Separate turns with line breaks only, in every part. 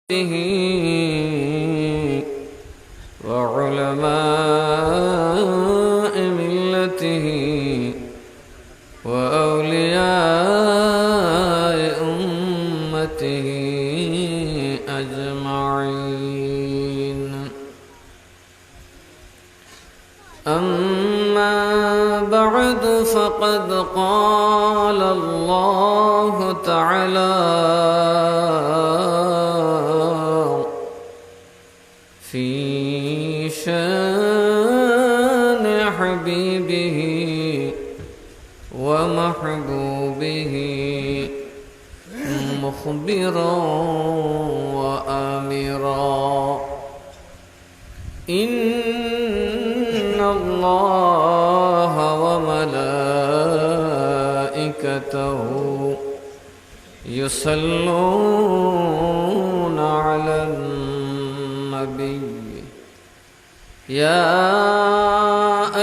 به وعلماء ملته وأولياء أمته أجمعين. أما بعد فقد قال الله تعالى في شان حبيبه ومحبوبه مخبرا وآمرا: إن الله وملائكته يصلون على النبي يا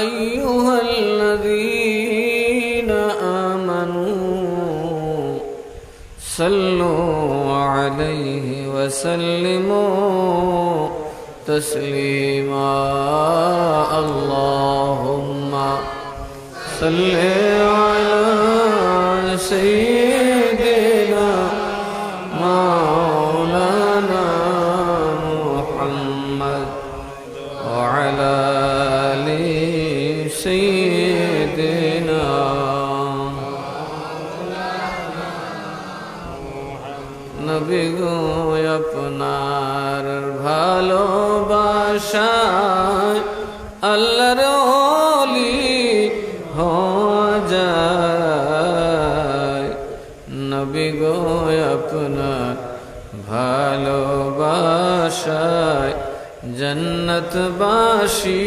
أيها الذين آمنوا صلوا عليه وسلموا تسليما. اللهم صل على سيدنا مولانا محمد وعلى آل سيدنا নবী গো আপনার ভালোবাসায় আল্লাহর ওলি হওয়া যায়। নবী গো আপনার ভালোবাসায় জন্নতবাসী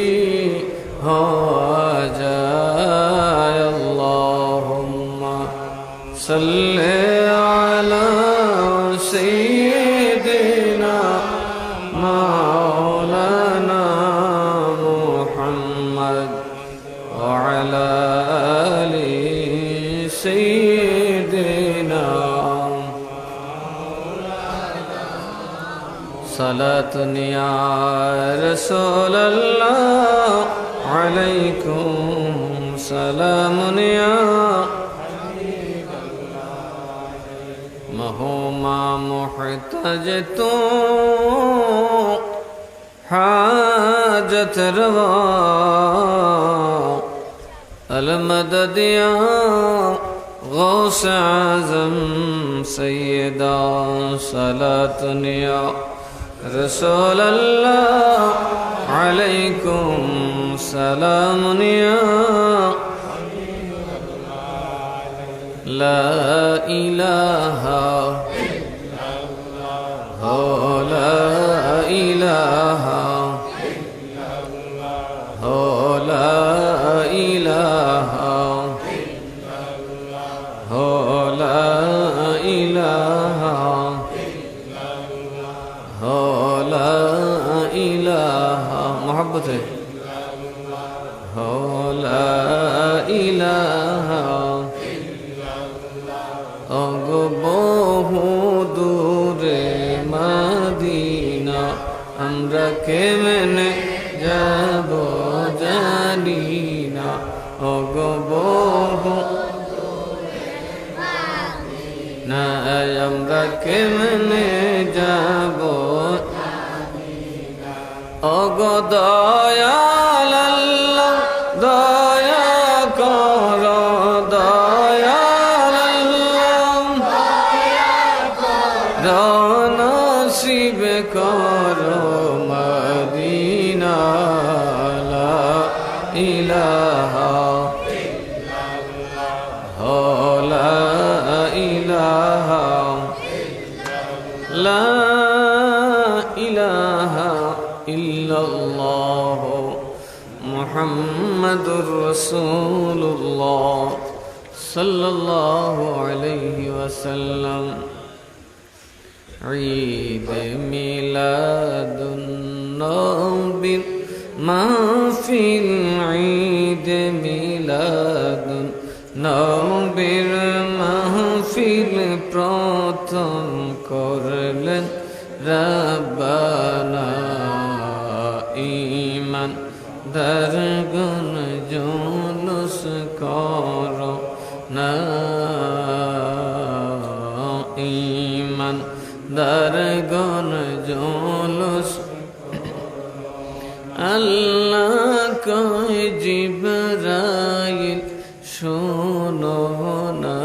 হওয়া যায়। আল্লাহুম্মা সাল্লি আলা সাইয়্যিদিনা মাওলানা মুহাম্মদ ওয়া আলা আলি সাইয়্যিদিনা। সালাতুন ইয়া রাসূলুল্লাহ আলাইকুম সালামুন ইয়া মহুমা মুহতাজ তো হাজত রওয়া আল মদদ ইয়া গৌস আযম সৈয়দা। সালাতুন ইয়া রাসূলুল্লাহ আলাইকুম সালামুন ইয়া লা ইলাহা ইল্লাল্লাহ লা ইলাহা ইল্লাল্লাহ লা ইলাহা ইল্লাল্লাহ লা ইলাহা ইল্লাল্লাহ লা ইলাহা মোহব্বত है লা ইলাহা অগো বহু দূরে মদিনা আমরা কেমনে যাব জানি না। অগো বহু না আমরা কেমনে যাব অগো দয়াল আল্লাহ দয়া কর নসিব করো মদিনা। লা ইলাহা ইল্লাল্লাহ লা ইলাহা লা ইলাহা ইল্লাল্লাহ মুহাম্মাদুর রাসূলুল্লাহ সাল্লাল্লাহু আলাইহি ওয়াসাল্লাম। ঈদ মিলাদুন নবী মাহফিল ঈদ মিলাদুন নবীর মাহফিল প্রথম করলেন ربنا إيمان درگن جلوس করোনা ঈমান درگن جلوس আল্লাহ কয় জিবরাইল শোনো না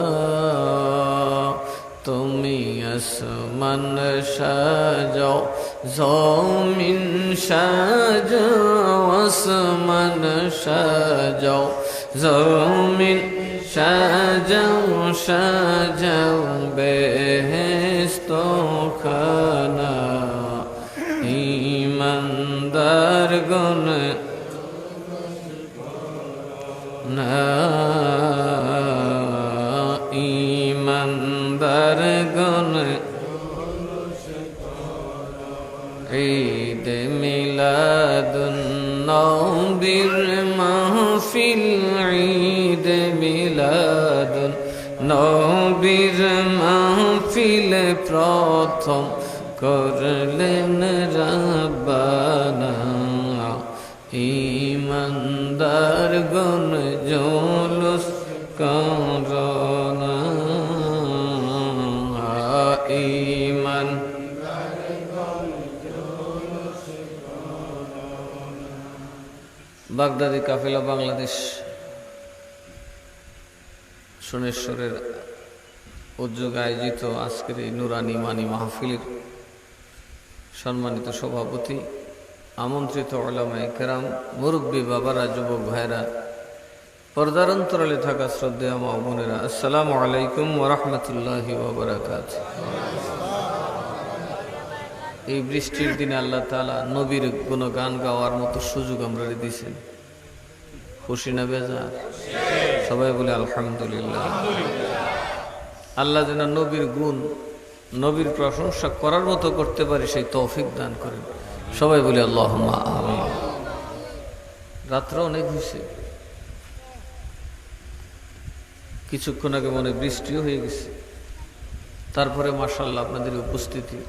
তুমি আসমান সাজাও জমিন সাজাও আসমান সাজাও জমিন সাজাও সাজাও বেহেশত খানা ঈমানদারগণ না ঈমানদারগণ ঈদ মিলাদুন নবীর মাহফিল ঈদ মিলাদুন নবীর মাহফিল প্রথম করলেন রব্বানা ঈমানদারগণ জুলুস করোনা ঈমান বাগদাদি কাফেলা বাংলাদেশ সোনেশ্বরের উদ্যোগে আয়োজিত আজকের এই নুরানি মানি মাহফিলের সম্মানিত সভাপতি, আমন্ত্রিত উলামায়ে কেরাম, মুরব্বী বাবারা, যুবক ভাইরা, পর্দার অন্তরালে থাকা শ্রদ্ধেয় মা বোনেরা, আসসালামু আলাইকুম ওয়া রাহমাতুল্লাহি ওয়া বারাকাতুহু। এই বৃষ্টির দিনে আল্লাহ তাআলা নবীর গুণগান গাওয়ার মতো সুযোগ আমরা দিয়েছেন। খুশি না বেজার? সবাই বলে আলহামদুলিল্লাহ। আল্লাহ যেন নবীর গুণ, নবীর প্রশংসা করার মতো করতে পারি সেই তৌফিক দান করেন। সবাই বলে আল্লাহুম্মা আমিন। রাত্র অনেক হয়েছে, কিছুক্ষণ আগে মনে বৃষ্টিও হয়ে গেছে। তারপরে মাশাআল্লাহ আপনাদের উপস্থিতি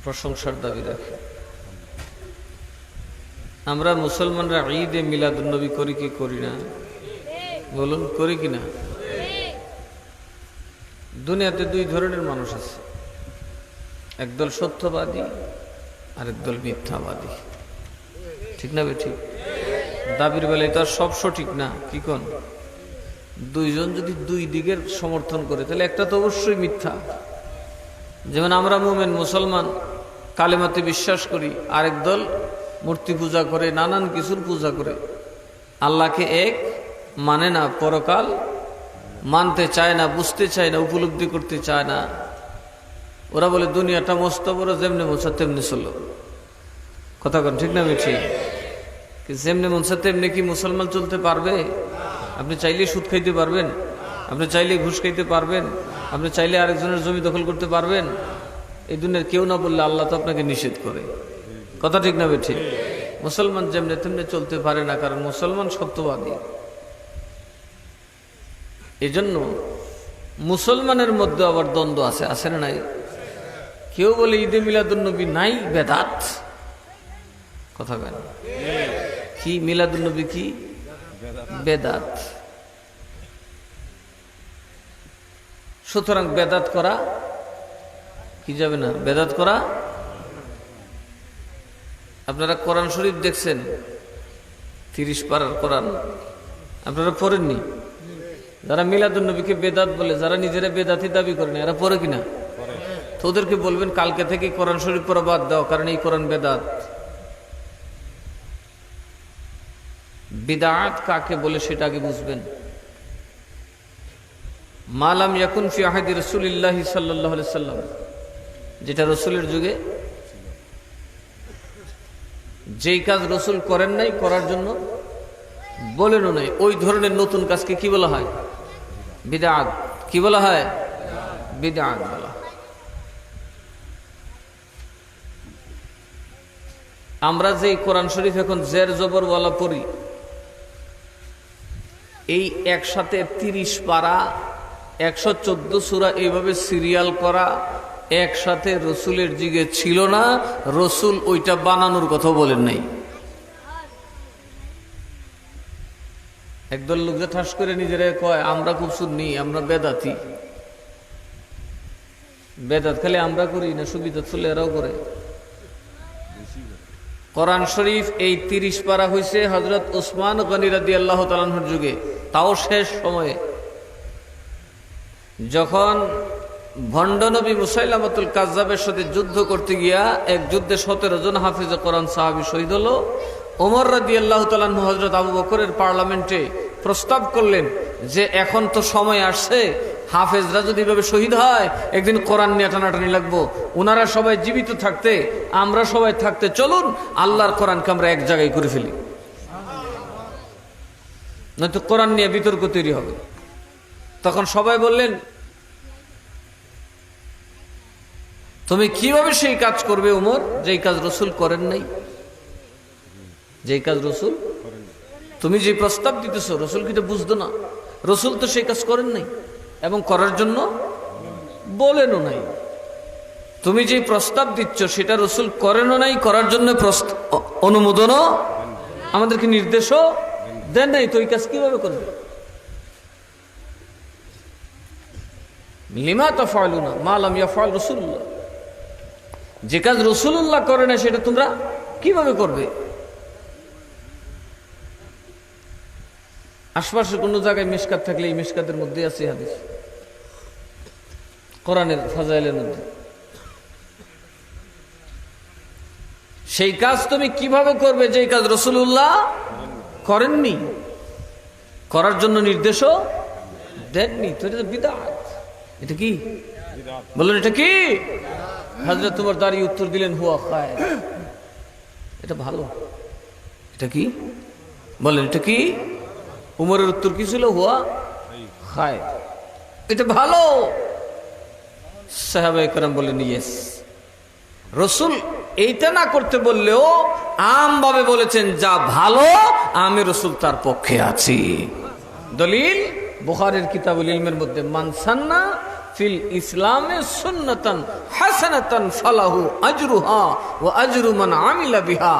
প্রশংসার দাবি রাখে। আমরা মুসলমানরা ঈদে মিলাদুন নবী করি কি করি না? বলুন, করি কি না? দুনিয়াতে দুই ধরনের মানুষ আছে, একদল সত্যবাদী আর একদল মিথ্যাবাদী। ঠিক না বেঠিক? দাবির বেলায় তো আর সব সঠিক না, কি কোন? দুইজন যদি দুই দিকের সমর্থন করে তাহলে একটা তো অবশ্যই মিথ্যা। যেমন আমরা মুমিন মুসলমান কালেমাতে বিশ্বাস করি, আরেক দল মূর্তি পূজা করে, নানান কিছুর পূজা করে, আল্লাহকে এক মানে না, পরকাল মানতে চায় না, বুঝতে চায় না, উপলব্ধি করতে চায় না। ওরা বলে দুনিয়াটা মস্ত বড়, যেমনি মনসা তেমনি চলো। কথা কন ঠিক না বেঠিক? যেমনি মনসা তেমনি কি মুসলমান চলতে পারবে? আপনি চাইলে সুদ খাইতে পারবেন? আপনি চাইলে ঘুষ খাইতে পারবেন? আপনি চাইলে আরেকজনের জমি দখল করতে পারবেন? এই দুনিয়ার কেউ না বললে আল্লাহ তো আপনাকে নিষেধ করে। কথা ঠিক না বেঠিক? মুসলমান যেমনি তেমনি চলতে পারে না, কারণ মুসলমান সত্যবাদী। এজন্য মুসলমানের মধ্যে আবার দ্বন্দ্ব আছে, আছে না নাই? কেউ বলে ঈদে মিলাদুন নবী নাই, বেদাত। কথা কেন? কি মিলাদুন নবী কি? বেদাত। সুতরাং বেদাত করা কি যাবে না? বেদাত করা। আপনারা কোরআন শরীফ দেখছেন, 30 পারার কোরআন আপনারা পড়েননি? যারা মিলাদুন নবীকে বেদাত বলে, যারা নিজেরা বেদাতি দাবি করেন, এরা পড়ে কিনা? তো ওদেরকে বলবেন কালকে থেকে কোরআন শরীফ পড়া বাদ দাও, কারণ এই কোরআন বেদাত। বিদআত কাকে বলে সেটা আগে বুঝবেন। মালাম ইয়াকুন ফি আহাদি রাসূলিল্লাহ সাল্লাল্লাহু আলাইহি সাল্লাম, যেটা রসুলের যুগে, যেই কাজ রসুল করেন নাই, করার জন্য বলেনও নাই, ওই ধরনের নতুন কাজকে কি বলা হয়? বিদআত। কি বলা হয়? বিদআত বলা। আমরা যে কোরআন শরীফ এখন জের জবর ওয়ালা পড়ি, এই একসাথে 30 পারা 114 সূরা এইভাবে সিরিয়াল করা একসাথে রসুলের যুগে ছিল না, রসুল ওইটা বানানোর কথা বলেন নাই। একদল লোক যে ঠাস করে নিজেরাই কয় আমরা খুব সুন্নি, আমরা বেদাতি। বেদাত খালি আমরা করি না, সুবিধা চলে এরাও করে। কোরআন শরীফ এই 30 পারা হয়েছে হযরত উসমান গনি রাদিয়াল্লাহু তাআলা আনহুর যুগে, তাও শেষ সময়ে, যখন ভণ্ড নবী মুসাইলামাতুল কাজ্জাবের সাথে যুদ্ধ করতে গিয়া এক যুদ্ধে 17 জন হাফিজে কোরআন সাহাবী শহীদ হলো। ওমর রাদিয়াল্লাহু তাআলা আনহু হযরত আবু বকরের পার্লামেন্টে প্রস্তাব করলেন যে এখন তো সময় আসছে, হাফেজরা যদি এভাবে শহীদ হয় একদিন কোরআন নিয়ে টানাটানি লাগবো। ওনারা সবাই জীবিত থাকতে, আমরা সবাই থাকতে, চলুন আল্লাহর কোরআনকে আমরা এক জায়গায় করে ফেলি, নয়তো কোরআন নিয়ে বিতর্ক তৈরি হবে। তখন সবাই বললেন তুমি কিভাবে সেই কাজ করবে ওমর, যেই কাজ রসুল করেন নাই? যেই কাজ রসুল, তুমি যে প্রস্তাব দিতেছ রসুল কি বুঝতো না? রসুল তো সেই কাজ করেন নাই এবং করার জন্য বলেনও নাই। তুমি যে প্রস্তাব দিচ্ছ সেটা রসুল করেনও নাই, করার জন্য অনুমোদনও, আমাদেরকে নির্দেশও দেন নাই, তো এই কাজ কিভাবে করবে? লিমা তাফআলুনা মা লাম ইয়াফআল রাসূলুল্লাহ, যে কাজ রাসূলুল্লাহ করে না সেটা তোমরা কিভাবে করবে? আশপাশে কোনো জায়গায় মিশকাত থাকলে এই মিশকাতের মধ্যে আছে হাদিস, কোরআনের ফাজাইলের মধ্যে। সেই কাজ তুমি কিভাবে করবে যে কাজ রাসূলুল্লাহ করেননি, করার জন্য নির্দেশও দেননি? তো এটা বিদআত। এটা কি বলেন? এটা কি? হযরত ওমর দাঁড়িয়ে উত্তর দিলেন হুয়া খায়র, এটা ভালো। এটা কি বলেন? এটা কি? উমরের উত্তর কি ছিল? হুয়া খায়র, এটা ভালো। সাহাবায়ে কেরাম বলেন ইয়েস। রসুল এইটা না করতে বললেও আমভাবে বলেছেন যা ভালো আমি রসুল তার পক্ষে আছি। দলিল বুখারীর কিতাবুল ইলমের মধ্যে মান সান্না ফিল ইসলামে সুন্নাতান হাসানাতান ফালাহু আজরুহা ওয়া আজরু মান আমিলা বিহা।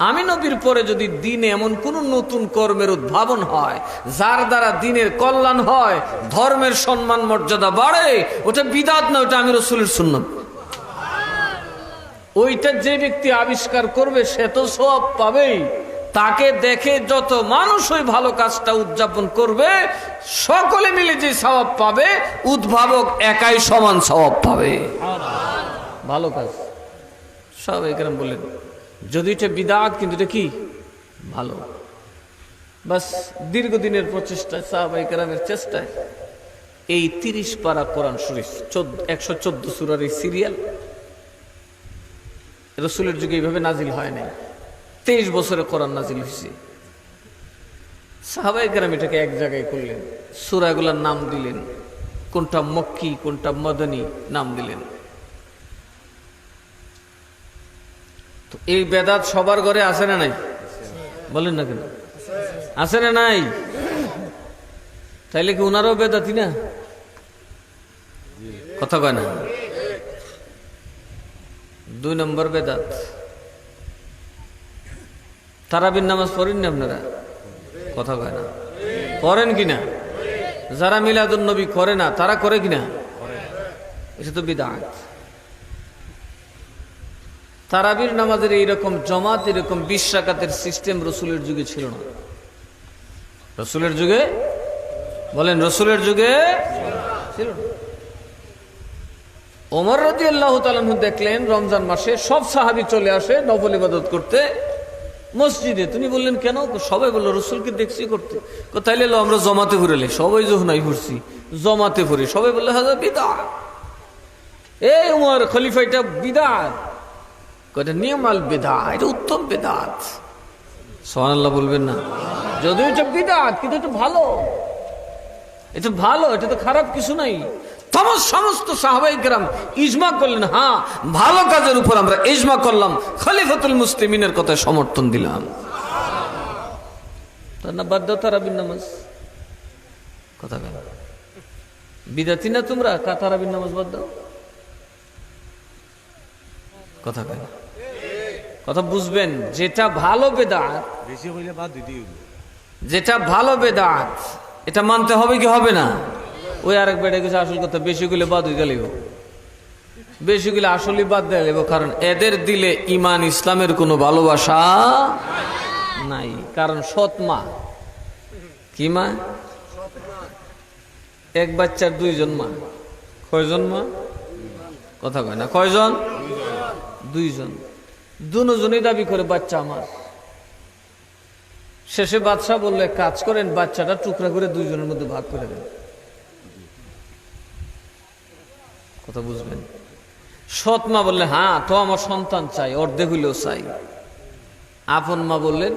আমি নবীর পরে যদি দ্বীনে এমন কোন নতুন কর্মের উদ্ভাবন হয় যার দ্বারা দ্বীনের কল্যাণ হয়, ধর্মের সম্মান মর্যাদা বাড়ে, ওটা বিদআত না, ওটা আমি রাসূলের সুন্নাত। ওইটা যে ব্যক্তি আবিষ্কার করবে সে তো সওয়াব পাবেই, তাকে দেখে যত মানুষ ওই ভালো কাজটা উদযাপন করবে সকলে মিলে যে সওয়াব পাবে, উদ্ভাবক একাই সমান সওয়াব পাবে। ভালো কাজ সবাই কেরাম বললেন যদি এটা বিদআত, কিন্তু এটা কি ভালো। বাস দীর্ঘদিনের প্রচেষ্টায়, সাহাবায়ে কেরামের চেষ্টায় এই 30 পারা কোরআন শরীফ 114 সূরার এই সিরিয়াল রসুলের যুগে এইভাবে নাজিল হয় নাই। 23 বছরে কোরআন নাজিল হয়েছে। সাহাবায়ে কেরাম এটাকে এক জায়গায় করলেন, সূরাগুলোর নাম দিলেন, কোনটা মক্কি কোনটা মদনী নাম দিলেন। তো এই বেদাত সবার ঘরে আছে না নাই? বলেন না কেন? আছে না নাই? তাইলে কি ওনারাও বেদাতি না? কথা কয় না? 2 নম্বর বেদাত, তারাবির নামাজ পড়েন না আপনারা? কথা কয় না? পড়েন কিনা? যারা মিলাদুন নবী করে না তারা করে কিনা? এটা তো বিদআত। তারাবির নামাজের এইরকম জমাত, এরকম 20 রাকাতের সিস্টেম রসুলের যুগে ছিল না। রসুলের যুগে বলেন, রসুলের যুগে ছিল না। ওমর রাদিয়াল্লাহু তাআলা আনহু দেখলেন রমজান মাসে সব সাহাবী চলে আসে নফল ইবাদত করতে মসজিদে। তিনি বললেন কেন? সবাই বলল রসুলকে দেখছি করতে। তাইলে আমরা জমাতে পড়লে, সবাই যখন আই পড়ছি জমাতে পড়ি, সবাই বললে হাজা বিদআত। এই ওমর খলিফা, এটা বিদআত। কয়টা নিয়মাল বিদআত, এটা উত্তম বিদআত। সুবহানাল্লাহ বলবেন না? যদিও এটা বিদআত কিন্তু এটা ভালো, এটা ভালো, এটা তো খারাপ কিছু নাই। সমস্ত সাহাবায়ে কেরাম ইজমা করলেন, হ্যাঁ ভালো কাজের উপর আমরা ইজমা করলাম, খলিফাতুল মুসলিমিনের কথায় সমর্থন দিলাম। তার না বাদ দাও তারাবির নামাজ? কথা বল, বিদাতি না তোমরা? তারাবির নামাজ বাদ দাও। কথা কেন, কথা বুঝবেন। যেটা ভালো বেদাত,
বেশি হইলে বাদ দিতেই হইব।
যেটা ভালো বেদাত এটা মানতে হবে কি হবে না? ওই আরেক বেড়ে গেছে আসল কথা, বেশি গুলো বাদ হয়ে গেলেও, বেশি গুলো আসলে বাদ দিয়ে গেলেও, কারণ এদের দিলে ইমান ইসলামের কোনো ভালোবাসা নাই। কারণ সৎ মা কি মা? এক বাচ্চার দুইজন মা। কয়জন মা? কথা কয় না, কয়জন? দুইজন। দুজনই দাবি করে বাচ্চা আমার। শেষে বাদশাহ বললে কাজ করেন, বাচ্চাটা টুকরা করে দুইজনের মধ্যে ভাগ করে দেন। কথা বুঝবেন। সৎ মা বললে হ্যাঁ তো আমার সন্তান চাই, অর্ধেক হইলেও চাই। আপন মা বললেন,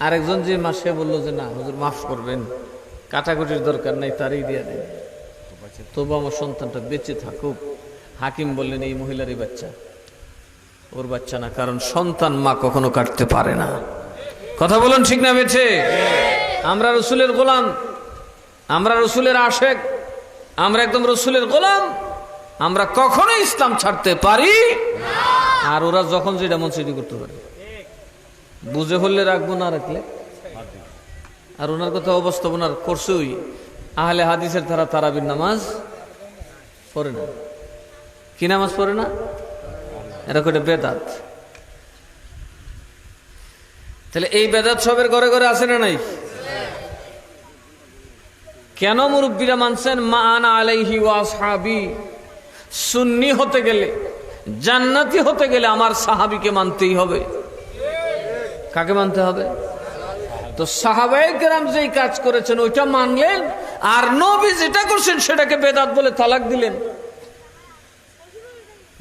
আরেকজন যে মা সে বললো যে না হুজুর মাফ করবেন, কাটাকুটির দরকার নাই, তারই দিয়ে দেন, তবু আমার সন্তানটা বেঁচে থাকুক। হাকিম বললেন এই মহিলারই বাচ্চা, ওর বাচ্চা না, কারণ সন্তান মা কখনো কাটতে পারে না। কথা বলুন ঠিক না বেঠে? আমরা রসুলের গোলাম, আমরা রসুলের আশেক, আমরা একদম রসুলের গোলাম, আমরা কখনো ইসলাম ছাড়তে পারি। আর ওরা যখন যেটা মন সেটি করতে পারে, বুঝে হলে রাখবো, না রাখলে। আর ওনার কথা অবস্থাপনার করছেই, আহলে হাদিসের তারা তারাবির নামাজ পড়ে না। কি নামাজ পড়ে না? এরা কটা বেদাত। তাহলে এই বেদাত সবের ঘরে ঘরে আছে না নাই? কেন মুরব্বীরা মানছেন মা আনা আলাইহি ওয়া আসহাবি? সুন্নি হতে গেলে, জান্নাতি হতে গেলে আমার সাহাবীকে মানতেই হবে। কাকে মানতে হবে? তো সাহাবায়ে কেরাম যেই কাজ করেছেন ওইটা মানলেন, আর নবী যেটা করছেন সেটাকে বেদাত বলে তালাক দিলেন।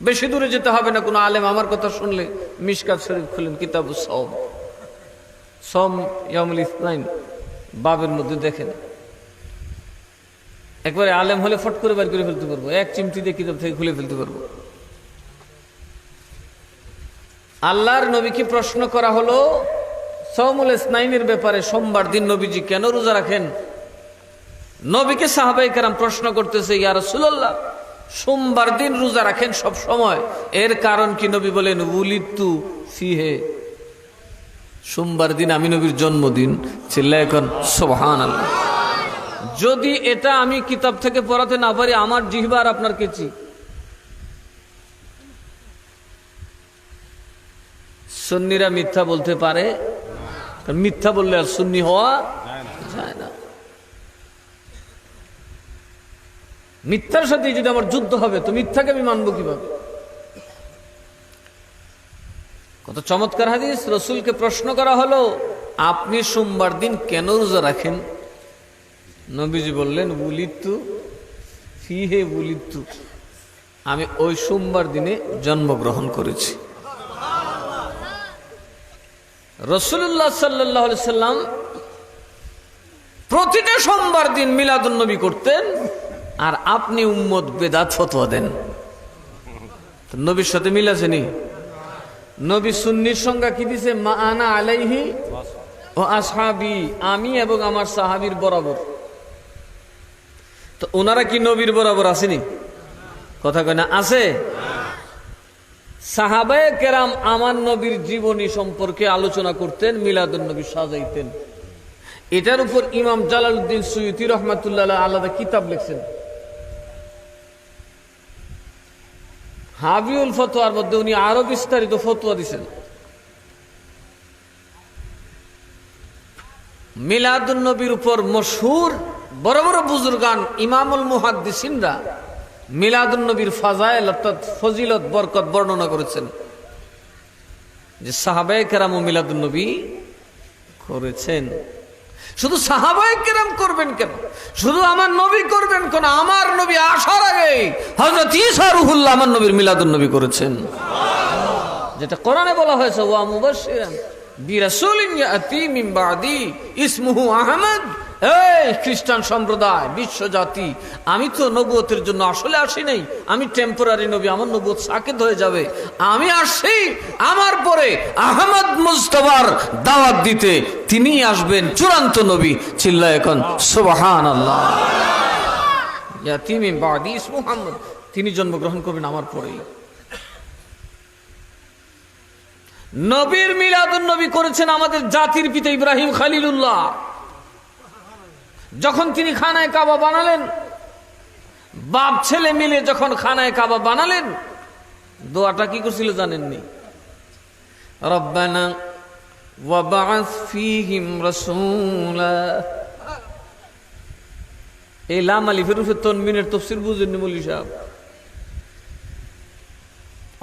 বেশি দূরে যেতে হবে না। কোন আলেম আমার কথা শুনলে মিশকাত শরীফ খুলেন, কিতাবুস সাওম, সোম ইয়ামুল ইসনাইন বাবের মধ্যে দেখেন, একবারে আলেম হলে ফট করে বের করে ফেলতে পারবো, এক চিমটি দিয়ে কিতাব থেকে খুলে ফেলতে পারবো। আল্লাহর নবীকে প্রশ্ন করা হলো সাওমুল ইসনাইনের ব্যাপারে, সোমবার দিন নবীজি কেন রোজা রাখেন? নবীকে সাহাবায়ে কেরাম প্রশ্ন করতেছে, ইয়া রাসূলুল্লাহ সোমবার দিন রোজা রাখেন সব সময়, এর কারণ কি? নবী বলেন উলিদতু ফিহে, সোমবার দিন আমি নবীর জন্মদিন। চিল্লায় এখন সুবহানাল্লাহ। যদি এটা আমি কিতাব থেকে পড়াতে না পারি, আমার জিহ্বা আর আপনার কেচি। সুন্নিরা মিথ্যা বলতে পারে, মিথ্যা বললে আর সুন্নি হওয়া যায় না। মিথ্যার সাথে যদি আমার যুদ্ধ হবে তো মিথ্যাকে আমি মানবো কিভাবে? কত চমৎকার হাদিস। রসুলকে প্রশ্ন করা হলো আপনি সোমবার দিন কেন রোজা রাখেন? নবীজি বললেন উলিদতু ফিহে উলিদতু, আমি ওই সোমবার দিনে জন্মগ্রহণ করেছি। রাসূলুল্লাহ সাল্লাল্লাহু আলাইহি সাল্লাম প্রতিটা সোমবার দিন মিলাদুন নবী করতেন, আর আপনি উম্মত বেদাত ফতোয়া দেন। নবীর সাথে মিল আছে নি? নবী সুন্নির সংজ্ঞা কি দিছে? মা আনা আলাইহি ও আসহাবি, আমি এবং আমার সাহাবীর বরাবর। তো ওনারা কি নবীর বরাবর আসেনি? কথা কয় না, আছে। সাহাবায়ে কেরাম আমার নবীর জীবনী সম্পর্কে আলোচনা করতেন, মিলাদুন নবী সাজাইতেন। এটার উপর ইমাম জালালউদ্দিন সুয়ুতী রহমাতুল্লাহ আলাইহি আলাদা কিতাব লিখছেন। হাবিউল ফতোয়ার মধ্যে উনি আরো বিস্তারিত ফতোয়া দিয়েছেন। মিলাদুন নবীর উপর মশহুর বড় বড় বুজুর্গান ইমামুল মুহাদ্দিসিনরা মিলাদুন নবীর ফাজাইল অর্থাৎ ফজিলত বরকত বর্ণনা করেছেন, যে সাহাবায়ে কেরাম মিলাদুন নবী করেছেন। শুধু সাহাবায়ে কেরাম করবেন কেন? শুধু আমার নবী করবেন কেন? আমার নবী আসার আগে হযরত ঈসা রূহুল্লাহ আমার নবীর মিলাদুন নবী করেছেন, যেটা কোরআনে বলা হয়েছে ওয়া মুবাশশিরান বিরাসূলিন ইয়াতি মিন বাদি ইসমুহু আহমদ। এই খ্রিস্টান সম্প্রদায়, বিশ্ব জাতি, আমি তো নবুয়তের জন্য আসলে আসি নাই, আমি টেম্পোরারি নবী, আমার নবুয়ত সাকেত হয়ে যাবে। আমি আসছি আমার পরে আহমদ মুজতবার দাওয়াত দিতে, তিনি আসবেন চূড়ান্ত নবী। চিল্লায় এখন সুবহানাল্লাহ। ইয়াতি মিন বাদি ইসমুহু আহমদ, তিনি জন্মগ্রহণ করবেন আমার পরেই। নবীর মিলাদুন নবী করেছেন আমাদের জাতির পিতা ইব্রাহিম খলিলুল্লাহ। যখন তিনি খানায় কাবা বানালেন, বাপ ছেলে মিলে যখন খানায় কাবা বানালেন, দোয়াটা কি করছিল জানেননি? রব্বানা ওয়াবআস ফীহিম রাসূলা। এই লাম আলিফের উপরে তানবিনের তাফসীর বুঝেননি মৌলভী সাহেব?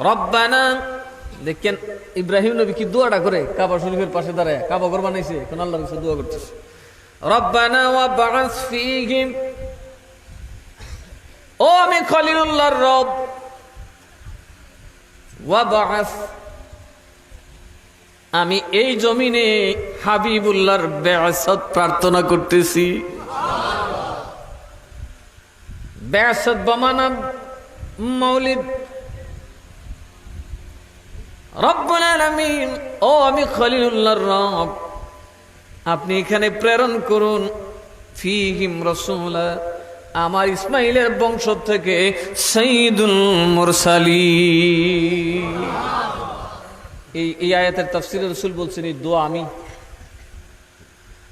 রব্বানা, দেখেন ইব্রাহিম নবী কি দোয়াটা করে কাবা শরীফের পাশে দাঁড়ায়, কাবা ঘর বানাইছে, এখন আল্লাহর কাছে দোয়া করতেছে, রব্বানা ওয়াবআস ফীহিম। ও আমি খলিলুল্লাহর রব, ওয়াবআস, আমি এই জমিনে হাবিবুল্লাহর বিআসত প্রার্থনা করতেছি। বিআসত বমানা মাওলিদ। রব্বুল আলামিন, ও আমি খলিলুল্লাহর রব, আপনি এখানে প্রেরণ করুন ফীহিম রাসূলা, আমার ইসমাইলের বংশ থেকে সাইয়্যিদুল মুরসালিন। এই আয়াতের তাফসীরে রাসূল বলছেন এই দোয়া আমি,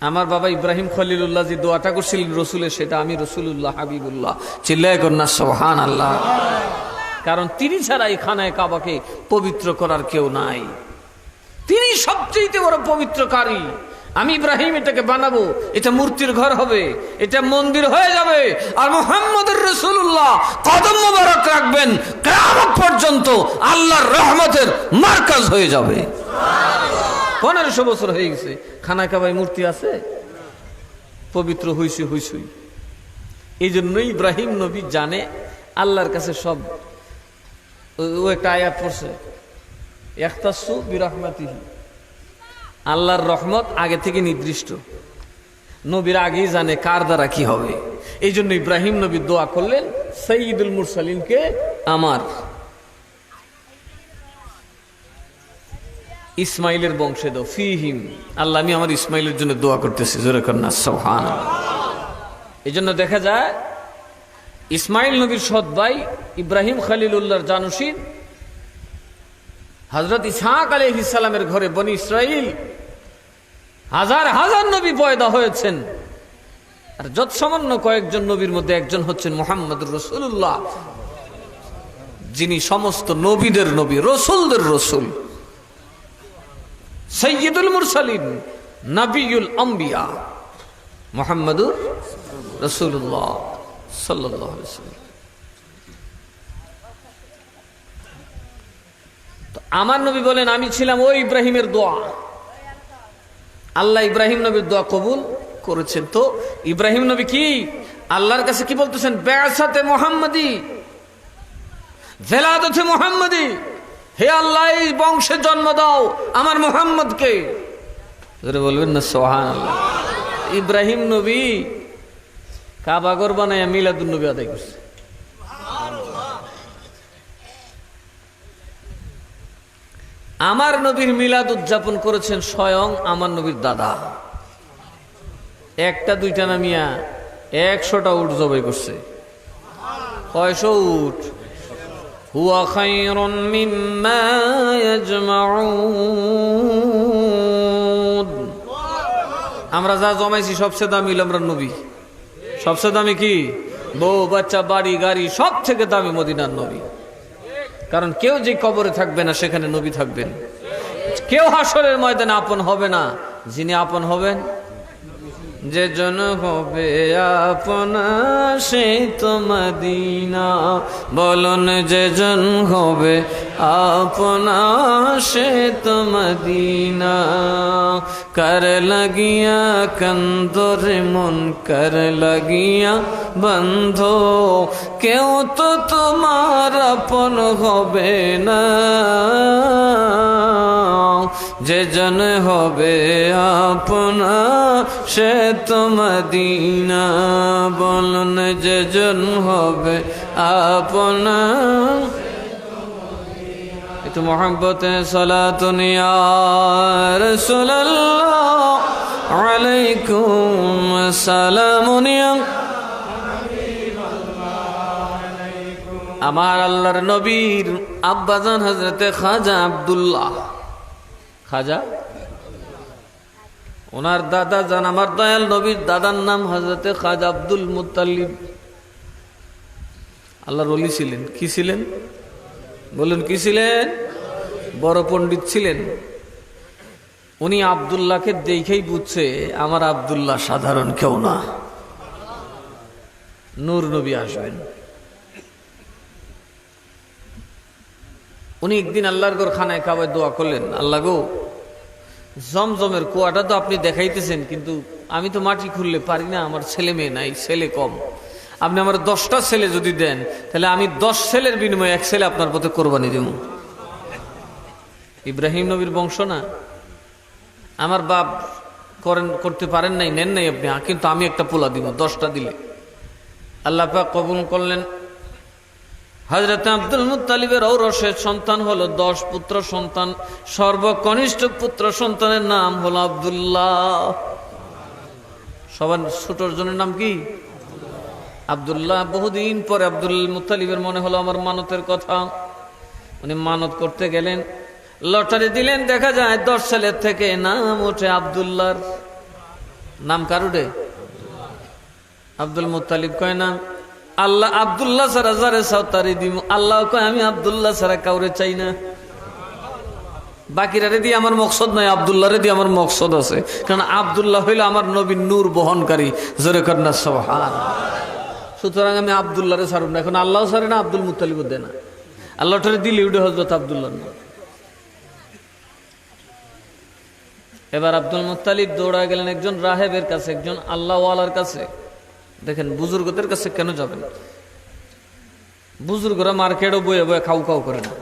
আমার বাবা ইব্রাহিম খলিলুল্লাহ যে দোয়াটা করছিলেন রসুলের, সেটা আমি রসুলুল্লাহ হাবিবুল্লাহ। চিল্লায় কর না সুবহানাল্লাহ। কারণ তিনি ছাড়া এই খানায় কাবাকে পবিত্র করার কেউ নাই, তিনি সবচেয়ে বড় পবিত্রকারী। আমি ইব্রাহিম এটাকে বানাবো, এটা মূর্তির ঘর হবে, এটা মন্দির হয়ে যাবে, আর মুহাম্মদুর রাসূলুল্লাহ কদম মোবারক রাখবেন, কিয়ামত পর্যন্ত আল্লাহর রহমতের মারকাজ হয়ে যাবে। 1500 বছর হয়ে গেছে, খানায় কাবায় মূর্তি আছে, পবিত্র হইছে হইছই। এই জন্যই ইব্রাহিম নবী জানে আল্লাহর কাছে সব। ও একটা আয়াত পড়ছে, ইখতাসু বিরহমাতিহি, আল্লাহর রহমত আগে থেকে নির্দিষ্ট, নবীর আগেই জানে কার দ্বারা কি হবে। এই জন্য ইব্রাহিম নবী দোয়া করলেন সাইয়্যিদুল মুরসালিনকে আমার ইসমাইলের বংশে দাও, ফীহিম, আল্লাহ আমি আমার ইসমাইলের জন্য দোয়া করতেছি, জোরে কর না সুবহানাল্লাহ। এই জন্য দেখা যায় ইসমাইল নবীর সৎ ভাই ইব্রাহিম খলিলুল্লাহর জানুসির হযরত ইসহাক আলাইহিস সালামের ঘরে বনি ইসরাইল হাজার হাজার নবী পয়দা হয়েছেন, আর যত সামান্য কয়েকজন নবীর মধ্যে একজন হচ্ছেন মুহাম্মদুর রাসূলুল্লাহ, যিনি সমস্ত নবীদের নবী, রসুলদের রসুল, সাইয়্যিদুল মুরসালিন, নবিয়ুল আম্বিয়া, মুহাম্মদুর রাসূলুল্লাহ সাল্লাল্লাহু আলাইহি ওয়াসাল্লাম। তো আমার নবী বলেন আমি ছিলাম ওই ইব্রাহিমের দোয়া। আল্লাহ ইব্রাহিম নবীর দোয়া কবুল করেছেন। তো ইব্রাহিম নবী কি আল্লাহর কাছে কি বলতেছেন? বিআসাতে মুহাম্মাদি, ভেলাদতে মুহাম্মাদি, হে আল্লাহ এই বংশে জন্ম দাও আমার মুহাম্মদকে। বলবেন না সুবহানাল্লাহ। ইব্রাহিম নবী কাবা ঘর বানায় মিলাদুন নবী আদায় করছে। আমার নবীর মিলাদ উদযাপন করেছেন স্বয়ং আমার নবীর দাদা। একটা দুইটা নামিয়া 100টা উট জবাই করছে। 100 উট। হুয়া খায়রুম মিম্মা ইয়াজমাউন। আমরা যা জমাইছি সবচেয়ে দামি আমরা নবী। সবচেয়ে দামি কি? বউ বাচ্চা বাড়ি গাড়ি সব থেকে দামি মদিনার নবী। কারণ কেউ যে কবরে থাকবে না সেখানে নবী থাকবেন। কেউ হাসরের ময়দানে আপন হবে না, যিনি আপন হবেন, যে জন হবে আপনা সে তো মদিনা। বলুন যে জন হবে আপনা সে তো মদিনা। কর লাগিয়া কন্দরে মন কর লাগিয়া বন্ধো, কেউ তো তোমার আপন হবে না, যে জন হবে আপনা সে তো মদিনা। বলুন যে জন হবে আপনা। একটু মোহাব্বতে সালাতুন ইয়া রাসূলুল্লাহ আলাইকুম সালামুন ইয়া। আমার আল্লাহর নবীর আব্বাজান হযরতে খাজা আব্দুল্লাহ খাজা, ওনার দাদা যান আমার দয়াল নবীর দাদার নাম হযরতে খাজা আব্দুল মুত্তালিব। আল্লাহর ওলি ছিলেন। কি ছিলেন বলেন? কি ছিলেন? বড় পণ্ডিত ছিলেন। উনি আব্দুল্লাহকে দেখেই বুঝছে আমার আব্দুল্লাহ সাধারণ কেউ না, নূর নবী আসবেন। উনি একদিন আল্লাহর ঘর খানায় কাবায় দোয়া করলেন, আল্লাহ গো, জমজমের কুয়াটা তো আপনি দেখাইতেছেন, কিন্তু আমি তো মাটি খুললে পারি না, আমার ছেলে মেয়ে নাই, ছেলে কম। আপনি আমার 10টা ছেলে যদি দেন, তাহলে আমি 10 ছেলের বিনিময়ে 1 ছেলে আপনার পথে কোরবানি দেব। ইব্রাহিম নবীর বংশ না, আমার বাপ করতে পারেন নাই, নেন নাই আপনি, কিন্তু আমি একটা পোলা দিব, 10টা দিলে। আল্লাহ পাক কবুল করলেন। হযরত আব্দুল মুত্তালিবের ঔরসের সন্তান হলো 10 পুত্র সন্তান। সর্বকনিষ্ঠ পুত্র সন্তানের নাম হলো আব্দুল্লাহ। সবার ছোটর জনের নাম কি? আব্দুল্লাহ। বহুদিন পরে আব্দুল মুত্তালিবের মনে হলো আমার মানতের কথা। উনি মানত করতে গেলেন, লটারি দিলেন, দেখা যায় 10 ছেলের থেকে নাম ওঠে আব্দুল্লাহর। নাম কার উঠে? আব্দুল মুত্তালিব কয় না, আল্লাহ আব্দুল্লাহ ছাড়া যারে সাউতারি দিব। আল্লাহ কয় আমি আব্দুল্লাহ ছাড়া কাউরে চাই না। বাকিরারে দিয়ে আমার মকসদ নাই, আব্দুল্লাহরে দিয়ে আমার মকসদ আছে। কারণ আব্দুল্লাহ হইল আমার নবীর নূর বহনকারী। জোরে কন্যা সুবহান। সুতরাং আমি আব্দুল্লাহরে ছাড়ব না। এখন আল্লাহ ছাড়ে না, আব্দুল মুত্তালিব দেয় না। আল্লাহটারে দিলে উঠে হযরত আব্দুল্লাহ না। এবার আব্দুল মুত্তালিব দৌড়া গেলেন একজন রাহেবের কাছে, একজন আল্লাহওয়ালার কাছে। দেখেন বুজুর্গদের কাছে কেন যাবেন? বুজুর্গরা মার্কেটও বয়ে বয়ে খাও খাও করে না।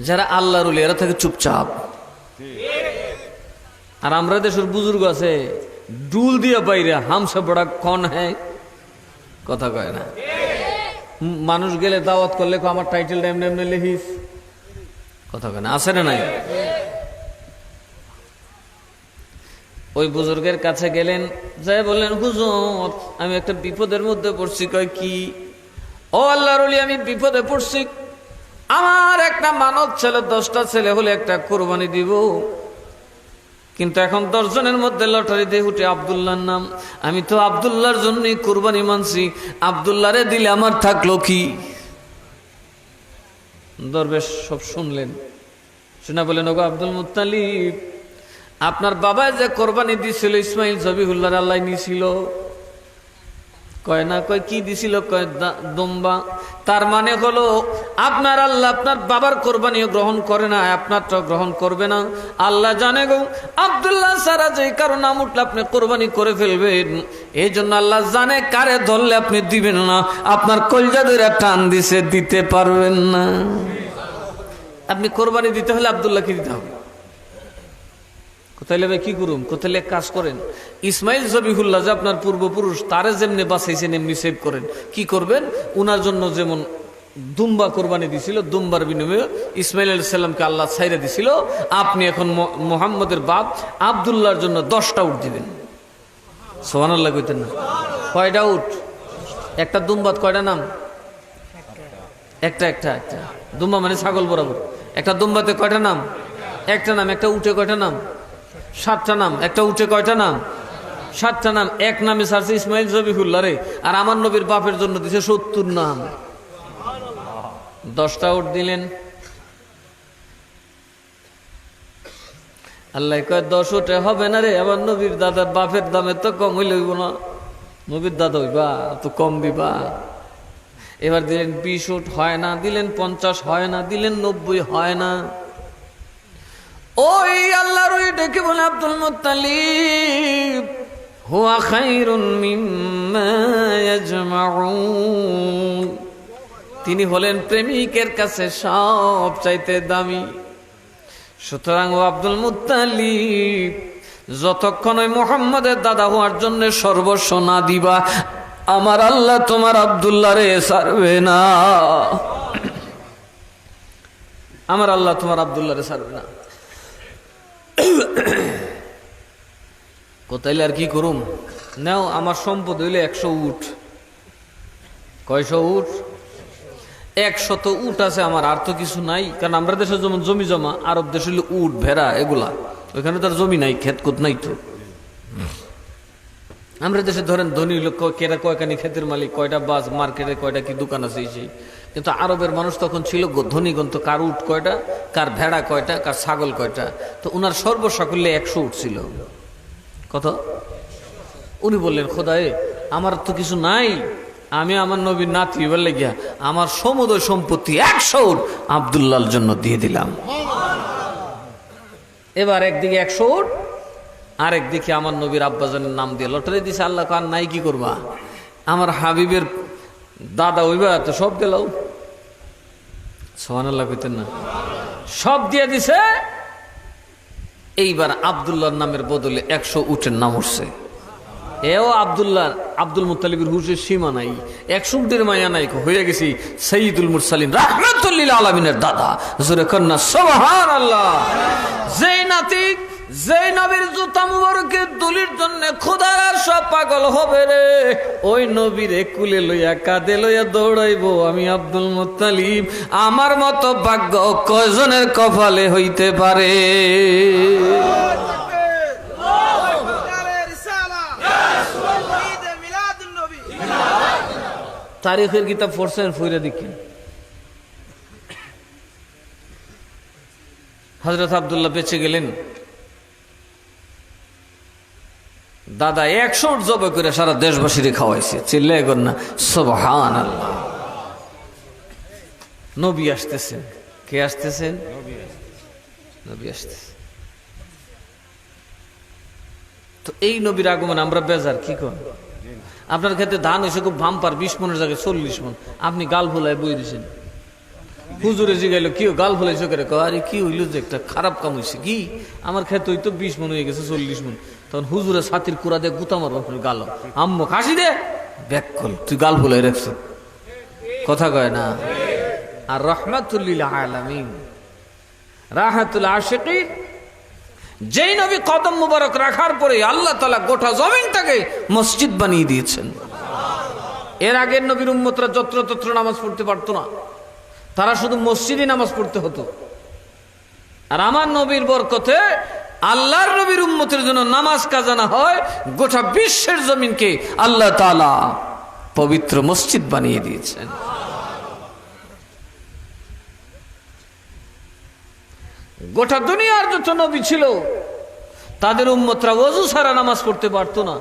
যারা আল্লাহর ওলি এরা থাকে চুপচাপ। আর আমরা দেশের বুজুর্গ আছে ডুল দিয়ে বাইরে, হামসে বড়া কন হ্যাঁ, কথা কয় না। মানুষ গেলে দাওয়াত করলে আমার টাইটেল এমনি এমনি লিখিস, কথা কয় না। আছে না নাই? ওই বুজুর্গের কাছে গেলেন, যাই বললেন, হুজুর আমি একটা বিপদের মধ্যে পড়ছি। কয় কি? ও আল্লাহর ওলি, আমি বিপদে পড়ছি। আমার একটা মানত ছিল, 10টা ছেলে হলে একটা কোরবানি দিব, কিন্তু এখন 10 জনের মধ্যে লটারি দিয়ে উঠে আব্দুল্লাহর নাম। আমি তো আব্দুল্লাহর জন্যই কোরবানি মানছি, আব্দুল্লাহরে দিলে আমার থাকলো কি? দরবেশ সব শুনলেন, শুনে বলেন, ওগো আব্দুল মুত্তালিব, আপনার বাবা যে কোরবানি দিছিল ইসমাইল জবিহুল্লাহ আল্লাহ নিছিল। কয় না। কয় কি দিছিল? কয় দুম্বা। তার মানে হলো আপনার আল্লাহ আপনার বাবার কোরবানিও গ্রহণ করে না, আপনারটা গ্রহণ করবে না। আল্লাহ জানে গো আব্দুল্লাহ সারা যে কারো নাম উঠলে আপনি কোরবানি করে ফেলবেন, এই জন্য আল্লাহ জানে কারে ধরলে আপনি দিবেন না। আপনার কলজা ধরে টান দিছে, দিতে পারবেন না। আপনি কোরবানি দিতে হলে আব্দুল্লাহকে দিতে হবে। কোথায় কি করুন? কোথায় কাজ করেন, ইসমাইল জবিহুল্লাহ যে আপনার পূর্বপুরুষ, তারে যেমনি বাঁচাইছেন এমনি সেভ করেন। কি করবেন? উনার জন্য যেমন দুম্বা কোরবানি দিছিল, দুম্বার বিনিময়ে ইসমাইল আলাইহিস সালামকে আল্লাহ ছাইরা দিছিল, আপনি এখন মুহাম্মদের বাপ আব্দুল্লাহর জন্য 10টা উট দিবেন। সুবহানাল্লাহ কইতেন না? কয়টা উট? একটা দুম্বাত কয়টা নাম? একটা একটা একটা দুম্বা মানে ছাগল বরাবর। একটা দুম্বাতে কয়টা নাম? একটা নাম। একটা উটে কয়টা নাম? 7টা নাম। একটা উঠে কয়টা নাম? 7টা নাম। এক নামে ছাড়ছে ইসমাইল জবিহুল্লাহ রে, আর আমার নবীর বাপের জন্য দিছে 70 নাম। 10টা উট দিলেন। আল্লাহ কয় 10 উঠে হবে না রে, আমার নবীর দাদার বাপের দামে তো কম হইলে হইব না। নবীর দাদা হইবা তো কম দিবা। এবার দিলেন 20 উট, হয় না। দিলেন 50, হয় না। দিলেন 90, হয় না। ওই আল্লাহর ওই ডেকে বলে, আব্দুল মুত্তালিব হুয়া খায়রুন মিম্মা ইয়াজমাউন, তিনি হলেন প্রেমিকের কাছে সব চাইতে দামি। সুতরাং ও আব্দুল মুত্তালিব, যতক্ষণ ওই মুহাম্মদের দাদা হওয়ার জন্য সর্বস্ব না দিবা, আমার আল্লাহ তোমার আব্দুল্লাহ রে ছাড়বে না। আমার আল্লাহ তোমার আব্দুল্লাহ রে ছাড়বে না। কোথাইলে আর কি করুম? নাও, আমার সম্পদ হইলে 100 উট। কয়শো উট? 100 উট আছে আমার, আর তো কিছু নাই। কারণ আমরা দেশে যেমন জমি জমা, আরব দেশ হইলে উট ভেড়া এগুলা ওইখানে তার জমি নাই, ক্ষেত কুত নাই তো। আমরা দেশে ধরেন ধনী লোক কেরা কয়খানি ক্ষেতের মালিক, কয়টা বাস, মার্কেটে কয়টা কি দোকান আছে সেই। কিন্তু আরবের মানুষ তখন ছিল ধনীগন্ত, কার উট কয়টা, কার ভেড়া কয়টা, কার ছাগল কয়টা। তো উনার সর্বসাকুল্যে 100 উট ছিল। কত? উনি বললেন, খোদায়ে আমার তো কিছু নাই, আমি আমার নবীর নাতি বললে গিয়া আমার সমুদয় সম্পত্তি 100 উট আব্দুল্লাহর জন্য দিয়ে দিলাম। এবার একদিকে 100 উট, আর একদিকে আমার নবীর আব্বাজানের নাম দিয়ে লটারি দিছে। আল্লাহ কার নাই কি করবা, আমার হাবিবের দাদা হইবা তো সব দিলাও। সুবহানাল্লাহ কইতেন না? সব দিয়ে দিছে। এইবার আব্দুল্লাহর নামের বদলে 100 উটের নাম উঠছে। এও আব্দুল্লাহ, আব্দুল মুত্তালিবের হুশের সীমা নাই, 100 উটের মায়া নাই, হয়ে গেছি সাইয়্যিদুল মুরসালিন রাহমাতুল লিল আলামিনের দাদা। জোরে কন্না সুবহানাল্লাহ। যেই নাতি যেই নবীর জুতা মুবারকের দুলির জন্য খোদার সব পাগল হবে রে, ওই নবীরে কুলে লইয়া কাঁধে লইয়া দৌড়াইবো আমি আব্দুল মুত্তালিব। আমার মতো ভাগ্য কয়জনের কপালে হইতে পারে? তারিখের কিতাব পড়ছেন, ফইরা দেখেন। হযরত আব্দুল্লাহ বেঁচে গেলেন, দাদা 100 উট জবাই করে সারা দেশবাসীরে খাওয়াইছে। চিল্লায় কর না সুবহানাল্লাহ। নবী আসতেছেন। কে আসতেছেন? নবী আসতেছেন। তো এই নবীর আগমন আমরা বেজার কি কর? আপনার ক্ষেত্রে ধান হয়েছে খুব ভাম্পার, 20 মনের জায়গায় 40 মন, আপনি গাল ভুলায় বই দিয়েছেন। হুজুরে জিগাইল কি গাল ভুলাইছো করে? আরে কি হইল যে একটা খারাপ কাম হয়েছে কি, আমার ক্ষেত হইতো 20 মন হয়ে গেছে 40 মন। তখন হুজুরে ছাতির কুড়া দিয়ে গুতা মারবা গাল, আম্মু খাসি দে ব্যাক কল, তুই গাল ভুলাই রাখছ। কথা কয় না? আর রাহমাতুল লিল আলামিন, রাহাতুল আশিকিন, যেই নবী কদম মুবারক রাখার পরে আল্লাহ তাআলা গোটা জমিনটাকে মসজিদ বানিয়ে দিয়েছেন। এর আগের নবীর উম্মতরা যত্রতত্র নামাজ পড়তে পারতো না, তারা শুধু মসজিদে নামাজ পড়তে হতো। আর আমার নবীর বরকতে আল্লাহর নবীর উম্মতের জন্য নামাজ কাজা না হয়, গোটা বিশ্বের জমিনকে আল্লাহ তাআলা পবিত্র মসজিদ বানিয়ে দিয়েছেন। গোটা দুনিয়ার যত নবী ছিল তাদের উম্মতরা ওযু ছাড়া নামাজ পড়তে পারতো না।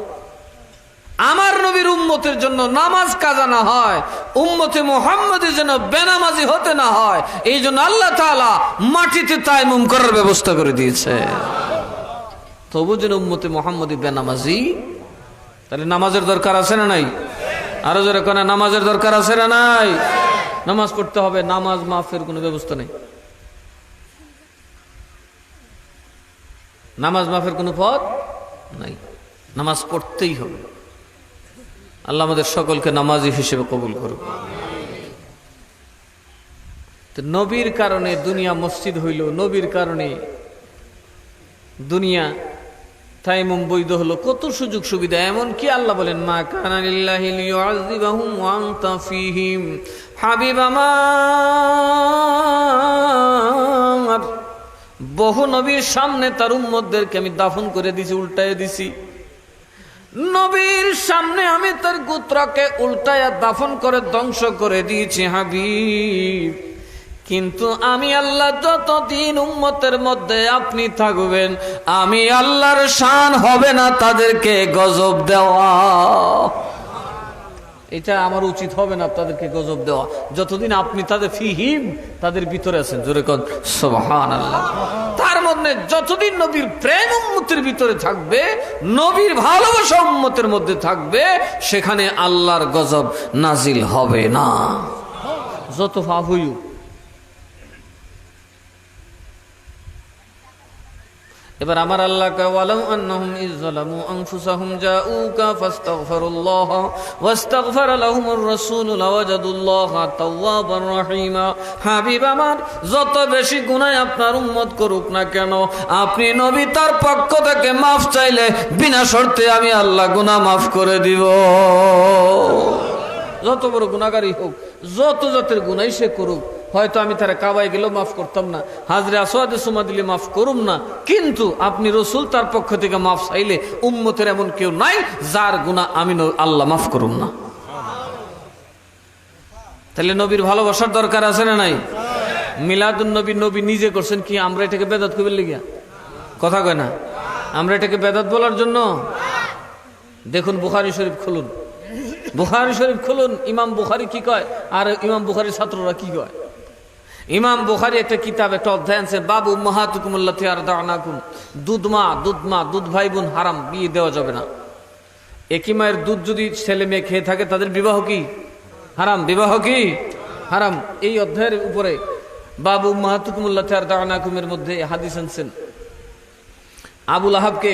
আমার নবীর উম্মতের জন্য নামাজ কাজা না হয়, উম্মতে মুহাম্মদের জন্য বেনামাজি হতে না হয়, এই জন্য আল্লাহ তাআলা মাটিতে তায়াম্মুম করার ব্যবস্থা করে দিয়েছে। তবু যেন উম্মতে মুহাম্মদি বেনামাজি, তাহলে নামাজের দরকার আছে না নাই? আরো যারা কোন নামাজের দরকার আছে না নাই? নামাজ পড়তে হবে, নামাজ মাফের কোনো ব্যবস্থা নেই, নামাজ মাফের কোনো পথ নাই, নামাজ পড়তেই হবে। আল্লাহ আমাদের সকলকে নামাজি হিসেবে কবুল করুক। তো নবীর কারণে দুনিয়া মসজিদ হইল, নবীর কারণে দুনিয়া তায়াম্মুম বৈধ হলো, কত সুযোগ সুবিধা। এমন কি আল্লাহ বলেন, মা কানা লিল্লাহি লিয়ুআযিবাহুম ওয়া আনতা ফীহিম। হাবিব আমার বহু নবীর সামনে তার উম্মতদেরকে আমি দাফন করে দিছি, উল্টায় দিছি। নবীর সামনে আমি তার গোত্রকে উল্টায়া দাফন করে ধ্বংস করে দিয়েছি হাবিব। কিন্তু আমি আল্লাহ যতদিন উম্মতের মধ্যে আপনি থাকবেন, আমি আল্লাহর শান হবে না তাদেরকে গজব দেওয়া। এটা আমার উচিত হবে না তাদেরকে গজব দেওয়া, যতদিন আপনি তাদের ফিহিম, তাদের ভিতরে আছেন। জোরে কোন সুবহানাল্লাহ। তার মধ্যে যতদিন নবীর প্রেম উম্মতের ভিতরে থাকবে, নবীর ভালোবাসা উম্মতের মধ্যে থাকবে, সেখানে আল্লাহর গজব নাজিল হবে না, যত পাপ হইও। এবার আমার আল্লাহ কা ওয়ালাউ আন্নাহুম ইযলামু আনফুসাহুম জাউকা ফাস্তাগফিরুল্লাহ ওয়াস্তাগফারা লাহুমুর রাসূল লাওয়াজাদুল্লাহা তাওয়াবার রহিমা। হাবিব আমার, যত বেশি গুনাহ আপনার উম্মত করুক না কেন, আপনি নবী তার পক্ষ থেকে মাফ চাইলে বিনা শর্তে আমি আল্লাহ গুনাহ মাফ করে দিব। যত বড় গুনাহগারই হোক, যত জাতের গুনাহই সে করুক, হয়তো আমি তারা কাবায় গেলেও মাফ করতাম না, হাজরে আসওয়াদে সুমা দিলে মাফ করুম না, কিন্তু আপনি রসুল তার পক্ষ থেকে মাফ চাইলে উম্মতের এমন কেউ নাই যার গুনাহ আমি আল্লাহ মাফ করুম না। তাহলে নবীর ভালোবাসার দরকার আছে না নাই? মিলাদুন নবী নবী নিজে করছেন কি আমরা এটাকে বেদাত কইবে লাগিয়া? কথা কয় না, আমরা এটাকে বেদাত বলার জন্য। দেখুন বুখারী শরীফ খুলুন, বুখারী শরীফ খুলুন, ইমাম বুখারী কি কয় আর ইমাম বুখারীর ছাত্ররা কি কয়। ইমাম বুখারী একটা কিতাব, একটা অধ্যায় আছে, বাবু উম্মাহাতুকুম আল্লাতী আরদানাকুম, দুধ ভাই বোন হারাম, বিয়ে দেওয়া যাবে না। একই মায়ের দুধ যদি ছেলে মেয়ে খেয়ে থাকে তাদের বিবাহ কি হারাম? বিবাহ কি হারাম? এই অধ্যায়ের উপরে বাবু উম্মাহাতুকুম আল্লাতী আরদানাকুমের মধ্যে হাদিস আনছেন। আবুল আহাবকে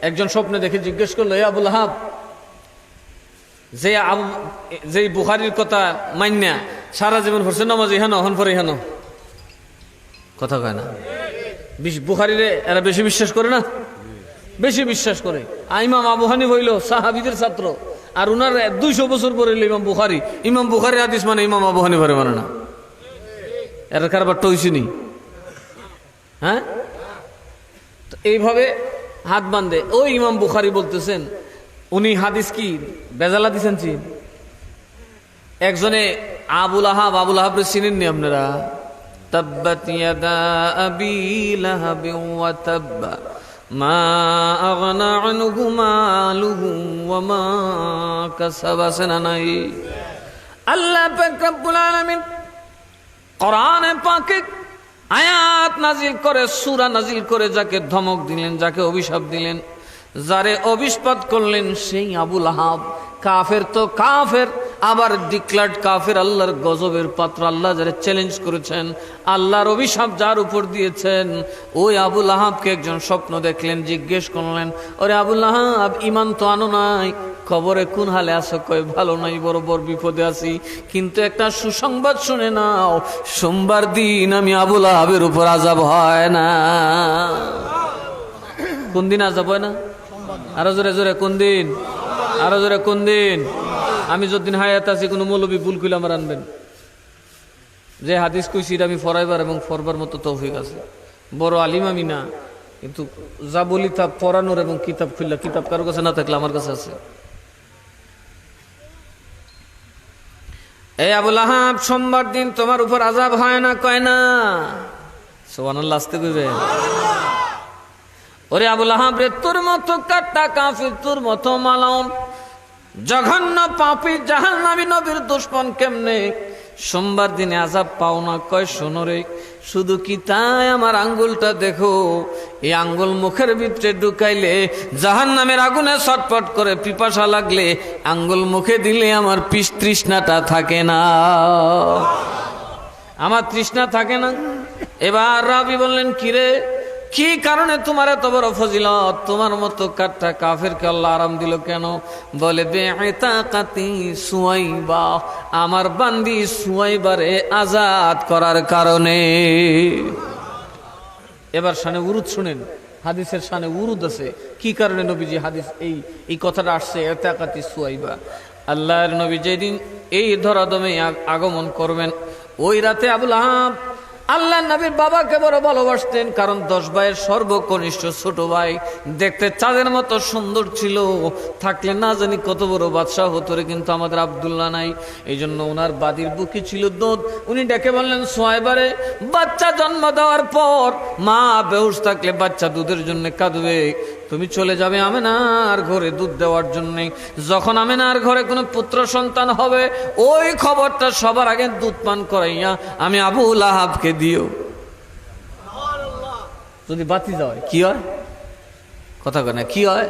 একজন স্বপ্নে দেখে জিজ্ঞেস করলো, এ আবুল আহাব, যে বুখারীর কথা মান্যা সারা জীবন পড়ছে নামাজ ইহানো হন পরে ইহানো, কথা কয় না। বুখারীরে এরা বেশি বিশ্বাস করে না? বেশি বিশ্বাস করে। ইমাম আবু হানিফা হইল সাহাবীদের ছাত্র, আর উনার 200 বছর পরে ইমাম বুখারী। ইমাম বুখারী হাদিস মানে ইমাম আবু হানিফারে মানে না। এর কারবার টইছিনি, হ্যাঁ? এইভাবে হাত বান্ধে। ওই ইমাম বুখারী বলতেছেন, উনি হাদিস কি বেজালা দিছেন চিন। একজনে আবুল আহাবরে চিনেননি আপনারা? তাব্বাত ইয়াদা আবি লাহাব ওয়া তাব্বা মা আগনা আনহু মালুহু ওয়া মা কাসাবা। নাই আল্লাহ পাক রব্বুল আলামিন কোরআনে পাকে আয়াত নাজিল করে, সূরা নাজিল করে যাকে ধমক দিলেন, যাকে অভিশাপ দিলেন, যারে অভিশাপ করলেন সেই আবুল আহাব। কাফের তো কাফের, আবার ডিক্লার্ড কাফের, আল্লাহর গজবের পাত্র। আল্লাহ যারা চ্যালেঞ্জ করেছেন, আল্লাহর অভিশাপ যার উপর দিয়েছেন, ওই আবুল আহাবকে একজন স্বপ্ন দেখলেন, জিজ্ঞেস করলেন, ওরে আবুল আহাব, ইমান তো আনো নাই, খবরে কোন হালে আছো? কয় ভালো নাই, বড় বড় বিপদে আছি, কিন্তু একটা সুসংবাদ শুনে নাও, সোমবার দিন আমি আবুল আহাবের উপর আযাব হয় না। কোন দিন আযাব হয় না? আরো জোরে জোরে কোন দিন? আরো জোরে কোন দিন? আমি যতদিন হায়াত আছি কোনো মৌলবী ভুল কইলে আমার আনবেন। যে হাদিস কইছি এটা আমি ফরাইবার এবং ফরবার মতো তৌফিক আছে। বড় আলিম আমি না, কিন্তু যা বলি তা পড়ানোর এবং কিতাব খুললা, কিতাব কারো কাছে না থাকলে আমার কাছে আছে। এই আবুল আহাব, সোমবার দিন তোমার উপর আযাব হয় না? কয় না। সুবহানাল্লাহ, আসতে কইবে। ওরে আবুল আহাব রে, তোর মতো কাট্টা কাফির, তোর মতো মালাউন জঘন্য পাপী জাহান্নামী নবীর দুশমন কেমনে সোমবার দিনে আযাব পাও না? কয় শোনো রে, শুধু কি তাই, আমার আঙ্গুলটা দেখো, এই আঙ্গুল মুখের ভিতরে ঢুকাইলে জাহান্নামের আগুনে ছটফট করে, পিপাসা লাগলে আঙ্গুল মুখে দিলে আমার তৃষ্ণাটা থাকে না, আমার তৃষ্ণা থাকে না। এবার রাবি বললেন, কিরে, কি কারণে তোমার এত বড় ফজিলত? তোমার মতো কাট্টা কাফেরকে আল্লাহ আরাম দিল কেন? বলে বেইতাকাতি সুয়াইবা, আমার বান্দি সুয়াইবারে আজাদ করার কারণে। এবার শানে উরুদ শুনেন, হাদিসের শানে উরুদ আছে। কি কারণে নবীজি হাদিস এই কথাটা আসছে, ইতাকাতি সুয়াইবা? আল্লাহর নবী যেদিন এই ধরাদমে আগমন করবেন, ওই রাতে আবুল আহাব আল্লাহ নবীর বাবাকে বড় ভালোবাসতেন, কারণ 10 ভাইয়ের সর্বকনিষ্ঠ ছোট ভাই, দেখতে চাঁদের মতো সুন্দর ছিল, থাকলে না জানি কত বড় বাদশাহ হতো রে, কিন্তু আমাদের আব্দুল্লাহ নাই। এই জন্য ওনার বাদির বুকে ছিল দুধ। উনি ডেকে বললেন, সোয়াইবারে, বাচ্চা জন্ম দেওয়ার পর মা বেহুশ থাকলে বাচ্চা দুধের জন্য কাঁদবে, তুমি চলে যাবে আমেনার ঘরে দুধ দেওয়ার জন্য। যখন আমেনার ঘরে কোনো পুত্র সন্তান হবে, ওই খবরটা সবার আগে দুধ পান করাইয়া আমি আবুল আহাবকে দিও। যদি বাতি যায় কি হয়? কথা কয় না, কি হয়?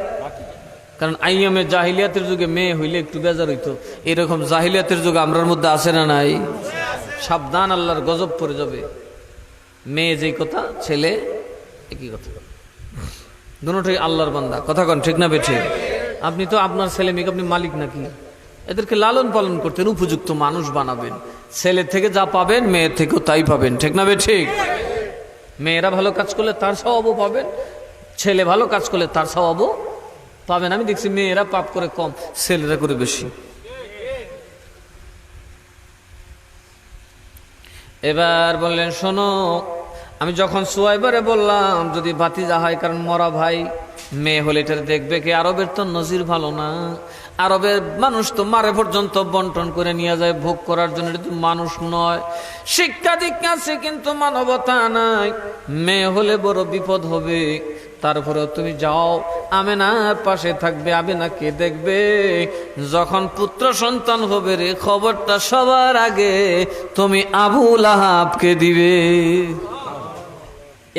কারণ আইয়ামে জাহিলিয়াতের যুগে মেয়ে হইলে একটু বেজার হইতো, এরকম জাহিলিয়াতের যুগে আমরার মধ্যে আছে না নাই? সাবধান, আল্লাহর গজব পড়ে যাবে। মেয়ে যেই কথা, ছেলে একই কথা, দুটোই আল্লাহর বান্দা। কথা কন ঠিক না বেঠিক? আপনি তো আপনার ছেলে মেয়েকে আপনি মালিক নাকি? এদেরকে লালন পালন করতেন, উপযুক্ত মানুষ বানাবেন। ছেলে থেকে যা পাবেন মেয়ের থেকেও তাই পাবেন, ঠিক না বেঠিক? মেয়েরা ভালো কাজ করলে তার স্বভাবও পাবেন, ছেলে ভালো কাজ করলে তার স্বভাবও পাবেন। আমি দেখছি মেয়েরা পাপ করে কম, ছেলেরা করে বেশি। এবার বললেন, শোনো, আমি যখন সুয়াইবারে বললাম যদি ভাতিজা হয়, কারণ মরা ভাই মেয়ে হলে এটা দেখবে কি, আরবের তো নজির ভালো না। আরবের মানুষ তো মারে পর্যন্ত বন্টন করে নিয়ে যায় ভোগ করার জন্য, এটা তো মানুষ নয়। শিক্ষা দীক্ষা আছে কিন্তু মানবতা নাই। মেয়ে হলে বড় বিপদ হবে। তারপরেও তুমি যাও, আমেনার পাশে থাকবে। আমেনাকে দেখবে, যখন পুত্র সন্তান হবে রে, খবরটা সবার আগে তুমি আবু লাহাবকে দিবে।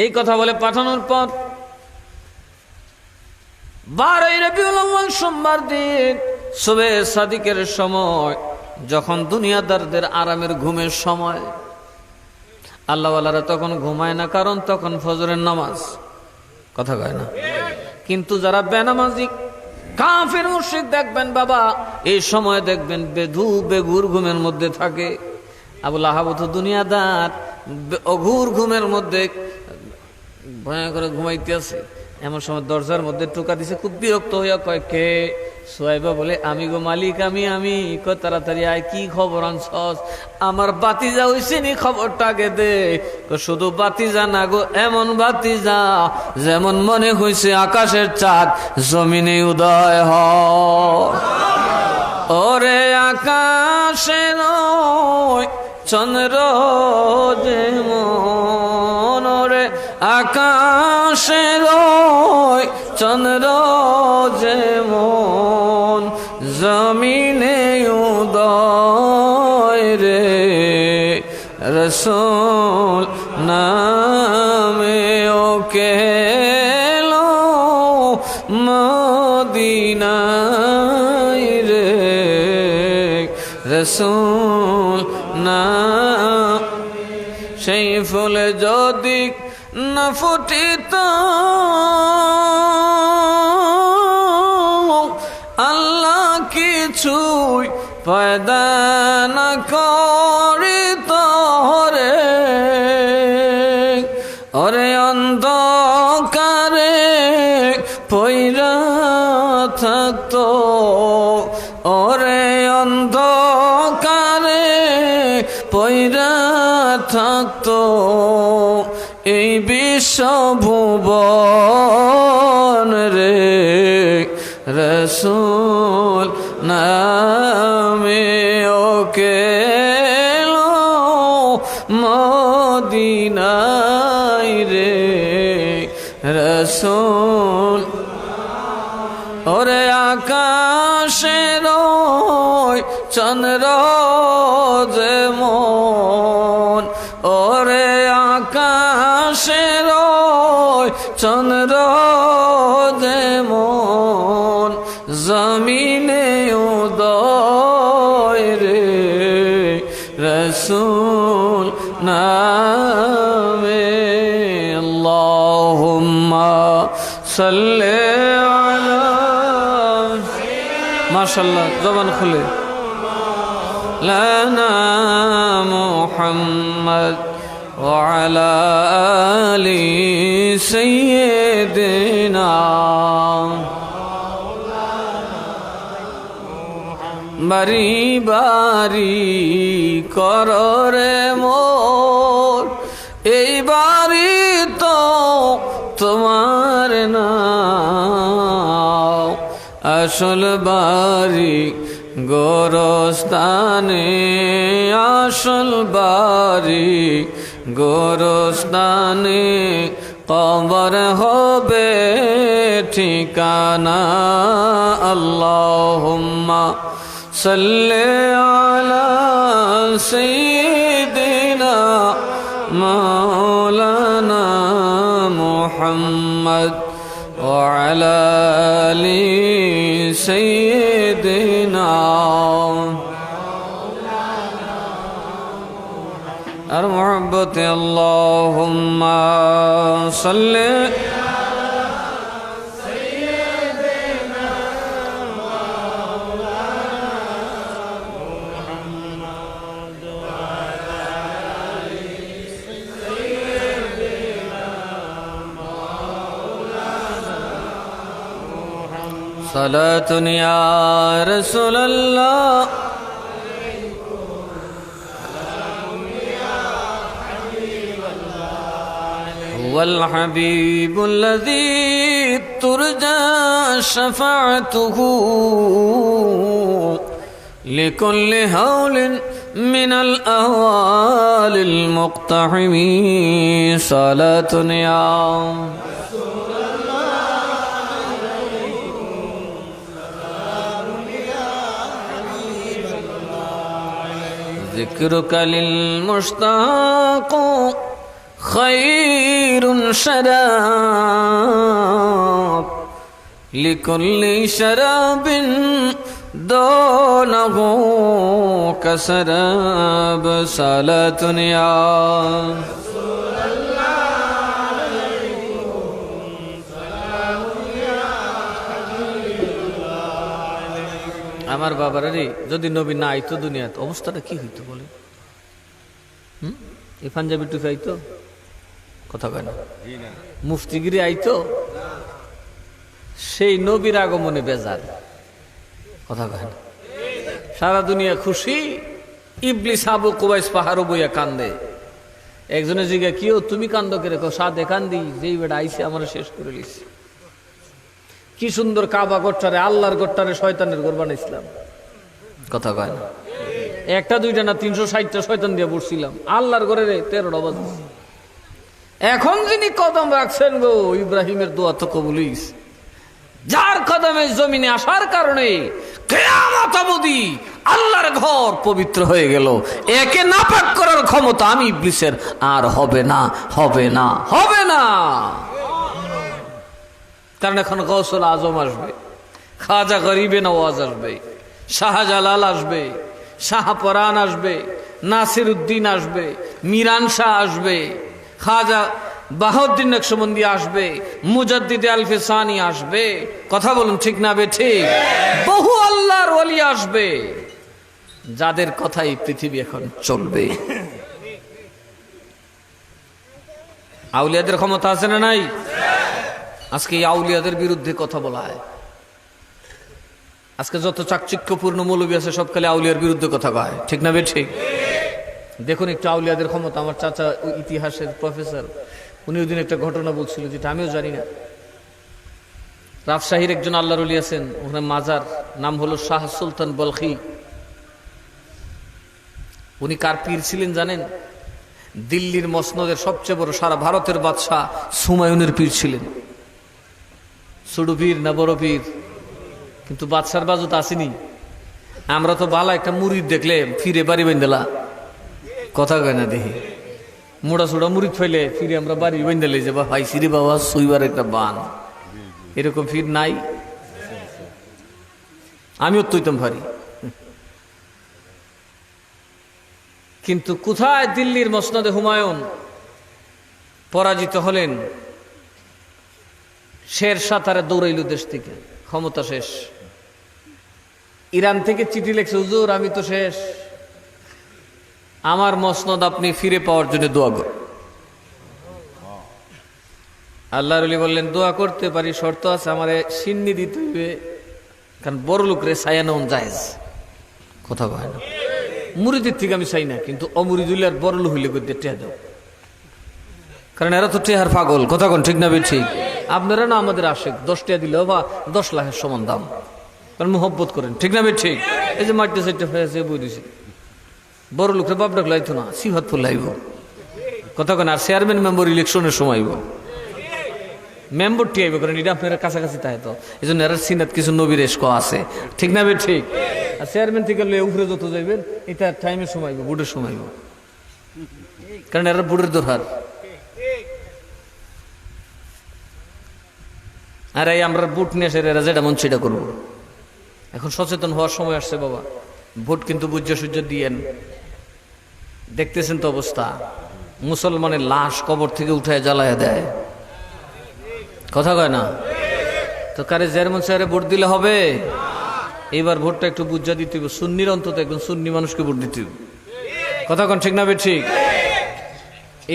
এই কথা বলে পাঠানোর পর 12 রবিউল আউয়াল সোমবার দিন সুবে সাদিকের সময়, যখন দুনিয়াদারদের আরামের ঘুমের সময়, আল্লাহওয়ালারা তখন ঘুমায় না, কারণ তখন ফজরের নামাজ। কথা কয় না? কিন্তু যারা বেনামাজি কাফের মুশরিক দেখবেন বাবা, এই সময় দেখবেন বেঘুর ঘুমের মধ্যে থাকে। আবু লাহাব তো দুনিয়াদার, অঘুর ঘুমের মধ্যে ভয় করে ঘুমাইতে আছে। এমন সময় দরজার মধ্যে টোকা দিছে, খুব বিরক্ত হইয়া কয়, কে? সোয়াইবা বলে, আমি গো মালিক, আমি। কয়, তাড়াতাড়ি আয়, কি খবর আনছস? আমার বাতিজা হইছে নি, খবরটা আগে দে। শুধু বাতিজা না গো, এমন বাতিজা যেমন মনে হইছে আকাশের চাঁদ জমিনে উদয় হয়। ওরে আকাশের চন্দ্র যেমন, ওরে আকাশের চন্দ্র যেমন জমিনে উদয় রে, রাসূল নামে ওকে লো মদিনায় রে, রাসূল না। সেই ফুলে যদি না ফুটিত, আল্লাহ কিছুই পয়দা না করিত রে। ওরে অন্ধকারে পইরা থাকতো, ওরে অন্ধকারে পইরা থাকতো এই বিশ্বভুবন রে, রাসূল নামে ওকে লো মদিনায় রে, রাসূল। ওরে আকাশের চন্দ্র যেমন, ওরে আকাশের চন্দ্র যেমন জমিনে উদয় রে, রাসূল নামে। আল্লাহুম্মা সাল্লি আলা, মাশাআল্লাহ, জবান খুলে, লানা মুহাম্মদ ওয়া আলা আলি সাইয়্যিদিনা। বারি বারি কররে মোর, এই বাড়ি তো তোমার না, আসল বাড়ি গোরস্তানে, আসল বাড়ি গোরস্তানে, কবর হবে ঠিকানা। আল্লাহুম্মা সাল্লি আলা সাইয়্যিদিনা মাওলানা মুহাম্মদ ওয়া আলা আলি সাইয়্যিদিনা। আর মুহাব্বতে আল্লাহুম্মা সাল্লি সালাতুন ইয়া রাসূলুল্লাহ, والحبيب الذي ترجى شفاعته لكل هول من الأهوال المقتحم صلاة يا ذكرك للمشتاق خير شراب لكل شراب دونه كسراب صلاة يا আমার বাবার রে যদি নবী না আইতো দুনিয়াতে অবস্থাটা কি হইতো বলে? এই পাঞ্জাবি টুপি আইতো, কথা কয় না, মুফতিগিরি আইতো, সেই নবীর আগমনে বেজার, কথা কয় না। সারা দুনিয়া খুশি, ইবলিস আবু কুবাইস পাহাড় বইয়া কান্দে। একজনের জিজ্ঞা কিও তুমি কান্দ করে? সাদে কান্দি, যেই বেটা আইসে আমার শেষ করে লিছে। কি সুন্দর কাবা গোট্টারে, আল্লাহর গোট্টারে শয়তানের ঘর বানাইছিলাম, কথা কয় না। একটা দুইটা না 360টা শয়তান দিয়ে বসছিলাম আল্লাহর ঘরে, 13টা বাজে। এখন যিনি কদম রাখছেন গো, ইব্রাহিমের দোয়া তো কবুল হইছে। যার কদমে জমিনে আসার কারণে কিয়ামত অবধি আল্লাহর ঘর পবিত্র হয়ে গেল। একে নাপাক করার ক্ষমতা আমি ইবলিসের আর হবে না, হবে না, হবে না। কারণ এখন গৌসুল আজম আসবে, খাজা গরিবে নওয়াজ আসবে, শাহজালাল আসবে, শাহপরান আসবে, নাসির উদ্দিন আসবে, মিরান শাহ আসবে, খাজা বাহাউদ্দিন নকশবন্দি আসবে, মুজাদ্দিদে আলফে সানি আসবে। কথা বলুন ঠিক না বে ঠিক? বহু আল্লাহর ওলি আসবে, যাদের কথাই পৃথিবী এখন চলবে। আউলিয়াদের ক্ষমতা আছে না নাই? আজকে এই আউলিয়াদের বিরুদ্ধে কথা বলা হয়। আজকে যত চাকচিক্যপূর্ণ মৌলবী আছে সব খালি আউলিয়ার বিরুদ্ধে কথা কয়, ঠিক না বে ঠিক? দেখুন একটু আউলিয়াদের ক্ষমতা। আমার চাচা ইতিহাসের প্রফেসর, উনি ওই দিন একটা ঘটনা বলছিল যেটা আমিও জানি না। রাজশাহীর একজন আল্লাহর ওলি আছেন, ওখানে মাজার, নাম হলো শাহ সুলতান বলখি। উনি কার পীর ছিলেন জানেন? দিল্লির মসনদের সবচেয়ে বড়, সারা ভারতের বাদশাহ হুমায়ুনের পীর ছিলেন। ছোট পীর না বড় পীর? কিন্তু বাদশার বাজুত আসেনি। আমরা তো বালা একটা মুরিদ দেখলে ফিরে বাড়ি বেঁধেলা, কথা কয় না দেখি, মোড়া ছোড়া মুরিদ ফেলে ফিরে আমরা বাড়ি বেঁধেলে যে বা ভাই সিরে বাবা সুইবার একটা বান, এরকম ফির নাই। আমিও তৈতম পারি, কিন্তু কোথায় দিল্লির মসনদে হুমায়ুন পরাজিত হলেন, শেরশাহ তারে দৌড়াইল দেশ থেকে, ক্ষমতা শেষ। ইরান থেকে চিঠি লেখছে, হুজুর আমি তো শেষ, আমার মসনদ আপনি ফিরে পাওয়ার জন্য দোয়া কর। আল্লাহর ওলি বললেন দোয়া করতে পারি, শর্ত আছে, আমারে সিন্নি দিতে হবে, কারণ বড় লোক রে সায়ানন জায়েজ, কথা কয় না। মুরিদের থেকে আমি চাই না, কিন্তু অমুরিদুল্লার বড় লোক হইলে করতে টেহা দাও, কারণ এরা তো টেহার পাগল, কথা কন ঠিক না বে ঠিক? আপনারা না আমাদের আশেক, 10 টাকা দিলেও বা 10 লাখের সমান দাম, কারণ মোহব্বত করেন, ঠিক না বে ঠিক? এই যে মাটি সাইডটা ফেসে বই দিছে, বড় লোকের বাপ ডাক লাইতো না, সিফাত ফুল লাইব, কথা কন। আর চেয়ারম্যান মেম্বার ইলেকশনের সময় মেম্বরটি আইব, কারণ এটা আপনারা কাছাকাছি তাই তো, এই জন্য এরা সিনাত কিছু নবীর এসক আছে, ঠিক না বে ঠিক? আর চেয়ারম্যান থেকে উপরে যত যাইবেন এটা টাইমের সময় বুটের সময়, কারণ এরা বুটের দরকার। আর এই আমরা ভোট নিয়ে এসে এরা যেটা মন সেটা করবো। এখন সচেতন হওয়ার সময় আসছে বাবা, ভোট কিন্তু বুঝ্য সূর্য দিয়েন। দেখতেছেন তো অবস্থা, মুসলমানের লাশ কবর থেকে উঠায় জ্বালায় দেয়, কথা কয় না তো? কারে চেয়ারম্যান সাহেব ভোট দিলে হবে? এইবার ভোটটা একটু বুঝা দিতে হবে, সুন্নির অন্তত একজন সুন্নি মানুষকে ভোট দিতে হবে, কথা কন ঠিক না বে ঠিক?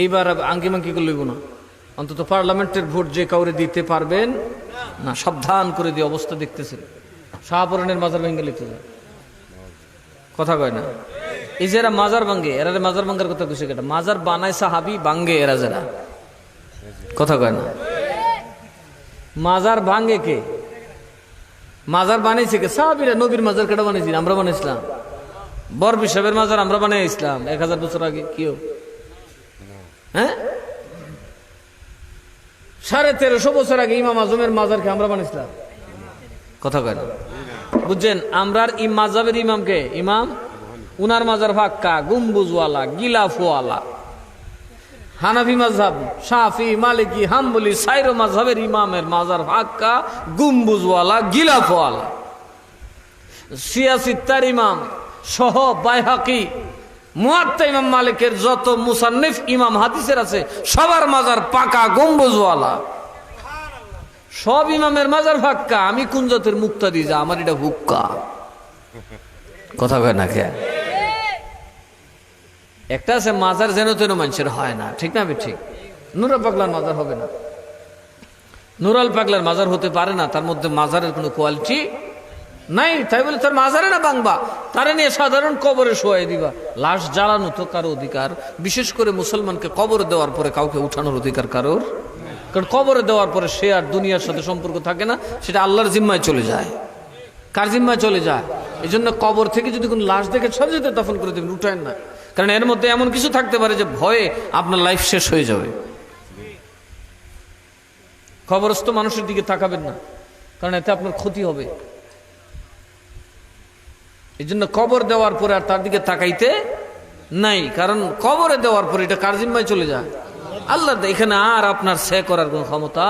এইবার আঙ্কি মাঙ্কি করে লইব না, অন্তত পার্লামেন্টের ভোট যে কাউরে দিতে পারবেন না সাবধান করে দিয়ে অবস্থা দেখতেছেন। শাহপুরানের মাজার ভেঙে লিতে যায়, কথা কয় না? এই যে এরা মাজার ভাঙ্গে, এরা মাজার ভাঙ্গার কথা কইছে কেটা? মাজার বানায় সাহাবি, ভাঙ্গে এরা যারা, কথা কয় না। মাজার ভাঙে কে? মাজার বানিয়েছে কে? সাহাবীরা। নবীর মাজার কেটে বানিয়েছি? আমরা বানিয়েছিলাম। বরবি সাহেবের মাজার আমরা বানিয়ে ইসলাম 1000 বছর আগে। কিও হ্যাঁ, 1350 বছর আগে ইমাম আজমের মাজারকে আমরা বানিয়েছিলাম। কথা কয় না, বুঝছেন? আমরা মাযহাবের ইমামকে, ইমাম উনার মাজার ফাক্কা, গুম্বুজওয়ালা, গিলাফওয়ালা। হানাফি মাযহাব, শাফি, মালিকি, হাম্বলি, সাইরো মাযহাবের ইমামের মাজার ফাক্কা, গুম্বুজওয়ালা, গিলাফওয়ালা। শিয়া সিত্তার ইমাম সহ বাইহাকি, মুয়াত্তা ইমাম মালিকের যত মুসান্নিফ ইমাম হাদিসের আছে সবার মাজার পাকা, গম্বুজওয়ালা। সব ইমামের মাজার ফাক্কা। আমি কোন জাতের মুক্তাদি? যা আমার এটা হুক্কা। কথা কয় না কে? একটা আছে মাজার যেন তেন মানুষের হয় না, ঠিক না? ঠিক। নুরাল পাগলার মাজার হবে না, নুরাল পাগলার মাজার হতে পারে না। তার মধ্যে মাজারের কোনো কোয়ালিটি নাই। তাই বলে তার মাজারে না ভাঙবা, তারা নিয়ে সাধারণ কবরে শোয়াই দিবা। লাশ জ্বালানো তো কারো অধিকার, বিশেষ করে মুসলমানকে কবরে দেওয়ার পরে কাউকে উঠানোর অধিকার কারোর। কারণ কবরে দেওয়ার পরে সে আর দুনিয়ার সাথে সম্পর্ক থাকে না, সেটা আল্লাহর জিম্মায় চলে যায়। কার জিম্মায় চলে যায়? এই জন্য কবর থেকে যদি কোনো লাশ দেখে সাথে সাথে দফন করে দেবেন, উঠায়েন না। কারণ এর মধ্যে এমন কিছু থাকতে পারে যে ভয়ে আপনার লাইফ শেষ হয়ে যাবে। কবরস্থ মানুষের দিকে তাকাবেন না, কারণ এতে আপনার ক্ষতি হবে। এই জন্য কবর দেওয়ার পরে আর তার দিকে তাকাইতে নাই, কারণ কবরে দেওয়ার পরে এটা কার জিম্মায় চলে যায়? আল্লাহ। এখানে আর আপনার সে করার কোন ক্ষমতা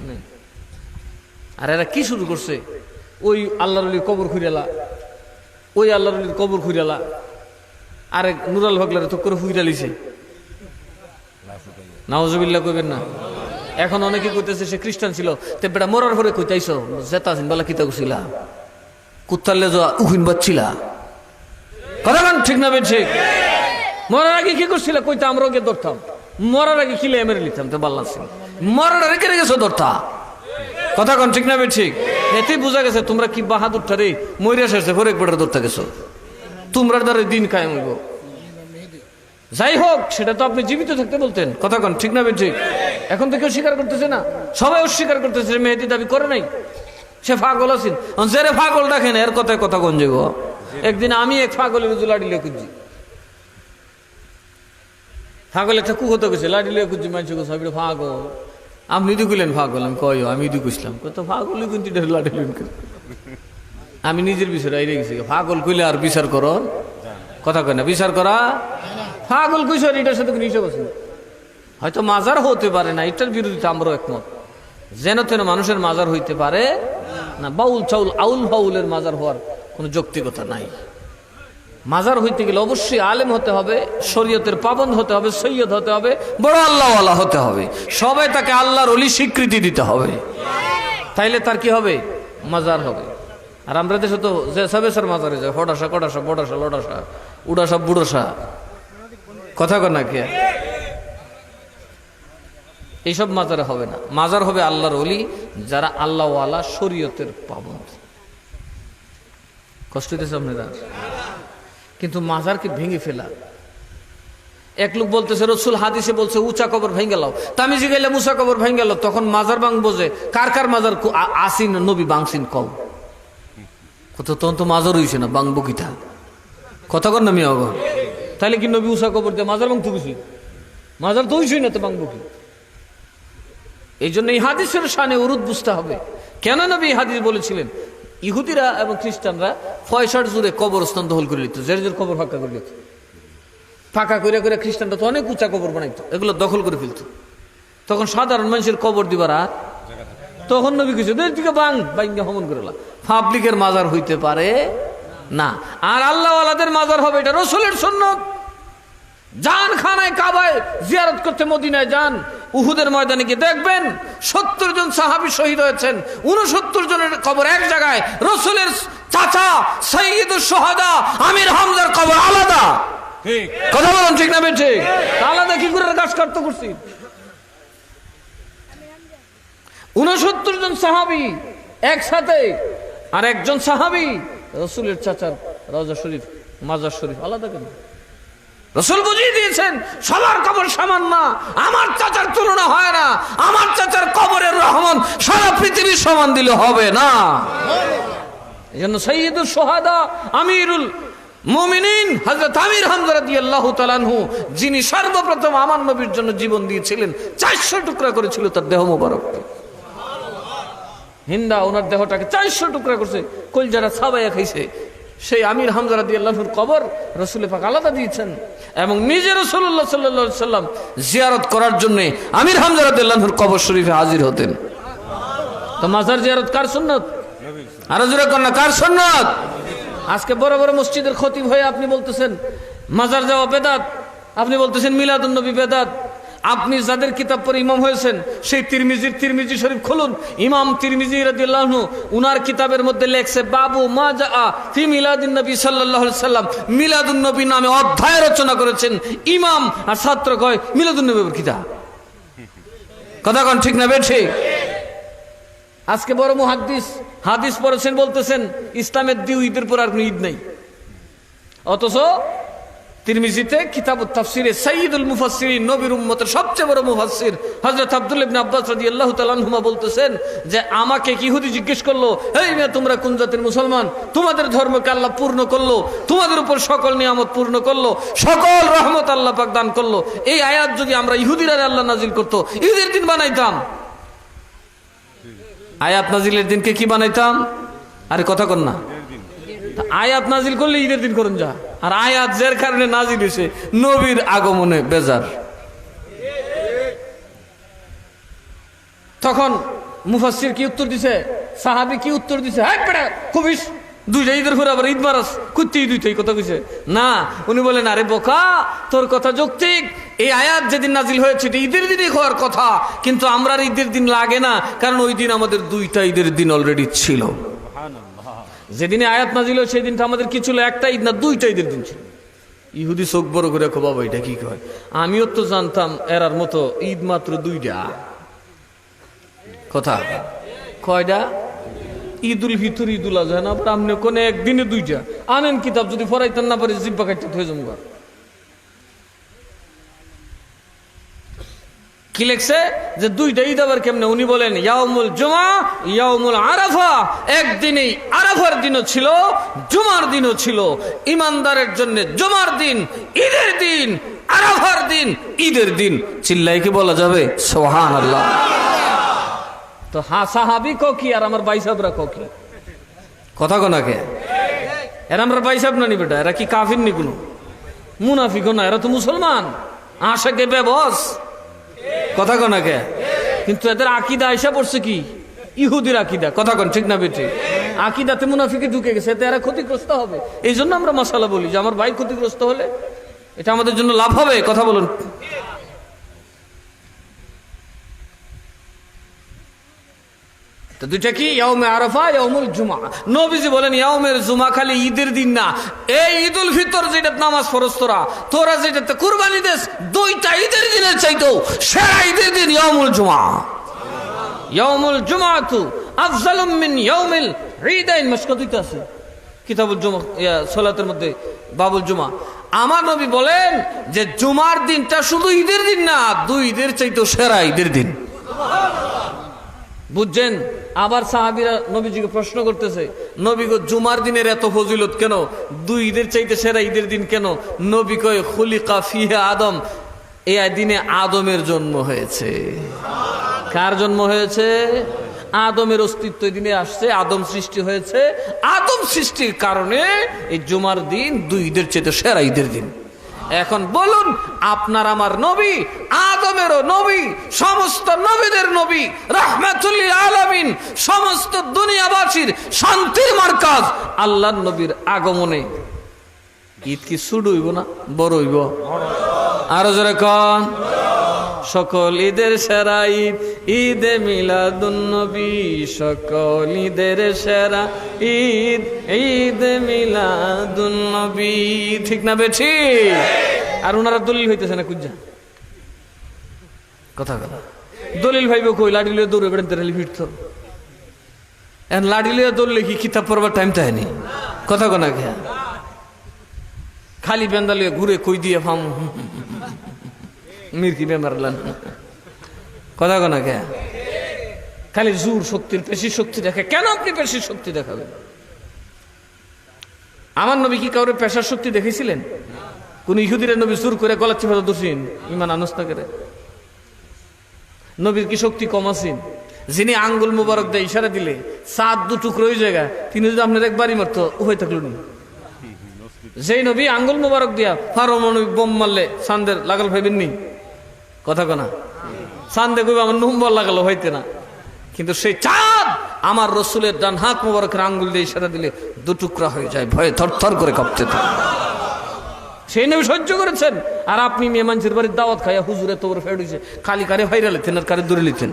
নেই। আর এরা কি শুরু করছে? ওই আল্লাহর ওলির কবর খুঁড়ালা, ওই আল্লাহর ওলির কবর খুঁড়ালা, আরেক নুরাল পাগলারে তো করে ফুইরালিছে। নাউজুবিল্লাহ কইবেন না। এখন অনেকে কইতেছে সে খ্রিস্টান ছিল, তে বেটা মরার পরে কইতাইছো জেতা আছেন বলা কিতা করছিলা, কুত্তারলে যা উখিন বাচ্ছিলা। কথা বলেন ঠিক না? ঠিক। মরার আগে কি করছিল? কইতা আমরা ওকে ধরতাম, মরার আগে কিলে মেরে নিতাম, তো বাল্লা ছিল। মরার রেখে রেখেছো ধরতা। কথা কন ঠিক না? ঠিক। এতেই বোঝা গেছে তোমরা কি বাহাদুরটা রে, মরিয়া শেষে পরে একবার ধরতে গেছো। তোমরা দ্বারা দিন কায়েম হইব। যাই হোক, সেটা তো আপনি জীবিত থাকতে বলতেন। কথা কন ঠিক না? ঠিক। এখন তো কেউ স্বীকার করতেছে না, সবাই অস্বীকার করতেছে। মেহেদী দাবি করে নাই, সে পাগল আছেন। যে পাগল দেখেন এর কথায় কথা কোন যাব। একদিন আমি এক পাগলের লাড়ি লিয়ে খুঁজছি, পাগল একটা কুকত গেছে, লাড়ি লিয়ে খুঁজছি। মানুষ সবাই পাগল, আপনি দি কইলেন পাগল। আমি কই আমি দি কইলাম, কত পাগল কিন্তু লাড়ি লিন। আমি নিজের বিচারে আইরে গেছি। পাগল কইলে আর বিচার করো? কথা কয় না, বিচার করা। পাগল কইছে এটার সাথে কোনো হিসাব আছে? হয়তো মাজার হতে পারে না, এটার বিরোধিতা আমরাও একমত। যেন তেন মানুষের মাজার হইতে পারে না। বাউল চাউল আউল ফাউলের মাজার হওয়ার কোনো যৌক্তিকতা নাই। মাজার হইতে গেলে অবশ্যই আলেম হতে হবে, শরীয়তের পাবন্দ হতে হবে, সৈয়দ হতে হবে, বড় আল্লাহওয়ালা হতে হবে। সবাই তাকে আল্লাহর ওলি স্বীকৃতি দিতে হবে, তাইলে তার কি হবে? মাজার হবে। আর আমরা দেশে তো যে সাবেসার মাজারে যায়, হডাসা কডাসা বডাসা লডাসা উডাসা বুড়োসা। কথা কর না কে? এইসব মাজারে হবে না। মাজার হবে আল্লাহর ওলি, যারা আল্লাহওয়ালা, শরীয়তের পাবন্দ। কষ্ট হইতেছে আপনারা? কিন্তু মাজারকে ভেঙে ফেলা। এক লোক বলতেছে রসুল হাদিসে বলছে উঁচা কবর ভেঙে লাও। তা আমি জিগাইলাম উঁচা কবর ভেঙে লাও, তখন মাজার ভাঙবো যে কার কার মাজার আসিন নবী বাংসিন কও। কত তখন তো মাজার হইছে না, বাংবো কিতা? কথা কর না মিয়া। তাহলে কি নবী উঁচা কবর দিয়ে মাজার ভাঙতে গেছি? মাজার তো হইছই না, তো ভাঙবো কি? এই জন্য এই হাদিসের শানে উরুদ বুঝতে হবে। কেন নবী হাদিস বলেছিলেন? ইহুদিরা এবং খ্রিস্টানরা 65 জুড়ে কবরস্থান দখল করে নিত, যে কবর ফাঁকা করে নিত। ফাঁকা করে করে খ্রিস্টানরা তো অনেক উঁচা কবর বানাইতো, এগুলো দখল করে ফেলত। তখন সাধারণ মানুষের কবর দিবার আর তখন নবী কিছু দিকে বাঙ্গা হমন করে পাবলিকের মাজার হইতে পারে না। আর আল্লাহওয়ালাদের মাজার হবে, এটা রসুলের সুন্নাত। যান খানায় কাবায় জিয়ারত করতে, মদিনায় যান, উহুদের ময়দানে গিয়ে দেখবেন 70 জন সাহাবী শহীদ হয়েছেন। 69 জনের কবর এক জায়গায়। রসুলের চাচা সাইয়্যিদুশ শুহাদা আমির হামজার কবর আলাদা। ঠিক কথা বলুন ঠিক না? ঠিক। আলাদা কি করে গাছ কাটতে করছি? 69 জন সাহাবী একসাথে, আর একজন সাহাবী রসুলের চাচার রওজা শরীফ, মাজার শরীফ আলাদা কেন? রাসূল বুঝিয়ে দিয়েছেন সবার কবর সমান না, আমার চাচার তুলনা হয় না, আমার চাচার কবরের রহমান সারা পৃথিবীর সমান দিলে হবে না। এজন্য সাইয়্যিদুশ শুহাদা আমিরুল মুমিনিন হযরত আমির হামজা রাদিয়াল্লাহু তাআলা আনহু, যিনি সর্বপ্রথম আমার নবীর জন্য জীবন দিয়েছিলেন, 400 টুকরা করেছিল তার দেহ মোবারককে। হিন্দা ওনার দেহটাকে 400 টুকরা করছে, কলজারা ছাবাইয়া খাইছে। সেই আমির হামজা রাদিয়াল্লাহুর কবর রাসূল পাক আলাদা দিয়েছেন এবং নিজে রাসূলুল্লাহ সাল্লাল্লাহু আলাইহি সাল্লাম জিয়ারত করার জন্য আমির হামজা রাদিয়াল্লাহুর কবর শরীফে হাজির হতেন। তো মাজার জিয়ারত কার সুন্নাত? আর জোরে কোন না, কার সুন্নাত? আজকে বড় বড় মসজিদের খতিব হয়ে আপনি বলতেছেন মাজার যাওয়া বেদাত, আপনি বলতেছেন মিলাদুন নবী বেদাত। আপনি যাদের কিতাব পড়ে ইমাম হয়েছেন, সেই তিরমিজি শরীফ খুলুন। ইমাম তিরমিজি রাদিয়াল্লাহু আনহু উনার কিতাবের মধ্যে লেখছে বাবু মা জাআ ফি মিলাদিন নবী সাল্লাল্লাহু আলাইহি সাল্লাম, মিলাদুন নবী নামে অধ্যায় রচনা করেছেন ইমাম। আর ছাত্র কয় মিলাদুন নবীর কিতাব। কথা কোন ঠিক না বেঠি? আজকে বড় মুহাদ্দিস হাদিস পড়েছেন, বলতেছেন ইসলামের 2 ঈদের পর আর কোনো ঈদ নাই। অথচ তিরমিজিতে কিতাবুত তাফসিরে সাইয়্যিদুল মুফাসসিরিন, নবীর উম্মতের সবচেয়ে বড় মুফাসসির হযরত আব্দুল্লাহ ইবনে আব্বাস রাদিয়াল্লাহু তাআলা আনহুমা বলতেছেন যে আমাকে কি ইহুদি জিজ্ঞেস করলো, এই মেয়ে তোমরা কোন জাতির মুসলমান? তোমাদের ধর্মকে আল্লাহ পূর্ণ করলো, তোমাদের উপর সকল নিয়ামত পূর্ণ করলো, সকল রহমত আল্লাহ পাক দান করলো। এই আয়াত যদি আমরা ইহুদিরা আল্লাহ নাজিল করতো, ঈদের দিন বানাইতাম। আয়াত নাজিলের দিনকে কি বানাইতাম? আরে কথা কন না, আয়াত নাজিল করলে ঈদের দিন করুন যা। আর আয়াত যার কারণে নাজিল হয়েছে নবীর আগমনে বেজার। তখন মুফাসসির কি উত্তর দিছে, সাহাবী কি উত্তর দিছে? হ্যাঁ বেটা কবিস, 2টা ঈদের পরে আবার ঈদ মারাস, কুত্তি দুইটাই কথা কইছে না। উনি বলেন আরে বোকা, তোর কথা যৌক্তিক। এই আয়াত যেদিন নাজিল হয়েছে এটা ঈদের দিনই হওয়ার কথা, কিন্তু আমরা ঈদের দিন লাগে না, কারণ ওই দিন আমাদের 2টা ঈদের দিন অলরেডি ছিল। যেদিনে আয়াত নাজিল হয় সেই দিনটা আমাদের কি ছিল? একটা ঈদ না, 2টা ঈদের দিন ছিল। ইহুদি চোখ বড় করে খো, বাবা এটা কি কয়? আমিও তো জানতাম এরার মতো ঈদ মাত্র 2টা। কথা কয়টা? ঈদুল ফিতর, ঈদুল আজহা না, আবার আপনি কোন একদিনে 2টা আনেন। কিতাব যদি পড়াইতেন না পারে জিব্বা কাটতে হয়ে যাবো। কি লেখছে যে 2টা ঈদ আবার কেমনে? উনি বলেন ইয়াউমুল জুমা ইয়াউমুল আরাফা, একদিনেই আরাফার দিনও ছিল, জুমার দিনও ছিল। ইমানদারের জন্য জুমার দিন ঈদের দিন, আরাফার দিন ঈদের দিন। চিল্লাই কি বলা যাবে সুবহানাল্লাহ? তো সাহাবী কি আর আমার ভাই সাহেবরা কি কথা কোনাকে? এরা আমরা ভাই সাহেব না নি বেটা, এরা কি কাফির নি, কোনো মুনাফিক না, এরা তো মুসলমান আশাকে বেবস। কথা কোনাকে? কিন্তু এদের আকীদা আইসা পড়ছে কি ইহুদির আকীদা। কথা কোন ঠিক না বেটি? আকীদাতে মুনাফিকে ঢুকে গেছে, এতে এরা ক্ষতিগ্রস্ত হবে। এই জন্য আমরা মাসালা বলি যে আমার ভাই ক্ষতিগ্রস্ত হলে এটা আমাদের জন্য লাভ হবে। কথা বলুন। তো 2টা কি? ইয়াউমে আরাফা, ইয়াউমুল জুমা। নবীজি বলেন ইয়াউমের জুমা খালি ঈদের দিন না, এই ঈদুল ফিতর যেটা নামাজ ফরজ তোরা যেটাতে কুরবানি দেস, 2টা ঈদের দিনের চাইতো সেরা ঈদের দিন ইয়াউমুল জুমা। ইয়াউমুল জুমাতু আফজালুম মিন ইয়াউমিল ঈদাইন। মাসকাদিতে আছে কিতাবুল জুমা সালাতের মধ্যে বাবুল জুমা। আমার নবী বলেন যে জুমার দিনটা শুধু ঈদের দিন না, 2 ঈদের চাইতো সেরা ঈদের দিন। বুঝছেন? আবার সাহাবীরা নবীজিকে প্রশ্ন করতেছে, নবী গো জুমার দিনের এত ফজিলত কেন? 2 ঈদের চাইতে সেরা ঈদের দিন কেন? নবী কয় খুলিকা ফিহা আদম, এই দিনে আদমের জন্ম হয়েছে। কার জন্ম হয়েছে? আদমের অস্তিত্ব দিনে আসছে, আদম সৃষ্টি হয়েছে। আদম সৃষ্টির কারণে এই জুমার দিন 2 ঈদের চাইতে সেরা ঈদের দিন। এখন বলুন, আপনার আমার নবী আদমেরও নবী, সমস্ত নবীদের নবী, রাহমাতুল লিল আলামিন, সমস্ত দুনিয়াবাসীর শান্তির মার্কাজ আল্লাহর নবীর আগমনে ঈদ কি ছোট হইব না বড় হইব? আরো জোরে কোন। সকল ঈদের সেরা ঈদ ঈদে মিলাদুন নবী, সকল ঈদের সেরা ঈদ ঈদে মিলাদুন নবী। ঠিক না বেঠি? আর ওনারা দলিল হইতেছে না কুজ্জা কথা কথা দলিল ভাইব কই? লাঠি লিয়ে দৌড়ে বেড়াতে ফিরত। এখন লাঠি লিয়ে দৌড়লে কি কিতাব পড়বার টাইম তাই নি? কথা কোনা খেয়া খালি বেন্দালিয়ে ঘুরে কই দিয়ে ফাম মির্কি বেমারলেন কথা কোনা কে খালি জোর শক্তির পেশি শক্তি দেখে। কেন আপনি পেশির শক্তি দেখাবেন? আমার নবী কি কাউরে পেশার শক্তি দেখেছিলেন? কোন ইহুদিরা নবী জোর করে গলা চিপা দোষীন ইমান আনস না করে? নবীর কি শক্তি কম আছেন? যিনি আঙ্গুল মুবারক দেয় ইশারা দিলে সাত দু টুকরো ওই জায়গা, তিনি যদি আপনার একবারই মারতো উভয় থাকলো নি। যেই নবী আঙ্গুল মুবারক দিয়া পারমাণবিক বোম মারলে চাঁদের লাগাল ভাইবেননি কথা কনা? চাঁদে কইবা আমার নম্বর লাগালো হইতে না, কিন্তু সেই চাঁদ আমার রসুলের ডান হাত মুবারকের আঙ্গুল দিয়ে ইশারা দিলে দু টুকরা হয়ে যায়, ভয়ে থরথর করে কাঁপতে থাকে। সেই নবী সহ্য করেছেন, আর আপনি মেয়ে মানুষের বাড়ির দাওয়াত খাইয়া হুজুরে তোর ফেড হয়েছে, খালি কারে ভাইরা লিখতেন আর কারে দূরে লিখতেন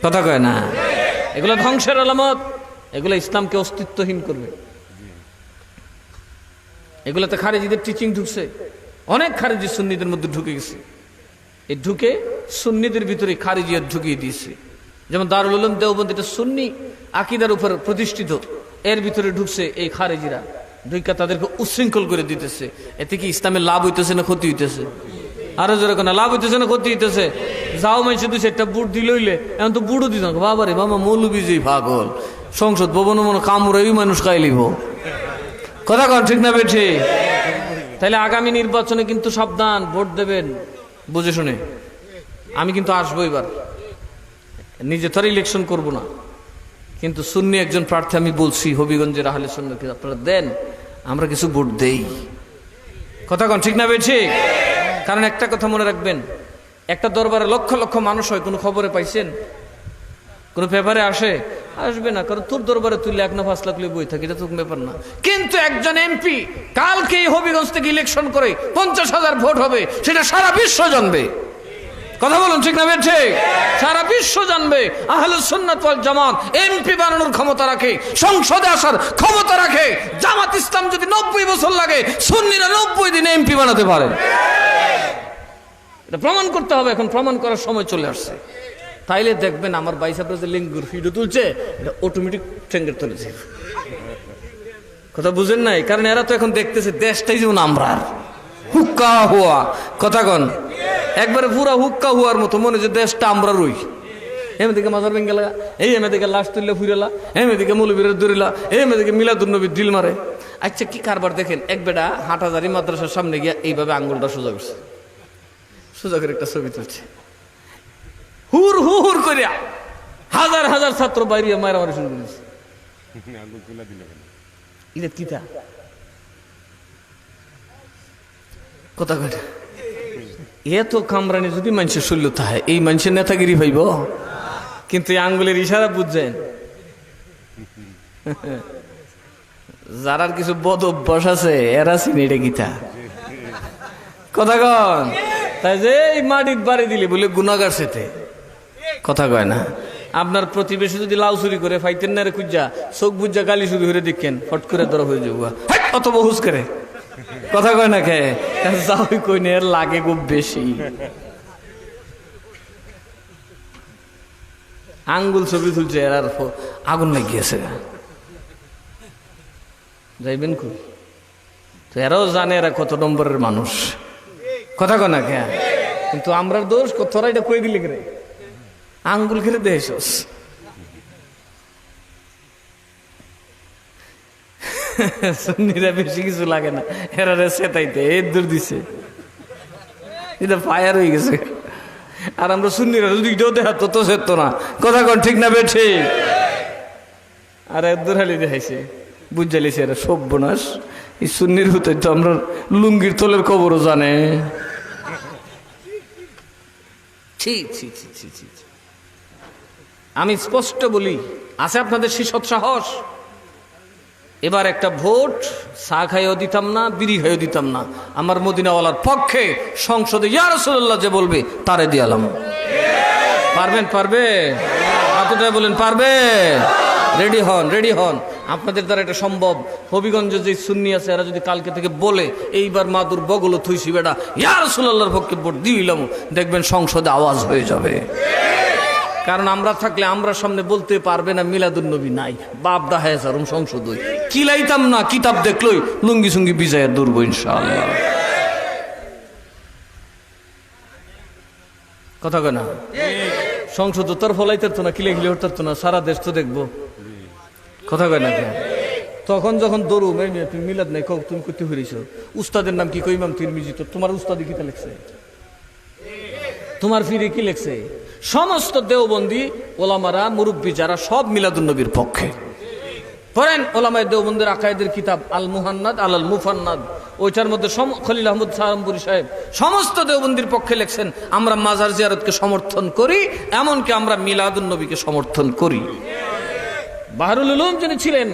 কথা কয় না? এগুলো ধ্বংসের আলামত, এগুলো ইসলামকে অস্তিত্বহীন করবে। এগুলোতে খারেজিদের টিচিং ঢুকছে, অনেক খারেজি সুন্নিদের মধ্যে ঢুকে গেছে। এই ঢুকে সুন্নিদের ভিতরে খারেজিয়াত ঢুকিয়ে দিয়েছে। যেমন দারুল উলুম দেওবন্দ, এটা সুন্নি আকীদার উপর প্রতিষ্ঠিত, এর ভিতরে ঢুকছে এই খারেজিরা, ঢুকা তাদেরকে উচ্ছৃঙ্খল করে দিতেছে। এতে কি ইসলামের লাভ হইতেছে না ক্ষতি হইতেছে? আরো জোরে কোন লাভ হইতেছে না ক্ষতি হইতেছে? যাও মাইছে দুই একটা বুট দিলইলে এখন তো বুড়ো দিত বাবা রে বাবা মৌলবি যে পাগল, সংসদ ভবন মনে কামড়াই মানুষ খাই লিব কথা কন ঠিক না বেঠে? তাহলে আগামী নির্বাচনে কিন্তু সাবধান, ভোট দেবেন বুঝে শুনে। আমি কিন্তু আসবো এবার, নিজে তো ইলেকশন করব না, কিন্তু সুন্নি একজন প্রার্থী আমি বলছি হবিগঞ্জের আহলে সুন্নাত আপনারা দেন, আমরা কিছু ভোট দেই কথা কন ঠিক না বেঠে? কারণ একটা কথা মনে রাখবেন, একটা দরবারে লক্ষ লক্ষ মানুষ হয়, কোনো খবরে পাইছেন? কোন পেপারে আসবে না, কারণ তোর দরবারে তুই 1 না 5 লাখ বই থাকে, এটা তো ব্যাপার না। কিন্তু একজন এমপি কালকে হবিগঞ্জ থেকে ইলেকশন করে 50,000 ভোট হবে, সেটা সারা বিশ্ব জানবে কথা বলুন ঠিক না বেঠে? সারা বিশ্ব জানবে আহলে সুন্নাত ওয়াল জামাত এমপি বানানোর ক্ষমতা রাখে, সংসদে আসার ক্ষমতা রাখে। জামাত ইসলাম যদি 90 বছর লাগে, সুন্নিরা 90 দিনে এমপি বানাতে পারে। এটা প্রমাণ করতে হবে, এখন প্রমাণ করার সময় চলে আসছে। তাইলে দেখবেন আমার বাইসাপরা যে লিঙ্গুর ভিডিও তুলছে, এটা অটোমেটিক ট্রেন্ডের তুলেছে কথা বুঝেন নাই? কারণ এরা তো এখন দেখতেছে দেশটাই যেমন আমরা হুক্কা হুয়া কথা কন, একবারে পুরা হুক্কা হুয়ার মতো মনে যে দেশটা আমরা রই। এমদিকে মাজার ভেঙ্গে লাগা, এই এমেদিকে লাশ তুললে ফুরেলা, এমেদিকে মৌলবীরের দৌড়িলা, এমেদিকে মিলাদুন নবী ডিল মারে। আচ্ছা কি কারবার দেখেন, এক বেটা হাটাজারি মাদ্রাসার সামনে গিয়া এইভাবে আঙ্গুলটা সোজা করছে, সোজা করে একটা ছবি তুলছে, হুর হুর করিয়া হাজার হাজার ছাত্র বাইরে মারামারি শুরু করেছে। এটা কিতা কথা কথা এত কামরানি যদি মানুষের শৈল্য থাকে, এই মানুষের নেতাগিরি ভাইব? কিন্তু এই আঙ্গুলের ইশারা বুঝছেন, যার কিছু বদ অভ্যাস আছে এরা চিনি এটা গীতা কথা কন। তাই যে এই মাটির বাড়ি দিলে বলে গুনাগার সেতে কথা কয় না। আপনার প্রতিবেশী যদি লাউ চুরি করে ফাইতেন না রে খুঁজা, চোখ বুঝা গালি শুরু করে দেখেন, ফট করে ধরা হয়ে যাবো, অত বহুস করে কথা কয় না কে যাও কই না, এর লাগে খুব বেশি। আঙ্গুল ছবি তুলছে, এর আর আগুন লাগিয়েছে, যাইবেন খুব তো এরাও জানে এরা কত নম্বরের মানুষ কথা কয় না কে। কিন্তু আমরার দোষ তোরা এটা কই দিলি রে, আঙ্গুল খেলে দেশস সুন্নিরা বেশি কিছু লাগে না, এরা সেটাইতে এর দূর দিছে, এটা ফায়ার হয়ে গেছে। আর আমরা সুন্নিরা যদি এটাও দেখাতো তো সেতো না কথা কন ঠিক না বেঠে? আর এর দূর হালি দেখাইছে, বুঝালিছে এরা সর্বনাশ। এই সুন্নির হতে তো আমরা লুঙ্গির তলের কবরও জানে। আমি স্পষ্ট বলি, আছে আপনাদের সেই সৎসাহস? এবার একটা ভোট চা খাইও দিতাম না, বিড়ি খাইও দিতাম না, আমার মদিনাওয়ালার পক্ষে সংসদে ইয়া রাসূলুল্লাহ যে বলবে তারে দিয়ালাম। পারবেন? পারবে? কতটা বলেন পারবে? রেডি হন, রেডি হন, আপনাদের দ্বারা এটা সম্ভব। হবিগঞ্জ যে সুন্নি আছে এরা যদি কালকে থেকে বলে এইবার মাদুর বগল থুইছি বেটা ইয়া রাসূলুল্লাহর পক্ষে ভোট দিলাম, দেখবেন সংসদে আওয়াজ হয়ে যাবে। কারণ আমরা থাকলে আমরা সামনে বলতে পারবে না মিলাদুন নবী নাই, বাপ দা হ্যাঁ সংসদ। কিলাইতাম না, কিতাব দেখলই লুঙ্গি সুঙ্গি বিজায় দৌড়বো ইনশাআল্লাহ। কথা কয় না? সংসদ তার ফলাইতে না, কিলে গিলে হতে না, সারা দেশ তো দেখবো। কথা কয় না? তখন যখন দৌড়ু তুমি মিলাদ নাই তুমি করতে হইছ, উস্তাদের নাম কি কইমাম তিরমিজি, তো তোমার উস্তাদি কিতা লেখছে, তোমার ফিরে কি লেখছে? সমস্ত দেওবন্দি ওলামারা মুরব্বী যারা সব মিলাদুন নবীর পক্ষে। পড়েন ওলামায়ে দেওবন্দের আকায়েদের কিতাব আল মুহান্নাদ আল মুফান্নাদ, ওইটার মধ্যে খলিল আহমদ সাহারানপুরী সাহেব সমস্ত দেওবন্দির পক্ষে লেখছেন আমরা মাজার জিয়ারতকে সমর্থন করি, এমনকি আমরা মিলাদুন নবীকে সমর্থন করি। বাহরুল উলুম যিনি ছিলেন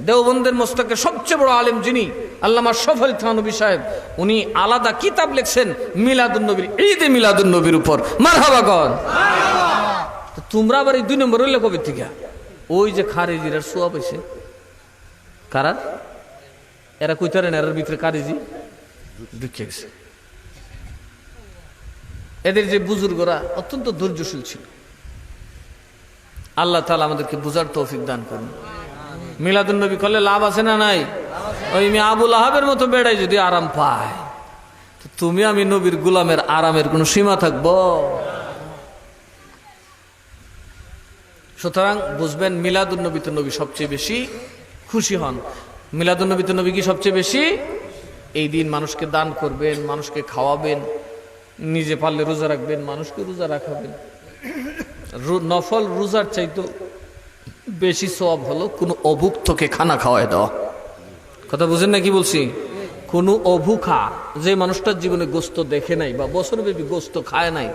দেওবন্দের মোস্তাকের সবচেয়ে বড় আলেম, যিনি আল্লামা আশরাফ আলী থানভী সাহেব, উনি আলাদা কিতাব লিখছেন মিলাদুন নবীর, ঈদে মিলাদুন নবীর উপর। মারহাবা কর। তোমরা আবার এই 2 নম্বর হইলে কবে থেকে? ওই যে খারেজিরা সোয়া পাইছে কারা, এরা কইতারেন এর ভিতরে খারেজি ঢুকে গেছে। এদের যে বুজুর্গরা অত্যন্ত ধৈর্যশীল ছিল। আল্লাহ তাআলা আমাদেরকে বুঝার তৌফিক দান করুন। মিলাদুন নবী করলে লাভ আছে না নাই? ওই আবুল আহাবের মতো বেড়াই যদি আরাম পায়, তো তুমি আমি নবীর গোলামের আরামের কোনো সীমা থাকবো? সুতরাং বুঝবেন মিলাদুন নবীতে নবী সবচেয়ে বেশি খুশি হন। মিলাদুন নবীতে নবী কি সবচেয়ে বেশি? এই দিন মানুষকে দান করবেন, মানুষকে খাওয়াবেন, নিজে পারলে রোজা রাখবেন, মানুষকে রোজা রাখাবেন। নফল রোজার চাইতো বেশি সওয়াব হলো কোনো অভুক্তকে খানা খাওয়ায় দেওয়া। কথা বুঝেন না কি বলছি? কোনো অভুখা, যে মানুষটার জীবনে গোস্ত দেখে নাই বা বছরব্যাপী গোস্ত খায় নাই,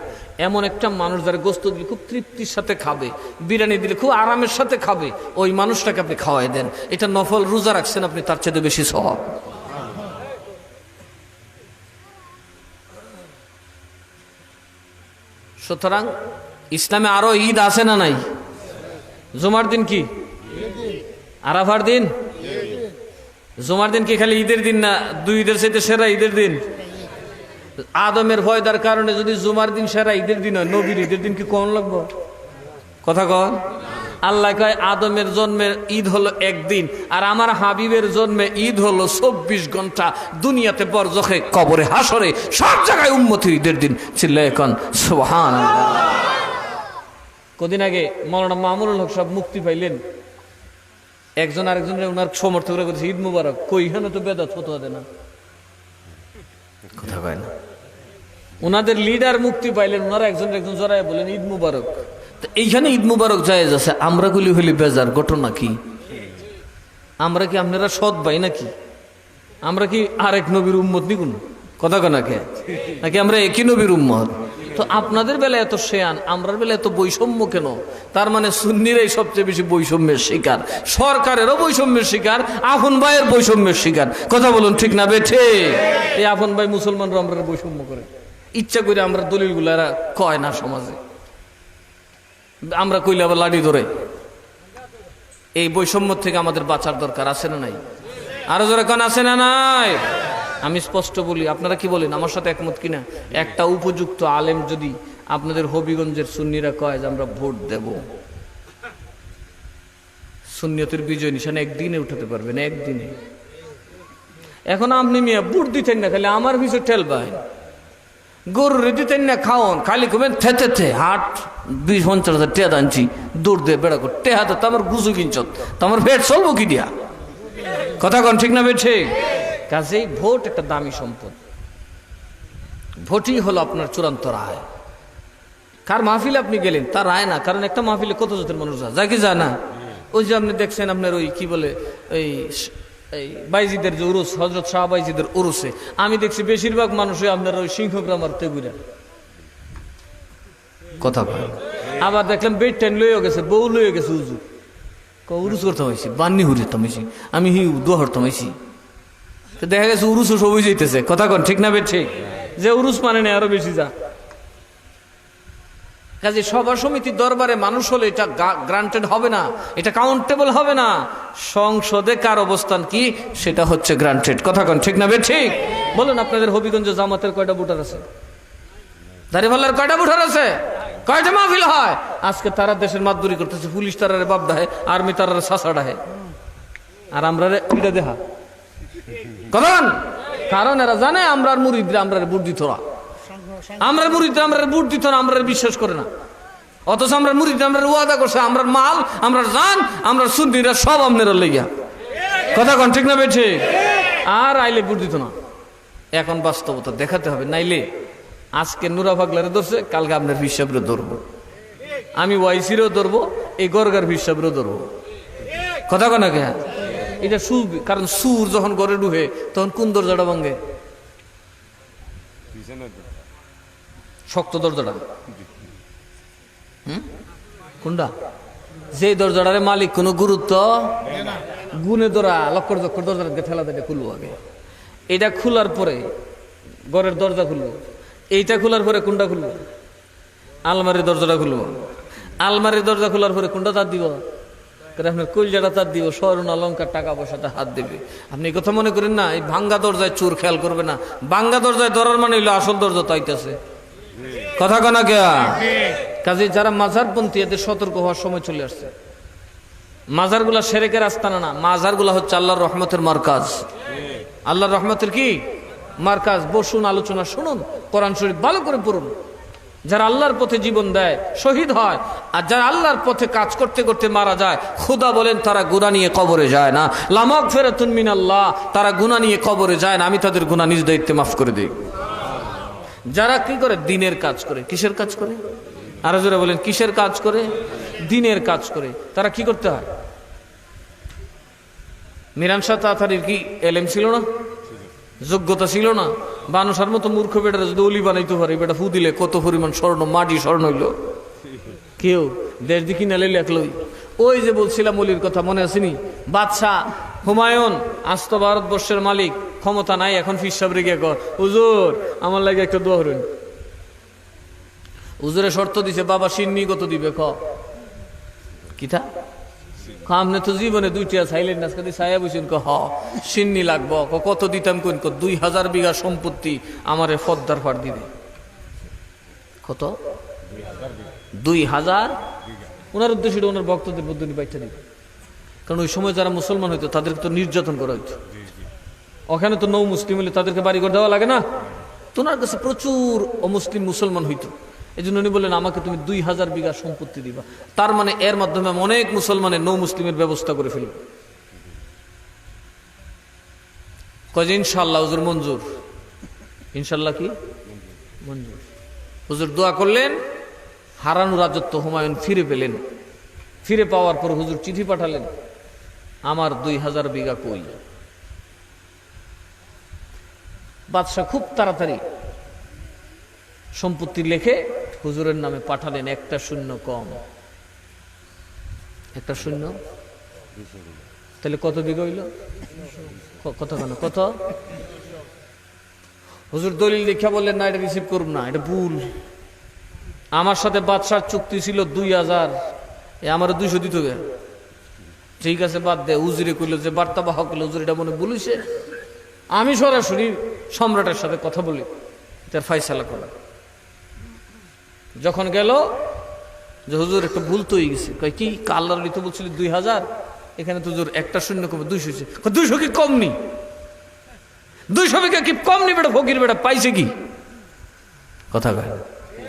এমন একটা মানুষ যারা গোস্ত দিলে খুব তৃপ্তির সাথে খাবে, বিরিয়ানি দিলে খুব আরামের সাথে খাবে, ওই মানুষটাকে আপনি খাওয়াই দেন। এটা নফল রোজা রাখছেন আপনি, তার চাইতে বেশি সওয়াব। সুতরাং ইসলামে আরো ঈদ আছে না নাই? জুমার দিন কি? আরাফার দিন? জুমার দিন কি খালি ঈদের দিন না? 2 ঈদের চাইতে সেরা ঈদের দিন। আদমের ভয়দার কারণে যদি জুমার দিন সেরা ঈদের দিন হয়, নবীর ঈদের দিন কি কোন লাগবো? কথা কন। আল্লাহ কয় আদমের জন্মের ঈদ হলো একদিন, আর আমার হাবিবের জন্মে ঈদ হলো 24 ঘন্টা। দুনিয়াতে বরজখে, কবরে, হাসরে, সব জায়গায় উম্মতের ঈদের দিন। চিল্লায়ে এখন সুবহানাল্লাহ। কদিন আগে মাওলানা মামুনুল হক সাহেব মুক্তি পাইলেন, একজন আরেকজনের ওনার সমর্থকরা বলছে ঈদ মুবারক। কই এখানে তো বেদাত ফতোয়া দেয় না, কথা কয় না। ওনাদের লিডার মুক্তি পাইলেন, ওনারা একজন জড়ায় বলেন ঈদ মুবারক। তো এইখানে ঈদ মুবারক জায়েজ আছে, আমরা গুলি হইলি বেজার। ঘটনা কি? আমরা কি আপনারা সৎ ভাই নাকি? আমরা কি আরেক নবীর উম্মত নি কোন? কথা কয় না কে? নাকি আমরা একই নবীর উম্মত? তো আপনাদের বেলায় এত শেয়ান, আমরার বেলায় এত বৈষম্য কেন? তার মানে সুন্নিরাই সবচেয়ে বেশি বৈষম্যের শিকার, সরকারেরও বৈষম্যের শিকার, আপন ভাইয়ের বৈষম্যের শিকার। কথা বলুন ঠিক না বেঠে? এই আপন ভাই মুসলমানরা আমরা বৈষম্য করে, ইচ্ছা করে আমরা দলিলগুলো এরা কয় না সমাজে, আমরা কইলে আবার লাঠি ধরে। এই বৈষম্য থেকে আমাদের বাঁচার দরকার আছে না নাই? আরো জোরে কান আছে না নাই? আমি স্পষ্ট বলি, আপনারা কি বলেন, আমার সাথে একমত কিনা? একটা উপযুক্ত আলেম যদি আপনাদের হবিগঞ্জের সুন্নিরা কয় যে আমরা ভোট দেব, সুন্নিয়তের বিজয় নিশান একদিনে উঠাতে পারবেন, একদিনে। এখন আপনি মিয়া ভোট দিতেন না, খালি আমার পিছু ঠেলবাই, গরুর দিতেন না খাওন, খালি কমেন থেতে হাট 20-50 টেয়া আনছি, দৌড় দে বেড়া কর টেহাতে তো আমার গুজু কিনছত, তো আমার পেট চলবো কি দিয়া? কথা কন ঠিক না বেঠে? কাজেই ভোট একটা দামি সম্পদ। ভোটই হলো আপনার চূড়ান্ত রায়। কার মাহফিলে আপনি গেলেন তার রায় না, কারণ একটা মাহফিলে কত জাতের মানুষ যায় কি যায় না? ওই যে আপনি দেখছেন আপনার ওই কি বলে এই বাইজিদের যে উরুস, হজরত শাহ বাইজিদের উরুসে আমি দেখছি বেশিরভাগ মানুষই আপনার ওই সিংহগ্রাম আর তেগুরা। কথা বলে আবার দেখলাম বেড টেন লইয়া গেছে, বউ লইয়া গেছে, উজু উরুস করতাম হয়েছি, বান্নি হুরিতাম হয়েছি, আমি হি দোয়া হরতাম হয়েছি। দেখা গেছে উরুসও সবই যাইতেছে। কথা কন ঠিক না বে ঠিক? যে উরুস মানে নেই আরো বেশি যা। কাজে সভা সমিতির দরবারে মানুষ হলে এটা গ্রান্টেড হবে না, এটা কাউন্টেবল হবে না। সংসদে কার অবস্থান কি সেটা হচ্ছে গ্রান্টেড। কথা কন ঠিক না বে ঠিক? বলুন আপনাদের হবিগঞ্জ জামাতের কয়টা ভোটার আছে? দাঁড়িপাল্লার কয়টা ভোটার আছে? কয়টা মাহফিল হয়? আজকে তারা দেশের মাতবরি করতেছে, পুলিশ তারারে বাপ ডাহে, আর্মি তারারে সাসা ডাহে। আর আমরা ওইটা দেখা কারণ কারণ এরা জানে আমরার মুরিদরা আমরার বুট দিত না, আমরার মুরিদরা আমরার বুট দিত না, আমরার বিশ্বাস করে না। অথচ আমরা মুরিদরা আমরার ওয়াদা করছে আমরার মাল আমরার জান আমরার সুন্নিরা সব আপনারা লইয়া কথা কন ঠিক না বেঠে? আর আইলে বুট দিত না। এখন বাস্তবতা দেখাতে হবে, নাইলে আজকে নুরা পাগলারে ধরছে, কালকে আপনার হিসাবরে ধরবো, আমি ওয়াইসিরও ধরবো, এই গরগার হিসাবরেও ধরবো। কথা কন কে? এটা সুর, কারণ সুর যখন গড়ে ঢুকে তখন কোন দরজাটা ভাঙ্গে? শক্ত দরজাটা। কোনটা? যে দরজাটারে মালিক কোনো গুরুত্ব গুনে ধরা লক্কর চক্কর দরজাটাকে ফেলা দেয় খুলবো আগে। এটা খোলার পরে ঘরের দরজা খুলবো, এইটা খোলার পরে কোনটা খুলবো? আলমারির দরজাটা খুলবো। আলমারির দরজা খোলার পরে কোনটা তার দিব? আপনার কলজাটা তার দিব, স্বর্ণ অলঙ্কার টাকা পয়সাটা হাত দেবে। আপনি এই কথা মনে করেন না এই ভাঙ্গা দরজায় চোর খেয়াল করবে না, ভাঙ্গা দরজায় ধরার মানে হইলো আসল দরজা তাইতেছে। কথা কনা কে? কাজে যারা মাজারপন্থী এদের সতর্ক হওয়ার সময় চলে আসছে। মাজার গুলা সেরেকের আস্তানা না, মাজার গুলা হচ্ছে আল্লাহর রহমতের মারকাজ। আল্লাহর রহমতের কি মারকাজ? বসুন, আলোচনা শুনুন, কোরআন শরীফ ভালো করে পড়ুন। যারা আল্লাহর পথে জীবন দেয় শহীদ হয়, আর যারা আল্লাহর পথে কাজ করতে করতে মারা যায়, খোদা বলেন তারা গুনাহ নিয়ে কবরে যায় না। লা মাগফিরাতুন মিনাল্লাহ, তারা গুনাহ নিয়ে কবরে যায় না, আমি তাদের গুনাহ নিজ দায়িত্বে মাফ করে দিই। যারা কি করে? দিনের কাজ করে। কিসের কাজ করে? আরো জোরে বলেন, কিসের কাজ করে? দিনের কাজ করে। তারা কি করতে হয়? মিরান শাহ তাতারির কি এলেম ছিল না? যোগ্যতা ছিল না? বানুষার মতো মূর্খ বেটারা যদি অলি বানাইতে পারে, বেটা ফু দিলে কত পরিমাণ স্বর্ণ, মাটি স্বর্ণ হইল। কেউ দেশ দিকে নালে লেখলই। ওই যে বলছিলাম অলির কথা মনে আসেনি? বাদশাহ হুমায়ুন আস্ত ভারতবর্ষের মালিক, ক্ষমতা নাই, এখন ফির সাহেব রেগে কর হুজুর আমার লাগে একটা দোয়া করেন। হুজুরে শর্ত দিছে, বাবা সিন্নি কত দিবে? কিতা আপনি তো জীবনে 2টা চাইলেন না, আজকে ছায়া বসেন। সিন্নি লাগবো। কত দিতাম? কোন 2000 বিঘা সম্পত্তি আমারে ফদ্দার ফার দিবে। কত? 2000। ওনার উদ্দেশ্যে ওনার ভক্তদের মধ্যে বাইটা দিবে। কারণ ওই সময় যারা মুসলমান হইতো তাদেরকে তো নির্যাতন করা হইতো। ওখানে তো নৌ মুসলিম হলে তাদেরকে বাড়ি ঘর দেওয়া লাগে না? তো ওনার কাছে প্রচুর অমুসলিম মুসলমান হইতো। এই জন্য উনি বললেন আমাকে তুমি 2000 বিঘা সম্পত্তি দিবা। তার মানে এর মাধ্যমে অনেক মুসলমানের নৌ মুসলিমের ব্যবস্থা করে ফেলবে। কয়ে ইনশাল্লাহ হুজুর মঞ্জুর। ইনশাল্লাহ কি মঞ্জুর? হুজুর দোয়া করলেন, হারানো রাজত্ব হুমায়ুন ফিরে পেলেন। ফিরে পাওয়ার পর হুজুর চিঠি পাঠালেন, আমার 2000 বিঘা কই? বাদশাহ খুব তাড়াতাড়ি সম্পত্তি লেখে হুজুরের নামে পাঠালেন। একটা শূন্য কম, একটা শূন্য। তাহলে কত বিঘা হইল? কত কেন? কত? হুজুর দলিল দেখা বললেন না, এটা রিসিভ করুন না, এটা ভুল। আমার সাথে বাদশার চুক্তি ছিল 2000, আমার 200 দিতে হবে। ঠিক আছে বাদ দে। হুজুরে কইল যে বার্তা বাহক কইল হুজুর এটা মনে বলিছে, আমি সরাসরি সম্রাটের সাথে কথা বলি, তার ফাইসালা করা। যখন গেল যে হুজুর একটা ভুল তো হয়ে গেছে। কয় কি? আল্লাহর তো বলছিল 2000, এখানে তো হুজুর একটা শূন্য কমে 200 হয়েছে। 200 কি কম নি? 200 বিঘা কি কম নি? বেটা ফকির বেটা পাইছে কি? কথা কয়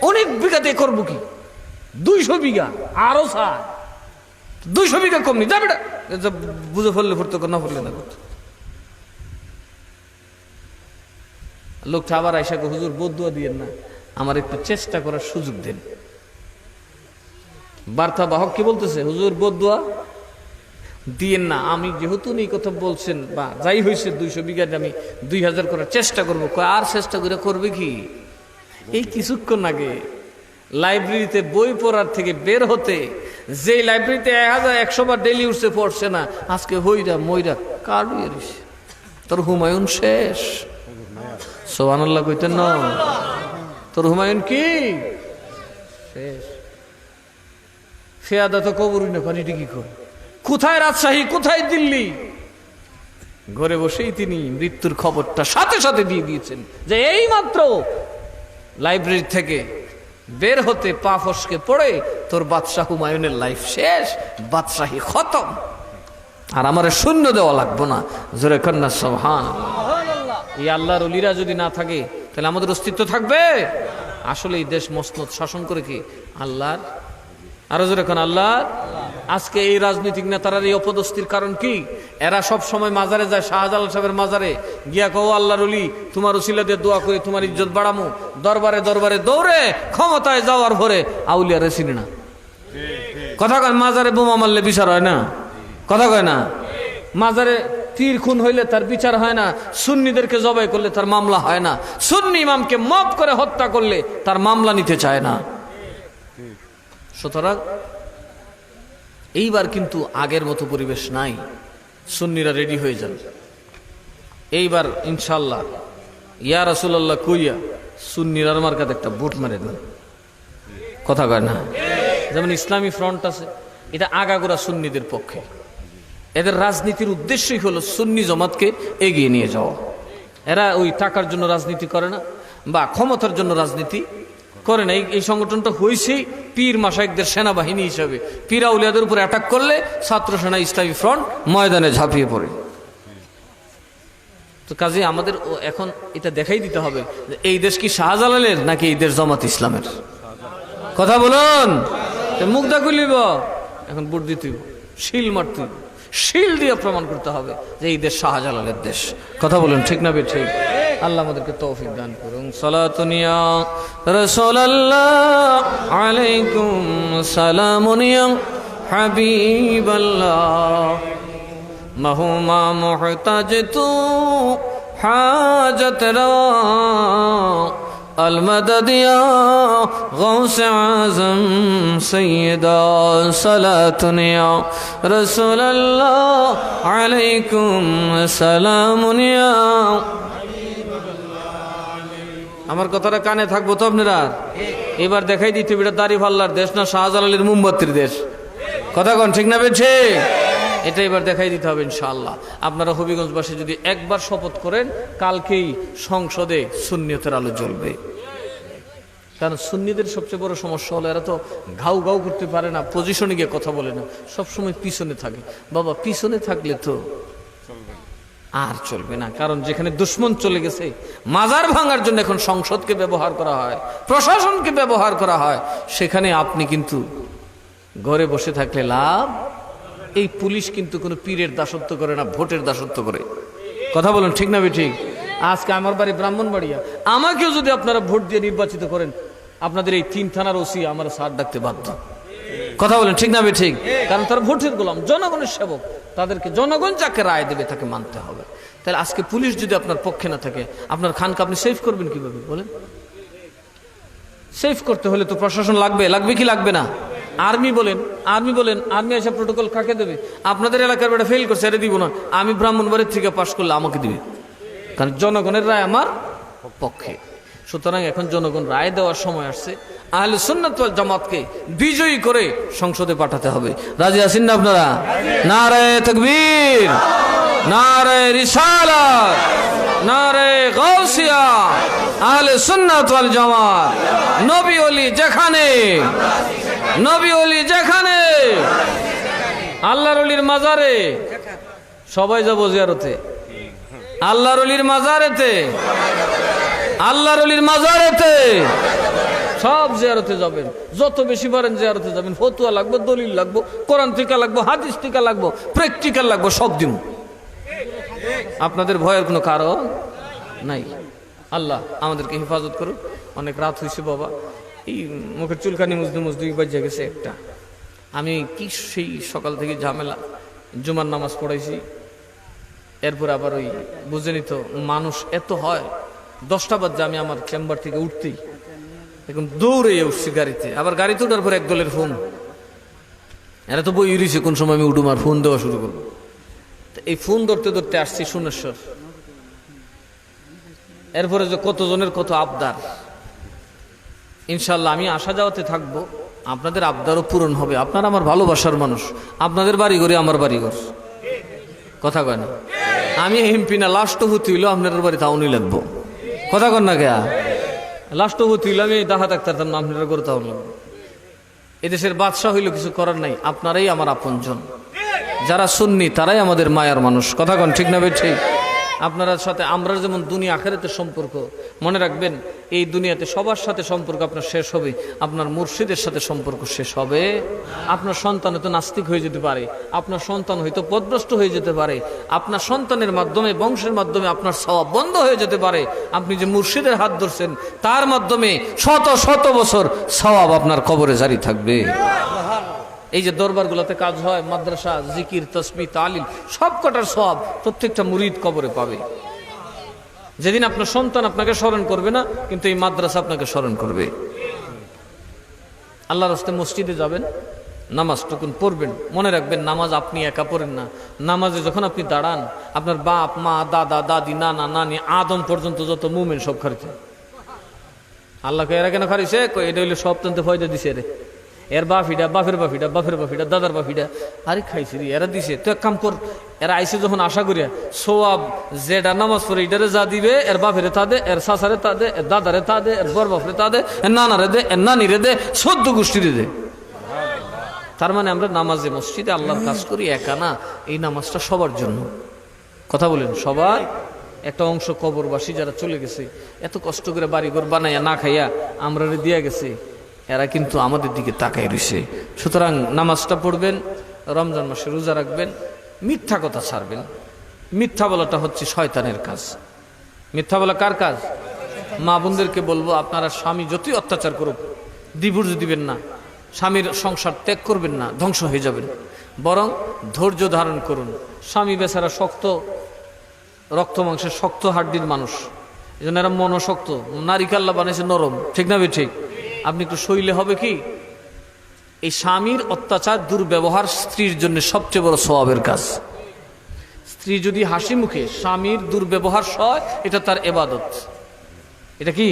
অনেক বিঘা দিয়ে করবো কি? 200 বিঘা আরো চায়, 200 বিঘা কম নি। যা বেটা, বুঝে ফেললে ফুরতো, না ফেললে না করতো। লোকটা আবার আইসা হুজুর বদুয়া দিয়েন না, আমার একটু চেষ্টা করার সুযোগ দেন। বার্তা বাহক কি বলতেছে? হুজুর বদুয়া দিয়েন না, আমি যেহেতু এই কথা বলছেন, বা যাই হয়েছে 200 বিঘা আমি 2000 করার চেষ্টা করবো। আর চেষ্টা করে করবে কি? এই কিছুক্ষণ আগে লাইব্রেরিতে বই পড়ার থেকে বের হতে, যে লাইব্রেরিতে 1100 বার ডেলি উঠছে পড়ছে না, আজকে হইরা মইরা কার রয়েছে? তোর হুমায়ুন শেষ। সুবহানাল্লাহ কইতেন না? তোর হুমায়ুন কি শেষ? ফেয়াদা তো কবরই না, পানিটি কি কর? কোথায় রাজশাহী, কোথায় দিল্লি? ঘরে বসেই তিনি মৃত্যুর খবরটা সাথে সাথে দিয়ে দিয়েছেন যে এই মাত্র লাইব্রেরি থেকে বের হতে পা ফসকে পড়ে তোর বাদশাহ হুমায়ুনের লাইফ শেষ, বাদশাহী খতম। আর আমারে শূন্য দেওয়া লাগবো না। জোরে কন্যা সুবহান। এই আল্লাহর ওলিরা যদি না থাকে তাহলে আমাদের অস্তিত্ব থাকবে? আসলে এই দেশ মসনদ শাসন করে কি আল্লাহর? আরো জোরে কোন আল্লাহর। আজকে এই রাজনৈতিক নেতারা এই অপদস্থির কারণ কি? এরা সব সময় মাজারে যায়, শাহজালাল সাহেবের মাজারে গিয়া কও আল্লাহর ওলি তোমার উসিলা দিয়ে দোয়া করে তোমার ইজ্জত বাড়ামু। দরবারে দরবারে দৌড়ে ক্ষমতায় যাওয়ার পরে আউলিয়ারে চিনি না। কথা কয় মাজারে বোমা মারলে বিচার হয় না? কথা কয় না? মাজারে তীর খুন হইলে তার বিচার হয় না, সুন্নিদেরকে জবাই করলে তার মামলা হয় না, সুন্নি ইমামকে মাফ করে হত্যা করলে তার মামলা নিতে চায় না। সুতরাং এইবার কিন্তু আগের মতো পরিবেশ নাই। সুন্নিরা রেডি হয়ে যান। এইবার ইনশাল্লাহ ইয়া রাসূলুল্লাহ কইয়া সুন্নিরার মার্কাতে একটা ভোট মেরে দেন। কথা কয় না? যেমন ইসলামী ফ্রন্ট আছে, এটা আগাগোড়া সুন্নিদের পক্ষে। এদের রাজনীতির উদ্দেশ্যই হলো সুন্নি জামাতকে এগিয়ে নিয়ে যাওয়া। এরা ওই টাকার জন্য রাজনীতি করে না বা ক্ষমতার জন্য রাজনীতি করে না। এই সংগঠনটা হয়েছেই পীর মাশায়েখদের সেনাবাহিনী হিসাবে। পীর আউলিয়াদের উপর অ্যাটাক করলে ছাত্র সেনা ইসলামী ফ্রন্ট ময়দানে ঝাঁপিয়ে পড়ে। তো কাজে আমাদের এখন এটা দেখাই দিতে হবে যে এই দেশ কি শাহজালালের নাকি এই দেশ জামাত ইসলামের? কথা বলুন। মুগ্ধা খুলিব এখন ভোট দিতে, শিল মারতে, শিল দিয়ে প্রমাণ করতে হবে যে এই দেশ শাহজালালের দেশ। কথা বলুন ঠিক না বে ঠিক? আল্লাহ আমাদেরকে তৌফিক দান করুন। সালাতুন ইয়া রাসূলুল্লাহ আলাইকুম সালামুন ইয়া হাবিবাল্লাহ মাহুমা মুহতাজ তু হাজত রা المدد يا غوث اعظم سيدا صلاة يا رسول الله عليكم سلام يا। আমার কথাটা কানে থাকবো তো আপনারা? এবার দেখাই দিতে এটা দাড়িপাল্লার দেশ না শাহজালালের মোমবাতির দেশ? কথা কোন ঠিক না বেছে? এটা এবার দেখাই দিতে হবে ইনশাআল্লাহ। আপনারা হবিগঞ্জবাসী যদি একবার শপথ করেন কালকেই সংসদে সুন্নিয়তের আলো জ্বলবে। কারণ সুন্নিদের সবচেয়ে বড় সমস্যা হলো এরা তো ঘাউ ঘাউ করতে পারে না, পজিশনে গিয়ে কথা বলে না, সবসময় পিছনে থাকে। বাবা পিছনে থাকলে তো আর চলবে না। কারণ যেখানে দুশ্মন চলে গেছে, মাজার ভাঙার জন্য এখন সংসদকে ব্যবহার করা হয়, প্রশাসনকে ব্যবহার করা হয়, সেখানে আপনি কিন্তু ঘরে বসে থাকলে লাভ। এই পুলিশ কিন্তু কোনো পীরের দাসত্ব করে না, ভোটের দাসত্ব করে। কথা বলুন ঠিক না ঠিক? আজকে আমার বাড়ি ব্রাহ্মণবাড়িয়া, আমাকেও যদি আপনারা ভোট দিয়ে নির্বাচিত করেন, আপনাদের এই 3 থানার ওসি আমার স্যার ডাকতে বাধ্য। কথা বলেন ঠিক না ঠিক? কারণ তারা ভোটের গোলাম, জনগণের সেবক। তাদেরকে জনগণ যাকে রায় দেবে তাকে মানতে হবে। তাহলে আজকে পুলিশ যদি আপনার পক্ষে না থাকে, আপনার খানকে আপনি সেফ করবেন কিভাবে বলেন? সেফ করতে হলে তো প্রশাসন লাগবে, লাগবে কি লাগবে না? আর্মি বলেন, আর্মি এসে প্রোটোকল কাকে দেবে? আপনাদের এলাকার বেটা ফেল করছে, এটা দিব না, আমি ব্রাহ্মণবাড়ির থেকে পাশ করলে আমাকে দিবে, কারণ জনগণের রায় আমার পক্ষে। সুতরাং এখন জনগণ রায় দেওয়ার সময় আসছে, আহলে সুন্নাত ওয়াল জামাতকে বিজয়ী করে সংসদে পাঠাতে হবে। রাজি আছেন না আপনারা? নারায়ে তাকবীর, নারায়ে রিসালাত, নারায়ে গাউসিয়া, আহলে সুন্নাত ওয়াল জামাত। নবী ওলি যেখানে, নবী ওলি যেখানে, আল্লাহর ওলির মাজারে সবাই যাবো জিয়ারতে, আল্লাহর ওলির মাজারেতে, আল্লাহর ওলির মাজারেতে সব জিয়ারতে যাবেন। যত বেশি পারেন জিয়ারতে যাবেন। ফতুয়া লাগবে, দলিল লাগবে, কোরআন টিকা লাগবে, হাদিস টিকা লাগবে, প্র্যাকটিক্যাল লাগবে, সব দিন। আপনাদের ভয়ের কোনো কারণ নাই। আল্লাহ আমাদেরকে হেফাজত করুন। অনেক রাত হয়েছে বাবা, এই মুখের চুলকানি মুজদু বাজে গেছে একটা। আমি কি সেই সকাল থেকে ঝামেলা, জুমার নামাজ পড়াইছি, এরপর আবার ওই বুঝেনি তো মানুষ এত হয়। 10টা বাজে আমি আমার চেম্বার থেকে উঠতেই এখন দৌড়ে উঠছি গাড়িতে। আবার গাড়িতে উঠার পর এক দলের ফোন, এরা তো বই উড়িয়েছে কোন সময় আমি উঠুম আর ফোন দেওয়া শুরু করবো। এই ফোন ধরতে ধরতে আসছি সোনেশ্বর। এরপরে যে কতজনের কত আবদার, ইনশাল্লাহ আমি আসা যাওয়াতে থাকবো, আপনাদের আবদারও পূরণ হবে। আপনারা আমার ভালোবাসার মানুষ, আপনাদের বাড়ি ঘরে আমার বাড়ি ঘর। কথা কয় না? আমি এমপি না, লাস্ট হতে হইলো আপনার বাড়ি তাও নিয়ে লাগবো। কথা কন না কেয়া? লাস্ট হতে হইলো আমি দেখা থাকতাম না, আপনারা করে তাও লাগবো। এদেশের বাদশাহ হইলো কিছু করার নাই, আপনারাই আমার আপনজন। যারা সুন্নি তারাই আমাদের মায়ার মানুষ। কথা কোন ঠিক না বে ঠিক? আপনার সাথে আমরা যেমন দুনিয়া আখেরাতে সম্পর্ক, মনে রাখবেন এই দুনিয়াতে সবার সাথে সম্পর্ক আপনার শেষ হবে, আপনার মুর্শিদের সাথে সম্পর্ক শেষ হবে। আপনার সন্তান হয়তো নাস্তিক হয়ে যেতে পারে, আপনার সন্তান হয়তো পথভ্রষ্ট হয়ে যেতে পারে, আপনার সন্তানের মাধ্যমে বংশের মাধ্যমে আপনার সওয়াব বন্ধ হয়ে যেতে পারে। আপনি যে মুর্শিদের হাত ধরছেন তার মাধ্যমে শত শত বছর সওয়াব আপনার কবরে জারি থাকবে। এই যে দরবারগুলোতে কাজ হয়, মাদ্রাসা, জিকির, তাসবিহ, তালিম, সব কটার সওয়াব প্রত্যেকটা মুরিদ কবরে পাবে। যেদিন আপনার সন্তান আপনাকে স্মরণ করবে না, কিন্তু এই মাদ্রাসা আপনাকে স্মরণ করবে। আল্লাহর রাস্তায় মসজিদে যাবেন, নামাজটুকুন পড়বেন। মনে রাখবেন নামাজ আপনি একা পড়েন না, নামাজে যখন আপনি দাঁড়ান আপনার বাপ মা দাদা দাদি নানা নানি আদম পর্যন্ত যত মুমিন সব খারিছে। আল্লাহকে এরা কেন খারিছে? এটা হইলে সব তন্তে ফয়দা দিছে রে, এর বাফিটা বাফের বাফিটা বাফের বাফিটা দাদার বাফিটা আরে খাইছি রে, এরা দিছে তো এক কাম কর। এরা আইসে যখন আশা করিয়া সোয়াব যেটা নামাজ পড়ে এটারে যা দিবে, এর বাফেরে তা দে, এর শাসারে তা দে, এর দাদারে তা দে, এর বর বাপরে তা দে, এর নানারে দে, এর নানিরে দে, 14 গোষ্ঠীরে দে। তার মানে আমরা নামাজে মসজিদে আল্লাহর কাজ করি একা না, এই নামাজটা সবার জন্য। কথা বলেন সবার। একটা অংশ কবরবাসী যারা চলে গেছে, এত কষ্ট করে বাড়িঘর বানাইয়া না খাইয়া আমরা দিয়া গেছে, এরা কিন্তু আমাদের দিকে তাকাই রয়েছে। সুতরাং নামাজটা পড়বেন, রমজান মাসে রোজা রাখবেন, মিথ্যা কথা ছাড়বেন। মিথ্যা বলাটা হচ্ছে শয়তানের কাজ। মিথ্যা বলা কার কাজ? মা বোনদেরকে বলবো, আপনারা স্বামী যতই অত্যাচার করুক ডিভোর্স দিবেন না, স্বামীর সংসার ত্যাগ করবেন না, ধ্বংস হয়ে যাবেন। বরং ধৈর্য ধারণ করুন। স্বামী বেচারা শক্ত, রক্ত মাংসের শক্ত হাড্ডির মানুষ, এই জন্য এরা মনশক্ত। নারিকাল্লা বানাইছে নরম, ঠিক না বে ঠিক? আপনি একটু সইলে হবে কি? এই স্বামীর অত্যাচার দুর্ব্যবহার স্ত্রীর জন্য সবচেয়ে বড় সওয়াবের কাজ। স্ত্রী যদি হাসি মুখে স্বামীর দুর্ব্যবহার সয়, এটা তার ইবাদত। এটা কি?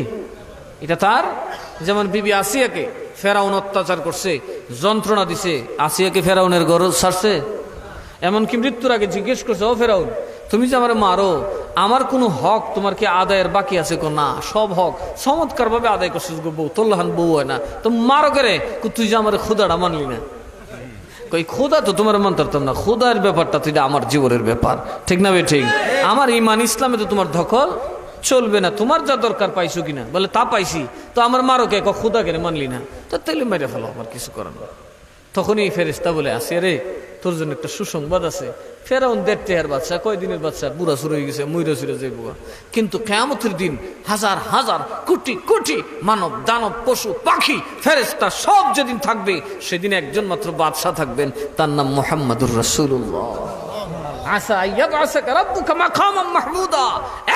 এটা তার। যেমন বিবি আসিয়াকে ফেরাউন অত্যাচার করছে, যন্ত্রণা দিছে, আসিয়াকে ফেরাউনের গরজ ছাড়ছে? এমনকি মৃত্যুর আগে জিজ্ঞেস করছে, ও ফেরাউন তুমি যে আমার মারো, আমার কোনো হক তোমার কি আদায়ের বাকি আছে? না, সব হক চমৎকার ভাবে আদায় করছিস গো বউ, তোল্লাহান বউ হয় না তো মারো করে। তুই যে আমার খুদাটা মানলি না। কই খোদা তো তোমার মানতাম না, খোদার ব্যাপারটা তো এটা আমার জীবনের ব্যাপার, ঠিক না বে ঠিক? আমার ইমান ইসলামে তো তোমার দখল চলবে না। তোমার যা দরকার পাইছো কিনা? বলে তা পাইছি। তো আমার মারো কে? খোদা কেন মানলি না? তো তাইলে মেরে ফেলো, আমার কিছু করার না। তখনই এই ফেরেশতা বলে, আসে রে তোর জন্য একটা সুসংবাদ আছে। ফেরাউন 1.5 টেহার বাচ্চা, কয়দিনের বাচ্চা, বুড়া শুরু হয়ে গেছে, মুইরা সুরে যাইব। কিন্তু কিয়ামতের দিন হাজার হাজার কোটি কোটি মানব দানব পশু পাখি ফেরেশতা সব যেদিন থাকবে, সেদিন একজন মাত্র বাদশা থাকবেন, তার নাম মুহাম্মাদুর রাসূলুল্লাহ। আসা ইয়াবআসাকা রাব্বুকা মাকামান মাহমুদা,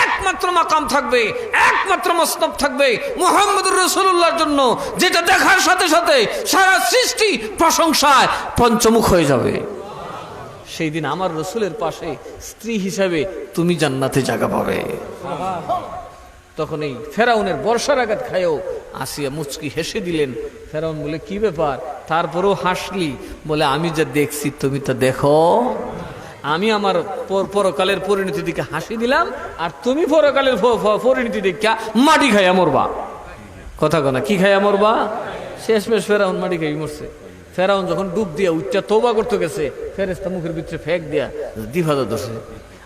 একমাত্র মাকাম থাকবে, একমাত্র মসনদ থাকবে মুহাম্মদুর রাসূলুল্লাহর জন্য, যেটা দেখার সাথে সাথে সারা সৃষ্টি প্রশংসায় পঞ্চমুখ হয়ে যাবে। সেই দিন আমার রসুলের পাশে স্ত্রী হিসাবে তুমি জান্নাতে জায়গা পাবে। তখন এই ফেরাউনের বর্ষার আঘাত খায়ও আসিয়া মুচকি হেসে দিলেন। ফেরাউন বলে, কি ব্যাপার? তারপরেও হাসলি? বলে, আমি যা দেখছি তুমি তা দেখো। আমি আমার পরকালের পরিণতি দিকে হাসি দিলাম, আর তুমি পরকালের পরিণতি দিকে মাটি খাইয়া মরবা। কথা কনা কি খাইয়া মরবা? শেষমেশ ফেরাউন মাটি খাই মরছে। ফেরাউন যখন ডুব দিয়া উচ্চা তওবা করতে গেছে, ফেরেশতা মুখের ভিতরে ফেক দিয়া দিভাদা ধরছে।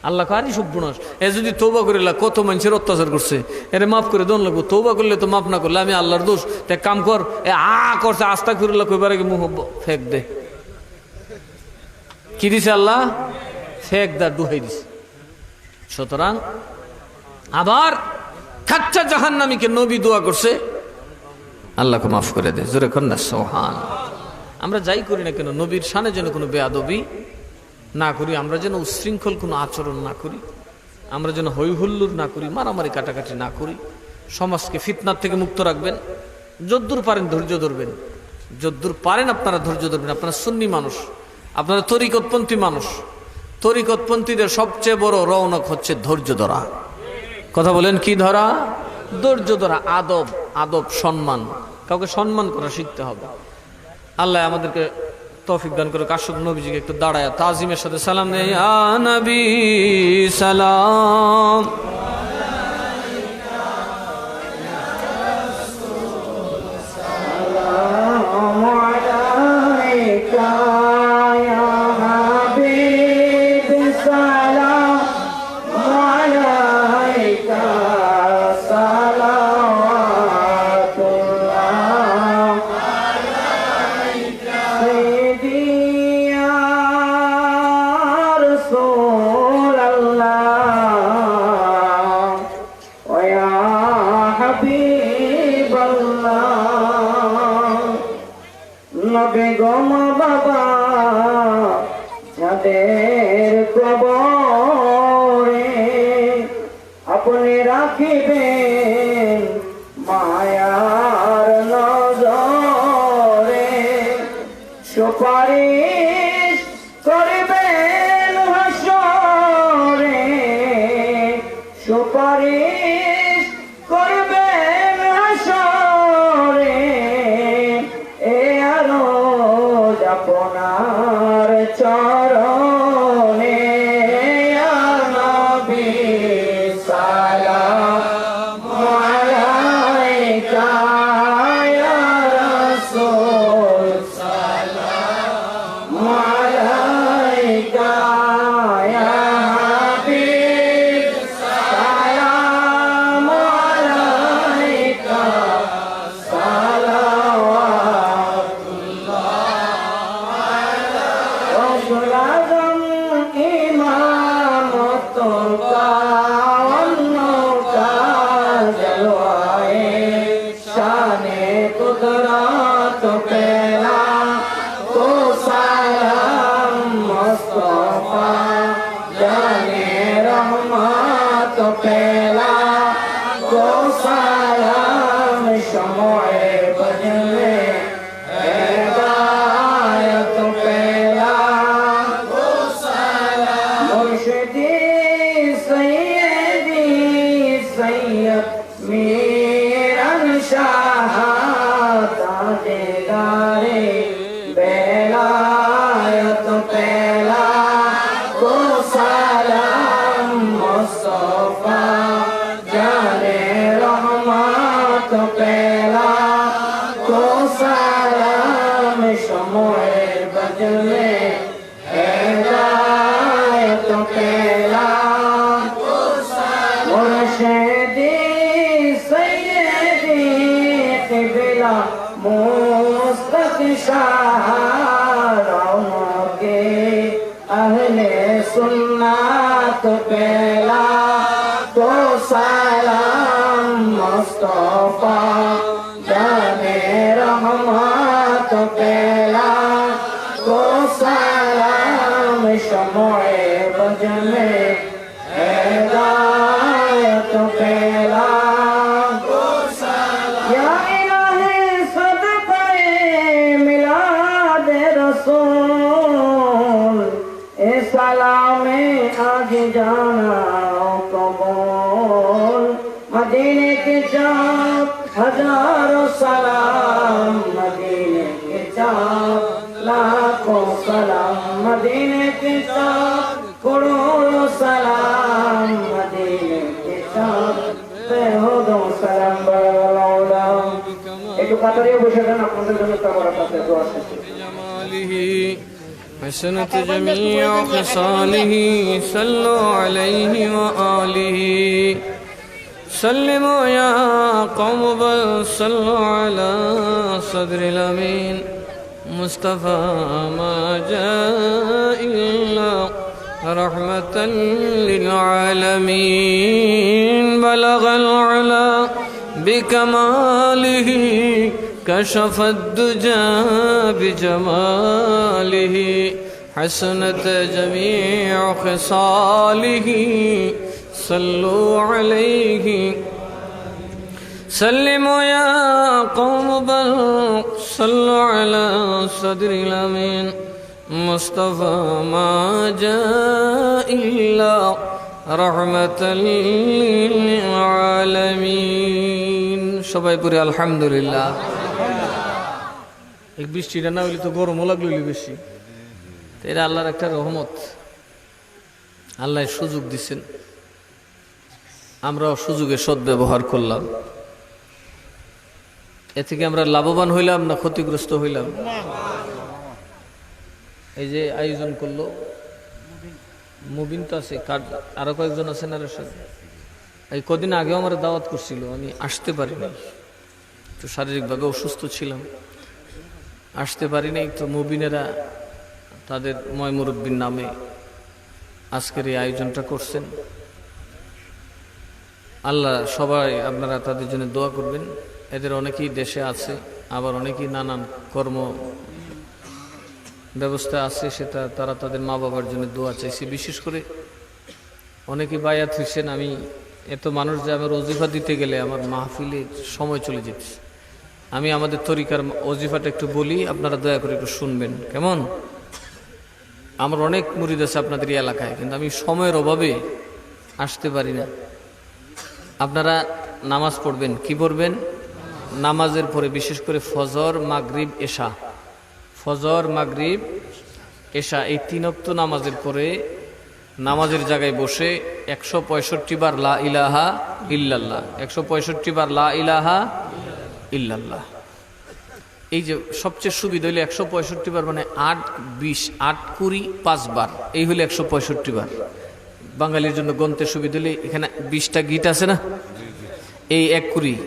আল্লাহ কারি সব গুনাহ, এ যদি তওবা করিলা কত মানুষের অত্যাচার করছে, এরে মাফ করে দন লাগবো। তওবা করলে তো মাফ না করলে আমি আল্লাহর দোষ। তে কাম কর, এ করছে আস্তাগফিরুল্লাহ কইবার আগে মুখ ফেক দে। কি দিছে আল্লাহ? ফেক দা ডুহাই দিছে। সুতরাং আবার খাচ্চা জাহান্নামীকে নবী দোয়া করছে, আল্লাহকে মাফ করে দে। জোরে কর না সুবহান। আমরা যাই করি না কেন, নবীর শানে যেন কোনো বেয়াদবি না করি, আমরা যেন উচ্ছৃঙ্খল কোনো আচরণ না করি, আমরা যেন হই হুল্লোড় না করি, মারামারি কাটাকাটি না করি। সমাজকে ফিতনার থেকে মুক্ত রাখবেন। যদ্দূর পারেন ধৈর্য ধরবেন, যদ্দূর পারেন আপনারা ধৈর্য ধরবেন। আপনারা সুন্নি মানুষ, আপনারা তরিকতপন্থী মানুষ। তরিকতপন্থীদের সবচেয়ে বড় রৌনক হচ্ছে ধৈর্য ধরা। কথা বলেন, কি ধরা? ধৈর্য ধরা। আদব, আদব, সম্মান, কাউকে সম্মান করা শিখতে হবে। আল্লাহ আমাদেরকে তৌফিক দান করে। কাশ্যপ নবীজিকে একটু দাঁড়ায় তাজিমের সাথে সালাম দেয়। ইয়া নবী সালাম,
সালামু আলাইকা ইয়া হাবিব নবী গো মা বাবা যাদের কবরে আপনি রাখিবেন মায়ার নজরে, সুপারিশ করবেন হাসরে, সুপারিশ করবেন হাসরে, এ আরজ আপনার চরণে। ইয়া নবী সালামু আলাইকা, ইয়া রাসূল সালামু আলাইকা, ইয়া হাবিব সালামু আলাইকা, রসুল আযম ইমামতুল কাওয়ান্নুকা জলওয়ায়ে শানে কুদরত পেলা তো সালাম মুস্তাফা জানে রহমত পেলা তো সালাম শময়ে বজলে হেদায়ত পেলা মুর্শিদি সৈয়দি সৈয়দ মিরান শাহ তাজদারে বেলায়ত পেলা তো সালাম মুস্তাফা জানে রহমত পেলা তো সালাম সময়ের বদলে হেদায়ত পেলা মুর্শিদি সৈয়দি কিবলা মুস্তাফি শাহ রওনকে আহলে সুন্নাত পেলা তো সালাম মুস্তাফা জানে রহমত পেলা তো সালাম সময়ে বজলে হেদায়ত পেলা। ইয়া ইলাহি সদকায়ে মিলাদে রসূল, এ সালামে আজ জানাও কবুল। মদিনে के चाँद हजारों सलाम, मदीने के चाँद लाखों सलाम, मदीने के चाँद करोड़ों सलाम, मदीने के चाँद बेहुदों सलाम। बड़ा একটু কাতারে বসে দেন, আপনাদের জন্য তার কাছে দোয়া শেষ।
حسنت جميع خصاله صلوا عليه وآله سلموا يا قوم بل صلوا على صدر الأمين مصطفى ما جاء إلا رحمة للعالمين بلغ العلا بكماله كشف الدجى بجماله حسنت جميع خصاله صلوا عليه سلموا يا قوم بل صلوا على صدر الأمين مصطفى ما جاء إلا رحمة للعالمين সবাই পড়ে আলহামদুলিল্লাহ। এক বৃষ্টিটা না হইলে তো গরমও লাগলো বেশি। এটা আল্লাহর একটা রহমত, আল্লাহ সুযোগ দিচ্ছেন, আমরাও সুযোগে সদ্ব্যবহার করলাম। এ থেকে আমরা লাভবান হইলাম না ক্ষতিগ্রস্ত হইলাম? এই যে আয়োজন করলো মুবিন তো আছে, আরো কয়েকজন আছেন, আর এই কদিন আগেও আমার দাওয়াত করছিল, আমি আসতে পারি নাই, একটু শারীরিকভাবে অসুস্থ ছিলাম, আসতে পারি নাই। তো মুবিনেরা তাদের ময় মুরব্বীর নামে আজকের এই আয়োজনটা করছেন। আল্লাহ সবাই আপনারা তাদের জন্য দোয়া করবেন। এদের অনেকেই দেশে আছে, আবার অনেকেই নানান কর্ম ব্যবস্থা আছে, সেটা তারা তাদের মা বাবার জন্য দোয়া চাইছে। বিশেষ করে অনেকে বায়াত হয়েছেন। আমি এত মানুষ যে আমার ওজিফা দিতে গেলে আমার মাহফিলে সময় চলে যেতেছে। আমি আমাদের তরিকার ওজিফাটা একটু বলি, আপনারা দয়া করে একটু শুনবেন কেমন। আমার অনেক মুরিদ আছে আপনাদের এই এলাকায়, কিন্তু আমি সময়ের অভাবে আসতে পারি না। আপনারা নামাজ পড়বেন, কি পড়বেন? নামাজের পরে বিশেষ করে ফজর, মাগরিব, এশা, ফজর, মাগরিব, এশা এই 3 ওয়াক্ত নামাজের পরে নামাজের জায়গায় বসে 165 বার লা ইলাহা ইল্লাল্লাহ, 165 বার লা ইলাহা ইল্লাল্লাহ। এই যে সবচেয়ে সুবিধা হইলে 165 বার, মানে 8, 20, 8, 20, 5 বার, এই হলে 165 বার। বাঙালির জন্য গন্তে সুবিধা হলে এখানে 20টা গিট আছে না, এই 1, 20,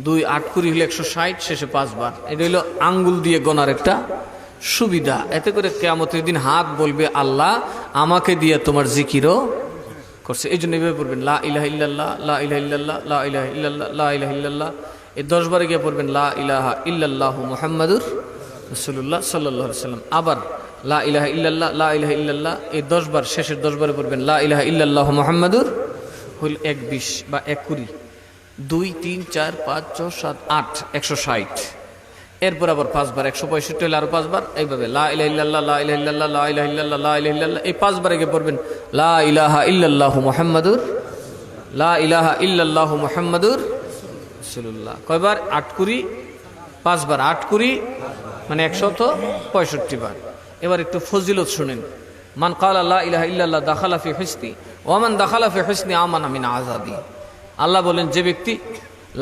2, 8, 20 হলে 160, শেষে 5 বার। এটা হলো আঙ্গুল দিয়ে গনার একটা সুবিধা। এতে করে কিয়ামতের দিন হাত বলবে, আল্লাহ আমাকে দিয়ে তোমার জিকিরও করছে। এই জন্য এভাবে পড়বেন লা ইলাহা ইল্লাল্লাহ, লা ইলাহা ইল্লাল্লাহ, লা ইলাহা ইল্লাল্লাহ, লা ইলাহা ইল্লাল্লাহ। এই 10 বারে গিয়ে পড়বেন লা ইলাহা ইল্লাল্লাহু মুহাম্মাদুর রাসূলুল্লাহ সাল্লাল্লাহু আলাইহি ওয়াসাল্লাম। আবার লা ইলাহা ইল্লাল্লাহ, লা ইলাহা ইল্লাল্লাহ, এই 10 বার, শেষের 10 বারে পড়বেন লা ইলাহা ইল্লাল্লাহু মুহাম্মাদুর, হইল 1, 20 বা 1, 20, 2, 3, 4, 5, 6, 7, 8, 160। এরপর আবার 5 বার, 165 হলে আরো 5 বার। এইভাবে লা ইলাহা ইল্লাল্লাহ, লা ইলাহা ইল্লাল্লাহ, লা ইলাহা ইল্লাল্লাহ, লা ইলাহা ইল্লাল্লাহ, এই 5 বারে গিয়ে পড়বেন লা ইলাহা ইল্লাল্লাহু মুহাম্মাদুর, লা ইলাহা ইল্লাল্লাহু মুহাম্মাদুর রাসূলুল্লাহ। কয়বার? 8, 20, 5 বার, 8, 20 মানে 165 বার। এবার একটু ফজিলত শুনেন। মান ক্বালা লা ইলাহা ইল্লাল্লাহ দাখালা ফি হিসনি ওয়া মান দাখালা ফি হিসনি আমানা মিন আযাবি। আল্লাহ বলেন, যে ব্যক্তি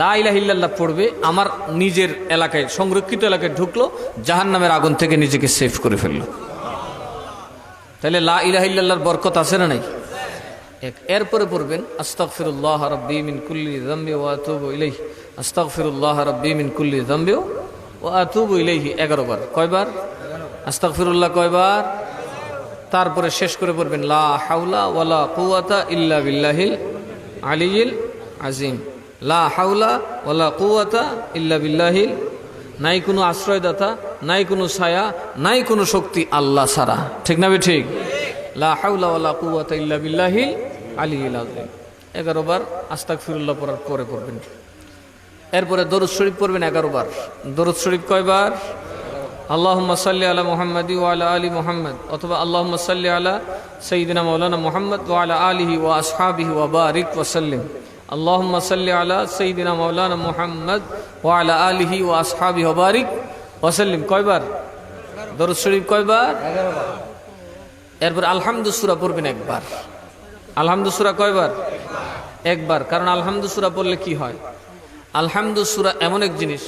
লা ইলাহা ইল্লাল্লাহ পড়বে, আমার নিজের এলাকায়, সংরক্ষিত এলাকায় ঢুকলো, জাহান্নামের আগুন থেকে নিজেকে সেভ করে ফেললো। তাহলে লা ইলাহা ইল্লাল্লাহর বরকত আছে না নাই? এরপরে পড়বেন আস্তাগফিরুল্লাহ রাব্বি মিন কুল্লি যামবি ওয়া আতুবু ইলাইহি, আস্তাগফিরুল্লাহ রাব্বি মিন কুল্লি যামবি ওয়া আতুবু ইলাইহি 11 বার। কয়বার আস্তাগফিরুল্লাহ? কয়বার? তারপরে শেষ করে পড়বেন লা হাওলা ওয়ালা কুওয়াতা ইল্লা বিল্লাহিল আলিয়্যিল আযীম। লা হাওলা ওয়ালা কুওয়াতা ইল্লা বিল্লাহিল, নাই কোনো আশ্রয়দাতা, নাই কোনো ছায়া, নাই কোনো শক্তি আল্লাহ ছাড়া। ঠিক না বে ঠিক? লা হাওলা ওয়ালা কুওয়াতা ইল্লা বিল্লাহিল আলিয়্যিল আযীম 11 বার আস্তাগফিরুল্লাহ পড়ার পরে পড়বেন। এরপরে দরুদ শরীফ পড়বেন 11 বার। দরুদ শরীফ কয়বার? আল্লাহুম্মা সাল্লি আলা মুহাম্মাদি ওয়া আলা আলি মুহাম্মাদ, অথবা আল্লাহুম্মা সাল্লি আলা সাইয়্যিদিনা মাওলানা মুহাম্মদ ওয়া আলা আলিহি ওয়া আসহাবিহি ওয়া বারিক ওয়া সাল্লিম। আল্লাহুম্মা সাল্লি আলা সাইয়্যিদিনা মাওলানা মুহাম্মদ ওয়া আলা আলিহি ওয়া আসহাবিহি ওয়া বারিক ওয়া সাল্লিম। কয়বার দরুদ শরীফ? কয়বার? 11 বার। এরপর আলহামদু সূরা পড়বেন 1 বার। আলহামদু সূরা কয়বার? 1 বার। কারণ আলহামদু সূরা পড়লে কি হয়? আলহামদু সূরা এমন এক জিনিস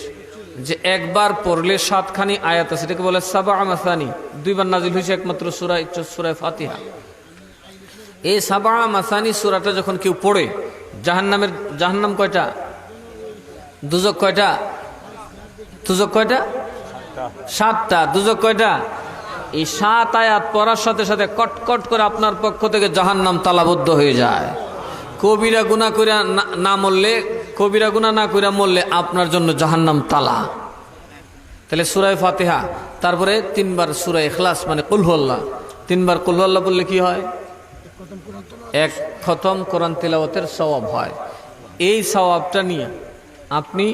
যে 1 বার পড়লে 7খানি আয়াত আছে, এটাকে বলে সাবা মাসানি। 2 বার নাজিল হয়েছে একমাত্র সূরা, সূরা ফাতিহা। এই সাবা মাসানি সূরাটা যখন কেউ পড়ে, জাহান্নাম কয়টা? দুজক কয়টা? দুজক কয়টা? 7টা। দুজক কয়টা? এই 7 আয়াত পড়ার সাথে সাথে কটকট করে আপনার পক্ষ থেকে জাহান্নাম তালাবদ্ধ হয়ে যায়। কবিরা গুনাহ করে না মরলে, কবিরা গুনাহ না করে মরলে আপনার জন্য জাহান্নাম তালা। তাহলে সূরা ফাতিহা, তারপরে 3 বার সূরা ইখলাস মানে কুল হুয়াল্লাহ। 3 বার কুল হুয়াল্লাহ বললে কি হয়? 1 খতম কোরআন তিলাওয়াতের সওয়াব হয়। এই সওয়াবটা নিয়ে আপনি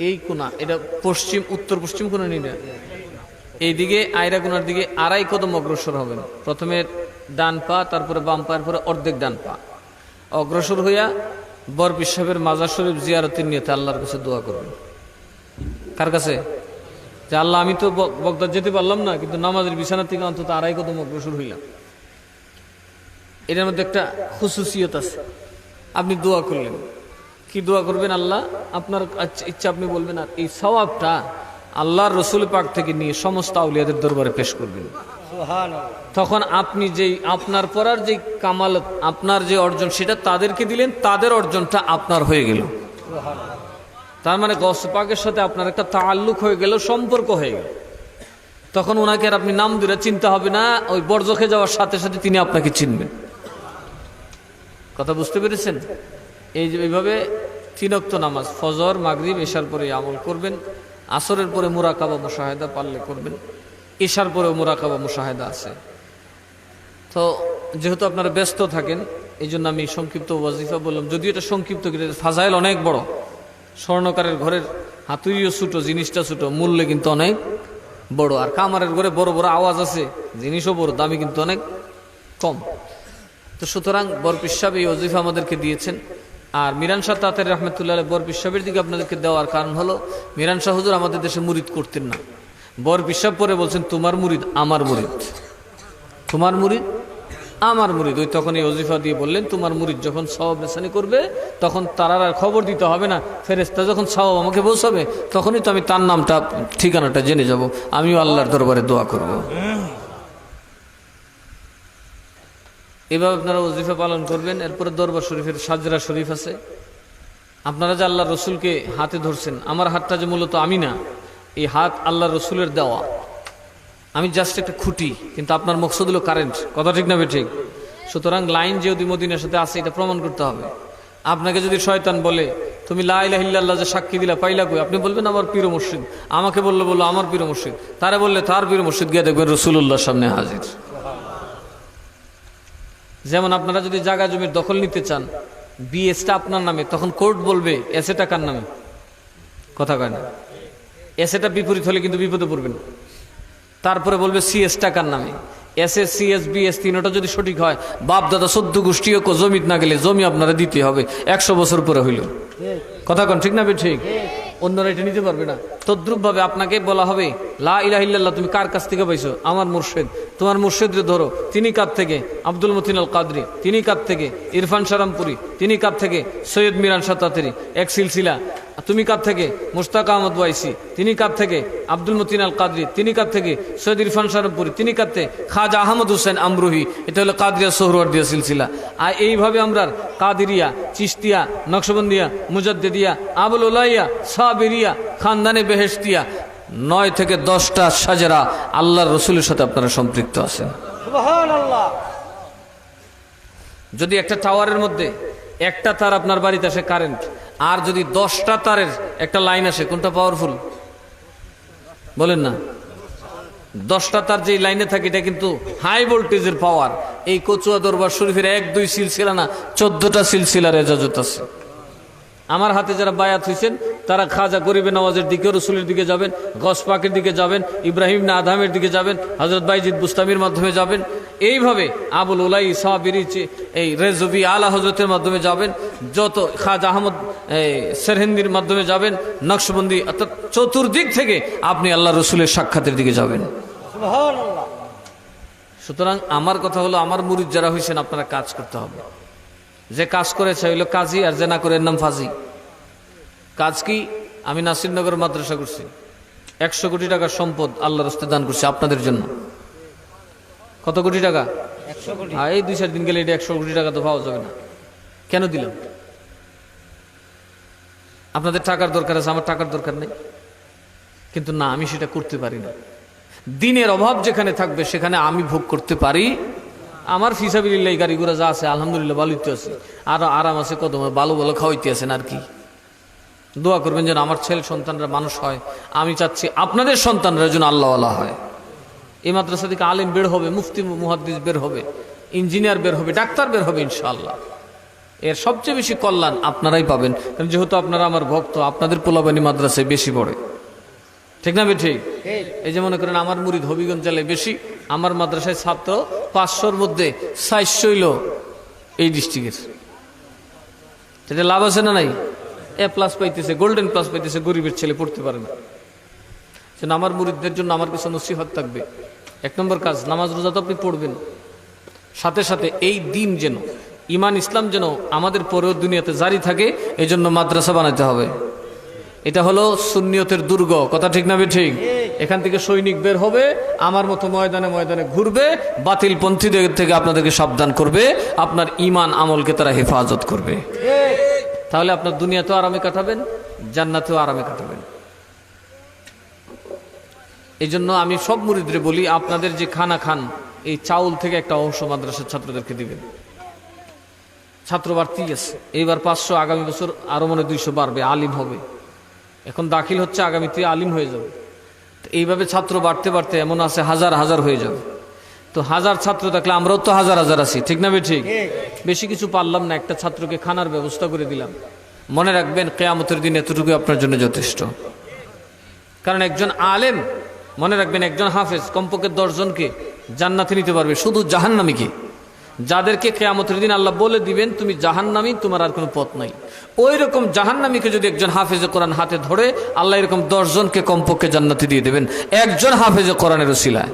এই কোণা, এটা পশ্চিম, উত্তর পশ্চিম কোণা নিয়ে এইদিকে আয়রা কোণার দিকে 2.5 কদম অগ্রসর হবেন। প্রথমে ডান পা, তারপরে বাম পা, এরপরে অর্ধেক ডান পা অগ্রসর হইয়া বরপীর সাহেবের মাজার শরীফ জিয়ারতের নিয়তে আল্লাহর কাছে দোয়া করবেন। কার কাছে? যে আল্লাহ, আমি তো বগদাদ যেতে পারলাম না, কিন্তু নামাজের বিছানা থেকে অন্তত 2.5 কদম অগ্রসর হইলাম। এটার মধ্যে একটা খুসুসিয়ত আছে। আপনি দোয়া করলেন, কি দোয়া করবেন? আল্লাহ, আপনার ইচ্ছা আপনি বলবেন, আর এই সওয়াবটা আল্লাহর রসুল পাক থেকে নিয়ে সমস্ত আউলিয়াদের দরবারে পেশ করবেন। তখন আপনি যেই আপনার পড়ার যে কামালত, আপনার যে অর্জন, সেটা তাদেরকে দিলেন, তাদের অর্জনটা আপনার হয়ে গেল। তার মানে গৌস পাকের সাথে আপনার একটা তাআল্লুক হয়ে গেল, সম্পর্ক হয়ে গেল। তখন ওনাকে আর আপনি নাম ধরে চিনতে হবে না, ওই বরজখে যাওয়ার সাথে সাথে তিনি আপনাকে চিনবেন। কথা বুঝতে পেরেছেন? এই যে এইভাবে 3 ওয়াক্ত নামাজ, ফজর, মাগরিব, এশার পরে আমল করবেন। আসরের পরে মুরাকাবা মুশাহাদা পারলে করবেন, ইশার পরেও মুরাকাবা মুশাহাদা আছে। তো যেহেতু আপনারা ব্যস্ত থাকেন এই জন্য আমি সংক্ষিপ্ত ওয়াজিফা বললাম, যদিও এটা সংক্ষিপ্ত, ফাজাইল অনেক বড়। স্বর্ণকারের ঘরের হাতুড়িও ছোটো, জিনিসটা ছোটো, মূল্যে কিন্তু অনেক বড়। আর কামারের ঘরে বড় বড় আওয়াজ আছে, জিনিসও বড়, দামি কিন্তু অনেক কম। তো সুতরাং বরপিস সাহেব এই ওয়াজিফা আমাদেরকে দিয়েছেন। আর মিরান শাহ তাতারি রহমতুল্লাহ বরপিস সাহেবের দিকে আপনাদেরকে দেওয়ার কারণ হলো, মিরান শাহ হুজুর আমাদের দেশে মুরিদ করতেন না। বরপিস সাহেব পরে বলছেন তোমার মুরিদ আমার মুরিদ, তোমার মুরিদ আমার মুরিদ। ওই তখন এই ওজিফা দিয়ে বললেন তোমার মুরিদ যখন সওয়াব নেসানি করবে তখন তার আর খবর দিতে হবে না, ফেরেশতা যখন সওয়াব আমাকে পৌঁছাবে তখনই তো আমি তার নামটা ঠিকানাটা জেনে যাব, আমিও আল্লাহর দরবারে দোয়া করব। এভাবে আপনারা ওজিফা পালন করবেন। এরপরে দরবার শরীফের সাজরা শরীফ আছে। আপনারা যে আল্লাহ রসুলকে হাতে ধরছেন, আমার হাতটা যে মূলত আমি না, এই হাত আল্লাহ রসুলের দেওয়া, আমি জাস্ট একটা খুঁটি, কিন্তু আপনার মকসদ হলো কারেন্ট। কথা ঠিক না ঠিক? সুতরাং লাইন যে মদিনার সাথে আছে এটা প্রমাণ করতে হবে। আপনাকে যদি শয়তান বলে তুমি লা ইলাহা ইল্লাল্লাহ যে সাক্ষী দিলা পাইলা কই, আপনি বলবেন আমার পীর মুর্শিদ। আমাকে বললো আমার পীর মুর্শিদ, তারা বললে তার পীর মুর্শিদ, গিয়ে দেখবেন রাসূলুল্লাহর সামনে হাজির। যেমন আপনারা যদি জায়গা জমির দখল নিতে চান, বিএসটা আপনার নামে, তখন কোর্ট বলবে এসেটা কার নামে? কথা কয় না? এসেটা বিপরীত হলে কিন্তু বিপদে পড়বেন। তারপরে বলবে সিএস টাকার নামে। এসএস সিএস বিএস তিনটা যদি সঠিক হয়, বাপ দাদা 14 গোষ্ঠীও জমিত না গেলে জমি আপনারা দিতে হবে 100 বছর পরে হইল। কথা কন ঠিক না? ঠিক। অন্যরা এটা নিতে পারবে না। তদ্রুপ ভাবে আপনাকে বলা হবে লা ইলাহা ইল্লাল্লাহ তুমি কার কাছ থেকে পাইছো? আমার মুর্শিদ। তোমার মুর্শিদরে ধরো, তিনি কার থেকে? আব্দুল মতিন আল কাদরি। তিনি কার থেকে? ইরফান শারামপুরি। তিনি কার থেকে? সৈয়দ মিরান শাহ তাতারি, এক সিলসিলা। তুমি কার থেকে? মুশতাক আহমদ ওয়াইসি। তিনি কার থেকে? আব্দুল মতিন আল কাদরি। তিনি কার থেকে? সৈয়দ ইরফান শারামপুরি। তিনি কার থেকে? খাজা আহমদ হুসেন আমরুহি। এটা হলো কাদরিয়া সোহরওয়ার্দিয়া সিলসিলা। আর এইভাবে আমরা কাদিরিয়া, চিশতিয়া, নকশবন্দিয়া, মুজাদ্দিদিয়া, আবুল উলাইয়া, সাবিরিয়া, খানদানে বেহেশতিয়া, 9 থেকে 10টা সাজেরা আল্লাহর রসুলের সাথে আপনারা সম্পৃক্ত আছেন। সুবহানাল্লাহ। যদি একটা টাওয়ারের মধ্যে একটা তার আপনার বাড়িতে আসে কারেন্ট, আর যদি 10টা তারের একটা লাইন আসে, কোনটা পাওয়ারফুল বলেন না? 10টা তার যে লাইনে থাকে এটা কিন্তু হাই ভোল্টেজের পাওয়ার। এই কচুয়া দরবার শরীফের 1-2 সিলসিলা না, 14টা সিলসিলার এজাজত আছে। আমার হাতে যারা বায়াত হয়েছেন তারা খাজা গরিবে নওয়াজের দিকে, রসুলের দিকে যাবেন, গস পাকের দিকে যাবেন, ইব্রাহিম না আদহামের দিকে যাবেন, হযরত বাইজিদ বুস্তামির মাধ্যমে যাবেন, এইভাবে আবুল উলাই সাবিরি, এই রেজবি আলা হজরতের মাধ্যমে যাবেন, যত খাজা আহমদ সেরহিন্দির মাধ্যমে যাবেন, নকশবন্দি, অর্থাৎ চতুর্দিক থেকে আপনি আল্লাহ রসুলের সাক্ষাতের দিকে যাবেন। সুবহানাল্লাহ। সুতরাং আমার কথা হলো, আমার মুরিদ যারা হয়েছেন আপনারা কাজ করতে হবে। যে কাজ করেছে হইল কাজী, আর যে না করে এর নাম ফাজি। কাজ কি? আমি নাসিরনগর মাদ্রাসা করছি, 100 কোটি টাকার সম্পদ আল্লাহর রাস্তায় দান করছি আপনাদের জন্য। কত কোটি টাকা? 100 কোটি। এই 2-4 দিন গেলে এটা 100 কোটি টাকা তো পাওয়া যাবে না। কেন দিলাম? আপনাদের টাকার দরকার আছে, আমার টাকার দরকার নেই, কিন্তু না আমি সেটা করতে পারি না। দিনের অভাব যেখানে থাকবে সেখানে আমি ভোগ করতে পারি। আমার ফিসাবিল্লাহ গাড়ি ঘোড়া যা আছে আলহামদুলিল্লাহ ভালোইতে আছে, আর আরাম আছে, কত ভালো ভালো খাওয়াইতে আছেন। আর কি দোয়া করবেন যেন আমার ছেলে সন্তানরা মানুষ হয়। আমি চাচ্ছি আপনাদের সন্তানরা যেন আল্লাহওয়ালা হয়। এই মাদ্রাসা থেকে আলেম বের হবে, মুফতি মুহাদ্দিস বের হবে, ইঞ্জিনিয়ার বের হবে, ডাক্তার বের হবে ইনশাআল্লাহ। এর সবচেয়ে বেশি কল্যাণ আপনারাই পাবেন, কারণ যেহেতু আপনারা আমার ভক্ত, আপনাদের পোলাবানি মাদ্রাসায় বেশি পড়ে। ঠিক না ঠিক? এই যে মনে করেন আমার মুরিদ হবিগঞ্জ জেলায় বেশি, আমার মাদ্রাসায় ছাত্র 500-র মধ্যে 400 হইল এই ডিস্ট্রিক্টের। সেটা লাভ আছে না নাই? A+ পাইতেছে, গোল্ডেন প্লাস পাইতেছে, গরিবের ছেলে পড়তে পারে না। যেন আমার মুরিদদের জন্য আমার কিছু নসিহত থাকবে। 1 নম্বর কাজ, নামাজ রোজা তো আপনি পড়বেন, সাথে সাথে এই দিন যেন, ইমান ইসলাম যেন আমাদের পরেও দুনিয়াতে জারি থাকে, এই জন্য মাদ্রাসা বানাতে হবে। এটা হলো সুন্নিয়তের দুর্গ। কথা ঠিক না ঠিক? এখান থেকে সৈনিক বের হবে, আমার মতো ময়দানে ময়দানে ঘুরবে, বাতিল পন্থীদের থেকে আপনাদেরকে সাবধান করবে, আপনার ইমান আমলকে তারা হেফাজত করবে। তাহলে আপনার দুনিয়াতেও আরামে কাটাবেন, জান্নাতেও আরামে কাটাবেন। এই জন্য আমি সব মুরিদরে বলি, আপনাদের যে খানা খান, এই চাউল থেকে একটা অংশ মাদ্রাসার ছাত্রদেরকে দিবেন। ছাত্র বাড়তি আছে, এইবার 500, আগামী বছর আরো মনে 200 বাড়বে, আলিম হবে। এখন দাখিল হচ্ছে, আগামীতে আলিম হয়ে যাবে। তো এইভাবে ছাত্র বাড়তে বাড়তে এমন আছে হাজার হাজার হয়ে যাবে। তো হাজার ছাত্র থাকলে আমরাও তো হাজার হাজার আছি, ঠিক না বে ঠিক? বেশি কিছু পারলাম না, একটা ছাত্রকে খানার ব্যবস্থা করে দিলাম। মনে রাখবেন কিয়ামতের দিন এতটুকু আপনার জন্য যথেষ্ট। কারণ একজন আলেম, মনে রাখবেন, একজন হাফেজ কমপক্ষে 10 জনকে জান্নাতে নিতে পারবে। শুধু জাহান্নামীকে, যাদেরকে কিয়ামতের দিন আল্লাহ বলে দিবেন তুমি জাহান্নামী, তোমার আর কোনো পথ নাই, ওই রকম জাহান্নামীকে যদি একজন হাফেজে কোরআন হাতে ধরে, আল্লাহ এরকম 10 জনকে কমপক্ষে জান্নাতে দিয়ে দেবেন একজন হাফেজে কোরআনের ওসিলায়।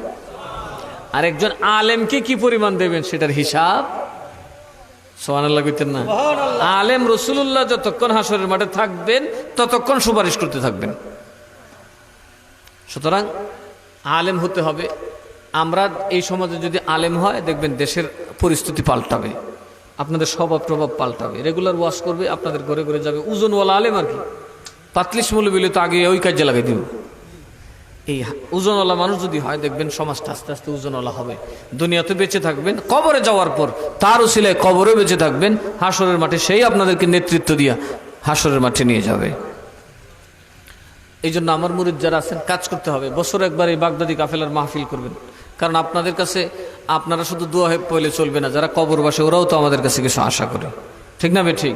আর একজন আলেমকে কি পরিমাণ দেবেন সেটার হিসাব সুবহানাল্লাহ কইতেন না? আলেম রাসূলুল্লাহ যতক্ষণ হাসরের মাঠে থাকবেন ততক্ষণ সুপারিশ করতে থাকবেন। সুতরাং আলেম হতে হবে। আমরা এই সমাজে যদি আলেম হয়, দেখবেন দেশের পরিস্থিতি পাল্টাবে, আপনাদের স্বভাব প্রভাব পাল্টাবে। রেগুলার ওয়াজ করবে, আপনাদের ঘরে ঘরে যাবে। ওজনওয়ালা আলেম আর কি, পাতলিশ মৌলবী তো আগে ওই কাজে লাগাই দিব। এই ওজনওয়ালা মানুষ যদি হয়, দেখবেন সমাজটা আস্তে আস্তে ওজনওয়ালা হবে। দুনিয়াতে বেঁচে থাকবেন, কবরে যাওয়ার পর তার উসিলায় কবরে বেঁচে থাকবেন, হাসরের মাঠে সেই আপনাদেরকে নেতৃত্ব দিয়া হাসরের মাঠে নিয়ে যাবে। এই জন্য আমার মুরিদ যারা আছেন, কাজ করতে হবে। বছর একবার এই বাগদাদি কাফেলার মাহফিল করবেন। কারণ আপনাদের কাছে আপনারা শুধু দোয়া পেলে চলবে না, যারা কবরবাসী ওরাও তো আমাদের কাছে কিছু আশা করে, ঠিক না বে ঠিক?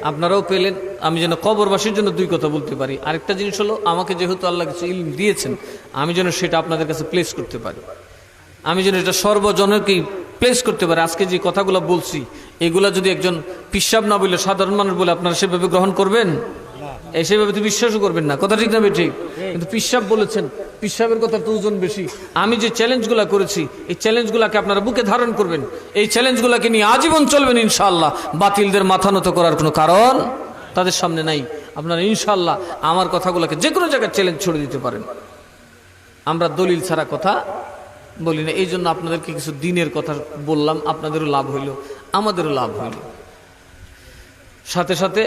আপনারাও পেলেন, আমি যেন কবরবাসীর জন্য 2 কথা বলতে পারি। আরেকটা জিনিস হলো, আমাকে যেহেতু আল্লাহ কিছু ইলম দিয়েছেন, আমি যেন সেটা আপনাদের কাছে প্লেস করতে পারি, আমি যেন এটা সর্বজনকেই প্লেস করতে পারি। আজকে যে কথাগুলো বলছি, এগুলা যদি একজন পিসাব না বলে সাধারণ মানুষ বলে, আপনারা সেভাবে গ্রহণ করবেন? সেভাবে তো বিশ্বাসও করবেন না, কথা ঠিক না বে ঠিক? কিন্তু পিসাব বলেছেন, পিসাবের কথা তো ওজন বেশি। আমি যে চ্যালেঞ্জগুলা করেছি, এই চ্যালেঞ্জগুলাকে আপনারা বুকে ধারণ করবেন, এই চ্যালেঞ্জগুলাকে নিয়ে আজীবন চলবেন ইনশাআল্লাহ। বাতিলদের মাথা নত করার কোনো কারণ তাদের সামনে নাই। আপনারা ইনশাআল্লাহ আমার কথাগুলোকে যে কোনো জায়গায় চ্যালেঞ্জ ছড়ে দিতে পারেন। আমরা দলিল ছাড়া কথা বলি না। এই জন্য আপনাদেরকে কিছু দিনের কথা বললাম, আপনাদেরও লাভ হইল, আমাদেরও লাভ হইল। সাথে সাথে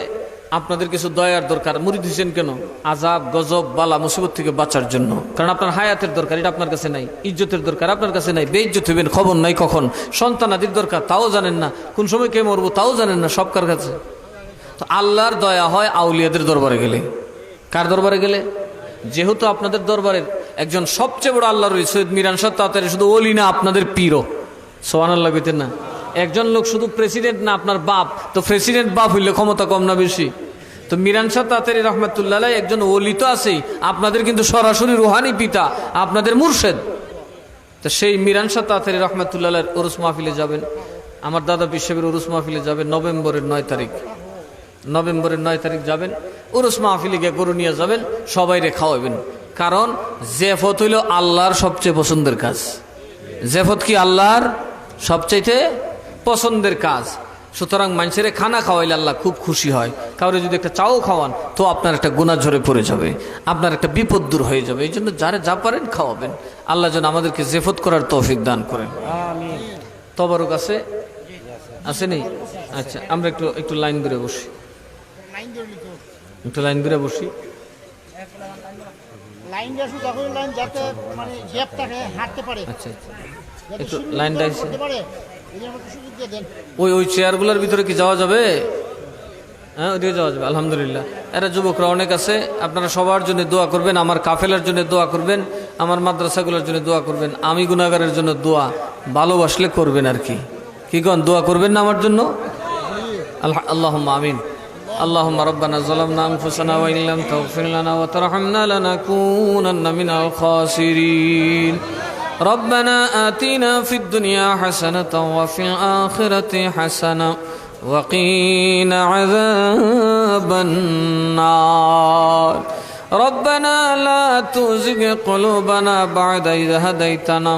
আপনাদের কিছু দয়ার দরকার। মুরিদ হইছেন কেন? আযাব, গজব, বালা, মুসিবত থেকে বাঁচার জন্য। কারণ আপনার হায়াতের দরকার, এটা আপনার কাছে নাই। ইজ্জতের দরকার, আপনার কাছে নাই। বেইজ্জত হইবেন, খবর নাই কখন। সন্তানাদির দরকার, তাও জানেন না। কোন সময় কে মরবো তাও জানেন না, সব কার কাছে। তো আল্লাহর দয়া হয় আউলিয়াদের দরবারে গেলে। কার দরবারে গেলে? যেহেতু আপনাদের দরবারের একজন সবচেয়ে বড় আল্লাহর ওলি সৈয়দ মিরান শাহ তাতারী শুধু ওলি না, আপনাদের পীরও। সুবহানাল্লাহ কইতেন না? একজন লোক শুধু প্রেসিডেন্ট না, আপনার বাপ। তো প্রেসিডেন্ট বাপ হইলে ক্ষমতা কম না বেশি? তো মিরান শাহ তাতারী রহমাতুল্লাহ আলাইহি একজন ওলি তো আছেই, আপনাদের কিন্তু সরাসরি রুহানি পিতা, আপনাদের মুর্শেদ। তো সেই মিরান শাহ তাতারী রহমাতুল্লাহ আলাইহির উরুস মাহফিলে যাবেন। আমার দাদা পীর সাহেবের উরুস মাহফিলে যাবেন নভেম্বরের 9 তারিখ। নভেম্বরের 9 তারিখ যাবেন, উরুস মাহফিলে গিয়ে গরু নিয়ে যাবেন, সবাইরে খাওয়াবেন। কারণ জেফত হইল আল্লাহর সবচেয়ে পছন্দের কাজ। জেফত কি আল্লাহর সবচাইতে পছন্দের কাজ। সুতরাং মানুষের খানা খাওয়াইলে আল্লাহ খুব খুশি হয়। কাউরে যদি একটা চাও খাওয়ান, তো আপনার একটা গুনাহ ঝরে পড়ে যাবে, আপনার একটা বিপদ দূর হয়ে যাবে। এই জন্য যারা যা পারেন খাওয়াবেন। আল্লাহ যেন আমাদেরকে জেফত করার তৌফিক দান করেন। তবরক আছে আসেনি? আচ্ছা, আমরা একটু লাইন ধরে বসি, একটু লাইন ধরে বসি। আচ্ছা, একটু লাইনটা ওই চেয়ারগুলোর ভিতরে কি যাওয়া যাবে? হ্যাঁ, ওইদিকে যাওয়া যাবে। আলহামদুলিল্লাহ, এরা যুবকরা অনেক আছে। আপনারা সবার জন্য দোয়া করবেন, আমার কাফেলার জন্য দোয়া করবেন, আমার মাদ্রাসাগুলোর জন্য দোয়া করবেন। আমি গুনাহগারের জন্য দোয়া ভালোবাসলে করবেন আর কি। কি কন, দোয়া করবেন না আমার জন্য? আল্লাহুম্মা আমিন। اللهم ربنا ظلمنا أنفسنا وإن لم تغفر لنا وترحمنا لنكونن من الخاسرين ربنا آتنا في الدنيا حسنة وفي الآخرة حسنة وقنا عذاب النار ربنا لا تزغ قلوبنا بعد إذ هديتنا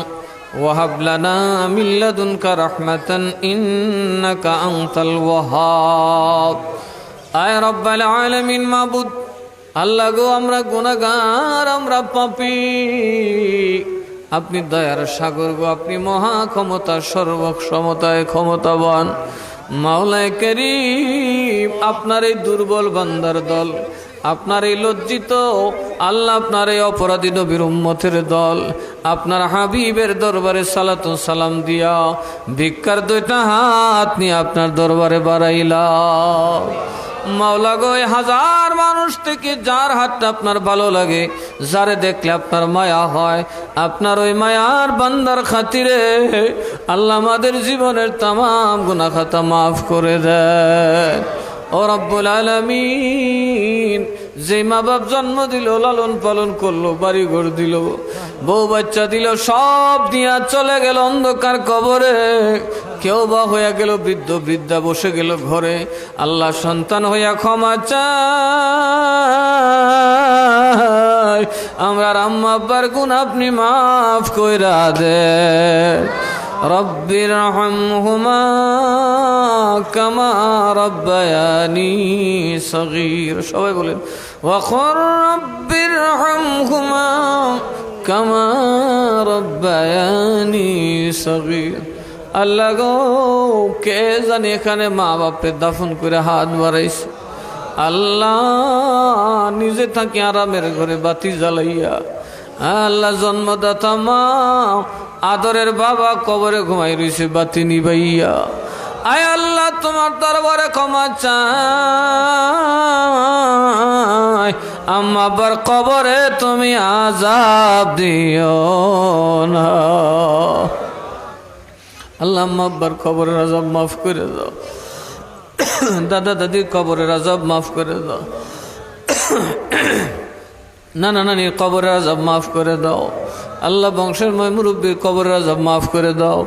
وهب لنا من لدنك رحمة إنك أنت الوهاب আয় রব্বাল আলামিন। মাবুদ আল্লাহ গো, আমরা গুনাহগার, আমরা পাপী। আপনি দয়ার সাগর গো, আপনি মহা ক্ষমতা, সর্বক্ষমতায় ক্ষমতাবান। মাওলায়ে কারীম, আপনার এই দুর্বল বান্দার দল, আপনার এই লজ্জিত আল্লাহ, আপনার এই অপরাধী নবীর উম্মতের দল, আপনার হাবিবের দরবারে সালাত ও সালাম দিয়া ভিক্ষার 2টা হাত নিয়ে আপনার দরবারে বাড়াইলাম। মাওলা গো, এই হাজার মানুষ থেকে যার হাতটা আপনার ভালো লাগে, যারে দেখলে আপনার মায়া হয়, আপনার ওই মায়ার বান্দার খাতিরে আল্লাহ আমাদের জীবনের তামাম গুনাহ খাতা মাফ করে দেন। ও রব্বুল আলামিন, যে মা বাপ জন্ম দিল, লালন পালন করলো, বাড়ি ঘর দিল, বউ বাচ্চা দিল, সব দিয়া চলে গেল অন্ধকার কবরে। কেউ বা হইয়া গেল বৃদ্ধ, বৃদ্ধা বসে গেল ঘরে। আল্লাহ, সন্তান হইয়া ক্ষমা চাই, আমরা আম্মা আব্বার গুণ আপনি মাফ কইরা দেন। রব্বির রহমহুমা কামা রব্বায়ানি সগীর। সবাই বলেন, ওয়াকুর রব্বির রহমহুমা কামা রব্বায়ানি সগীর। আল্লাহ গো, কে জানি এখানে মা বাপের দাফন করে হাত বাড়াইছে। আল্লাহ, নিজে থাকি আরামের ঘরে বাতি জ্বালাইয়া, আল্লাহ জন্মদাতা মা, আদরের বাবা কবরে ঘুমাই রইছে বাতি নিবাইয়া। আয় আল্লাহ, তোমার দরবারে ক্ষমা চাই, আম্মা আব্বার কবরে তুমি আযাব দিও না। আল্লাহ, আম্মা আব্বার কবরের আযাব মাফ করে দাও, দাদা দাদির কবরের আযাব মাফ করে দাও, নানা নানির কবরের আযাব মাফ করে দাও। আল্লাহ, বংশের মুরব্বীর কবরের আযাব মাফ করে দাও।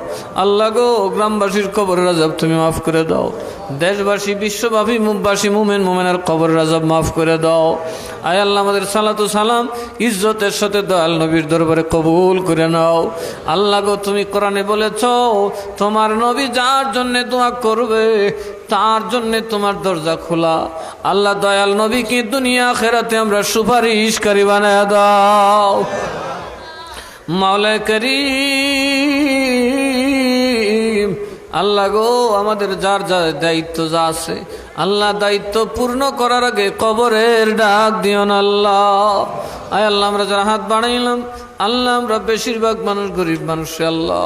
আল্লাহ গো, গ্রামবাসীর কবরের আযাব তুমি মাফ করে দাও। দেশবাসী, বিশ্বব্যাপী বাসী মুমিন মুমিনার কবরের আযাব মাফ করে দাও। আয় আল্লাহ, আমাদের সালাতু সালাম ইজ্জতের সাথে দয়াল নবীর দরবারে কবুল করে নাও। আল্লাহ গো, তুমি কোরআনে বলেছ, তোমার নবী যার জন্য দোয়া করবে তার জন্য তোমার দরজা খোলা। আল্লাহ, দয়াল নবীকে দুনিয়া আখিরাতে আমরা সুপারিশকারী বানায় দাও। মাওলা করিম, আল্লাহ গো, আমাদের যার যার দায়িত্ব যা আছে, আল্লাহ দায়িত্ব পূর্ণ করার আগে কবরের ডাক দিও না আল্লাহ। আয় আল্লাহ, আমরা যারা হাত বাড়াইলাম, আল্লাহ আমরা বেশিরভাগ মানুষ গরিব মানুষ। আল্লাহ,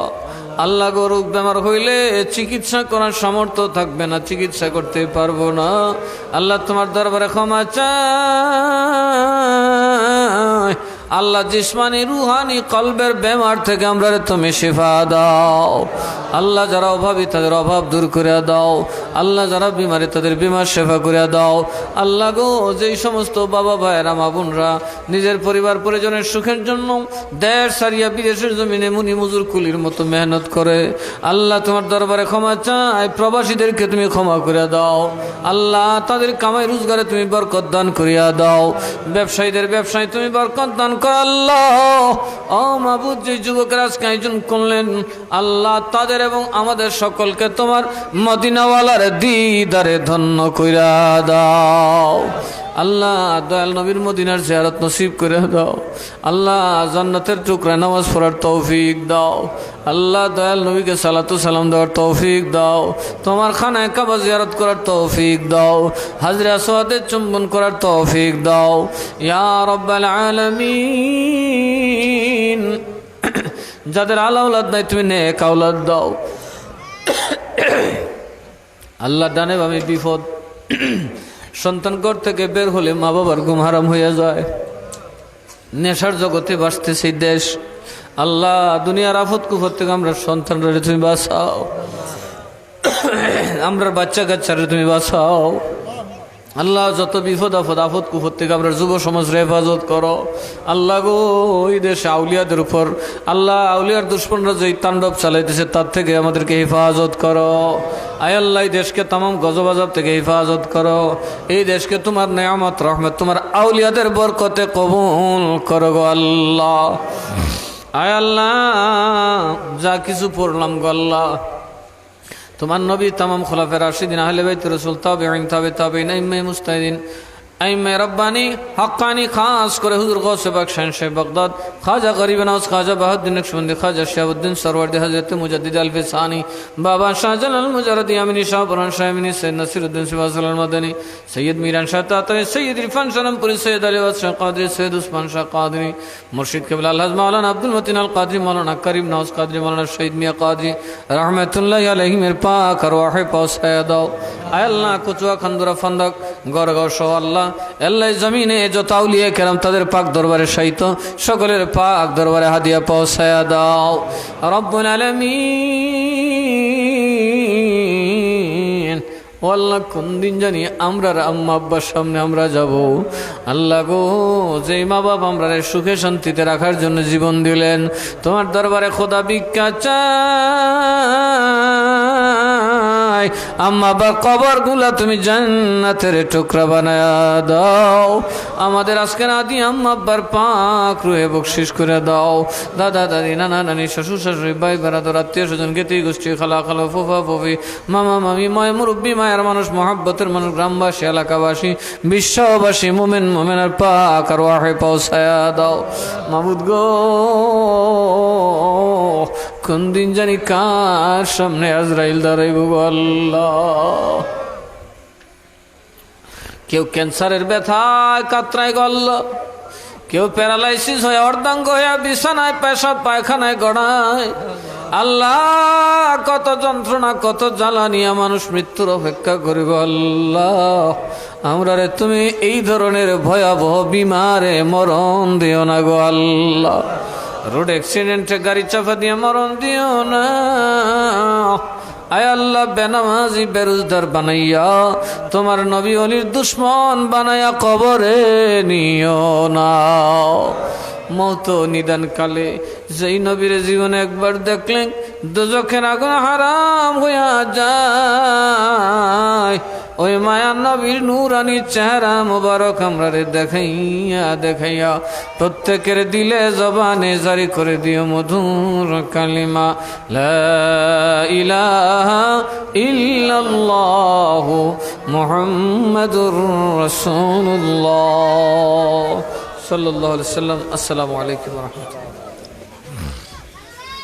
আল্লাহ গো, রোগ বেমার হইলে চিকিৎসা করার সামর্থ্য থাকবে না, চিকিৎসা করতে পারবো না। আল্লাহ, তোমার দরবারে ক্ষমা চাই। আল্লাহ, জিসমানি রুহানি কলবের বেমার থেকে আমরা তুমি শিফা দাও। আল্লাহ, যারা অভাবী তাদের অভাব দূর করে দাও। আল্লাহ, যারা বিমারি তাদের বিমার সেবা করে দাও। আল্লাহ গো, যেই সমস্ত বাবা ভাইয়েরা মা বোনরা নিজের পরিবার পরিজনের সুখের জন্য দেশ সারিয়া বিদেশের জমিনে মুনি মজুর কুলির মতো মেহনত করে, আল্লাহ তোমার দরবারে ক্ষমা চাই। প্রবাসীদেরকে তুমি ক্ষমা করে দাও। আল্লাহ, তাদের কামাই রোজগারে তুমি বরকত দান করিয়া দাও। ব্যবসায়ীদের ব্যবসায় তুমি বরকত দান কর আল্লাহ। ও মাবুদ, যে যুবকেরা আজকে আয়োজন করলেন, আল্লাহ তাদের এবং আমাদের সকলকে তোমার মদিনাওয়ালার দিদারে ধন্য কইরা দাও। আল্লাহ, দয়াল নবীর মদিনার জিয়ারত নসিব করে দাও। আল্লাহ, জান্নাতের টুকরা নামাজ পড়ার তৌফিক দাও। আল্লাহ, দয়াল নবীকে সালাতু সালাম দেওয়ার তৌফিক দাও। তোমার খানায় কাবা জিয়ারত করার তৌফিক দাও। হাজরে আসওয়াদের চুম্বন করার তৌফিক দাও ইয়া রাব্বাল আলামিন। যাদের আওলাদ নাই তুমি নেক আওলাদ দাও। আল্লাহ, ডানে বামে বিপদ, সন্তান ঘর থেকে বের হলে মা বাবার ঘুম হারাম হইয়া যায়, নেশার জগতে বাঁচতেছে দেশ। আল্লাহ, দুনিয়ার আফত কুফর থেকে আমরা সন্তানরা তুমি বাঁচাও, আমরা বাচ্চা কাচ্চারা তুমি বাঁচাও। আল্লাহ, যত বিপদ আপদ আফত কুফর থেকে আমরা যুব সমাজের হেফাজত করো। আল্লাহ গো, ওই দেশে আউলিয়াদের উপর আল্লাহ, আউলিয়ার দুশ্মনরা যেই তাণ্ডব চালাইতেছে তার থেকে আমাদেরকে হেফাজত করো। আয় আল্লাহ, এই দেশকে তামাম গজব আযাব থেকে হেফাজত করো। এই দেশকে তোমার নেয়ামত রহমত তোমার আউলিয়াদের বরকতে কবুল করো গো আল্লাহ। আয় আল্লাহ, যা কিছু পড়লাম গো আল্লাহ, তোমার নবী তামাম খোলাফের রাশিদিন আহলে বাইত রাসূল তাবেঈন তাবেঈন আইম্মায়ে মুজতাহিদিন আইম্মায়ে রব্বানি হক্কানি, খাস করে হুজুর গৌসে পাক শাহনশাহ বাগদাদ খাজা গরিব নওয়াজ খাজা বাহাউদ্দিন নকশবন্দি খাজা শাহাবুদ্দিন সরওয়ার্দী হযরত মুজাদ্দিদ আল ফিসানি বাবা শাহজালাল মুজাররদি আমিনী শাহ বুরহান শাহ আমিনী সৈয়দ নাসিরউদ্দিন সিরাজুল মাদানী সৈয়দ মিরান শাহ তাতারি সৈয়দ ইরফান শানপুরি সৈয়দ আলী ওয়াস শাহ কাদরি সৈয়দ উসমান শাহ কাদরি মুর্শিদ কিবলা আলহাজ মাওলানা আব্দুল মতিন আল কাদরি মাওলানা করিম নওয়াজ কাদরি মাওলানা শহীদ মিয়া কাদরি রহমাতুল্লাহি আলাইহিমের পাক আরওয়াহে পৌঁছায়া দাও। আয় আল্লাহ, কুচুয়া খান্দুরা ফান্দক ঘর ঘর সহ আল্লাহ আল্লাহ জমিনে যত আউলিয়া কেরাম তাদের পাক দরবারে শায়িত সকলের পাক দরবারে হাদিয়া পৌঁছায়া দাও রব্বুল আলামিন। ও আল্লাহ, কোন দিন জানি আমরা আম্মা আব্বার সামনে আমরা যাব। আল্লাহ গো, যেই মা বাপ আমরা সুখে শান্তিতে রাখার জন্য জীবন দিলেন, তোমার দরবারে খোদা ভিক্ষা চাই। আম্মা আব্বার কবর গুলা তুমি জান্নাতের টুকরা বানায়া দাও। আমাদের আজকের আদি আম্মা আব্বার পাক রুহে বকশিস করে দাও। দাদা দাদি, নানা নানি, শ্বশুর শাশুড়ি, ভাই বেড়াদর, আত্মীয় স্বজন, জ্ঞাতি গোষ্ঠী, খালা খালো, ফুফা ফুফি, মামা মামি, ময় মুরব্বী, মায়ের মানুষ, মহাব্বতের মানুষ, গ্রামবাসী, এলাকাবাসী, বিশ্ববাসী, মোমেন মোমেনার পাক আর ওয়াহে পৌঁছায়া দাও। মাবুদ গো, কোন দিন জানি কার সামনে আজরাইল দাঁড়াইব গো আল্লাহ। কেউ ক্যান্সারের ব্যথায় কাতরায় গল্ল, কেউ প্যারালাইসিস হয়ে অর্ধাঙ্গ হয়ে বিছানায় পেশাব পায়খানায় গড়ায়। আল্লাহ, কত যন্ত্রণা কত জ্বালানিয়া মানুষ মৃত্যুর অপেক্ষা করিব। আল্লাহ, আমরা রে তুমি এই ধরনের ভয়াবহ বিমারে মরণ দিও না গো আল্লাহ। রোড অ্যাক্সিডেন্টে গাড়ি চাপা দিয়ে মরণ দিও না। আয় আল্লাহ, বেনামাজি বেরোজদার বানাইয়া তোমার নবী অলির দুশ্মন বানাইয়া কবরে নিও না। মত নিদান কালে যেই নবীর জীবনে একবার দেখলেন দোজখের আগুন হারাম হইয়া যায়, ওই মায়া নবীর নূরানি চেহারা মুবারক আমরা রে দেখাইয়া দেখাইয়া প্রত্যেকের দিলে জবানে জারি করে দিও মধুর কালিমা লা ইলাহা ইল্লাল্লাহু মুহাম্মাদুর রাসূলুল্লাহ সাল্লাল্লাহু আলাইহি ওয়াসাল্লাম। আসসালামু আলাইকুম ওয়া রাহমাতুল্লাহ।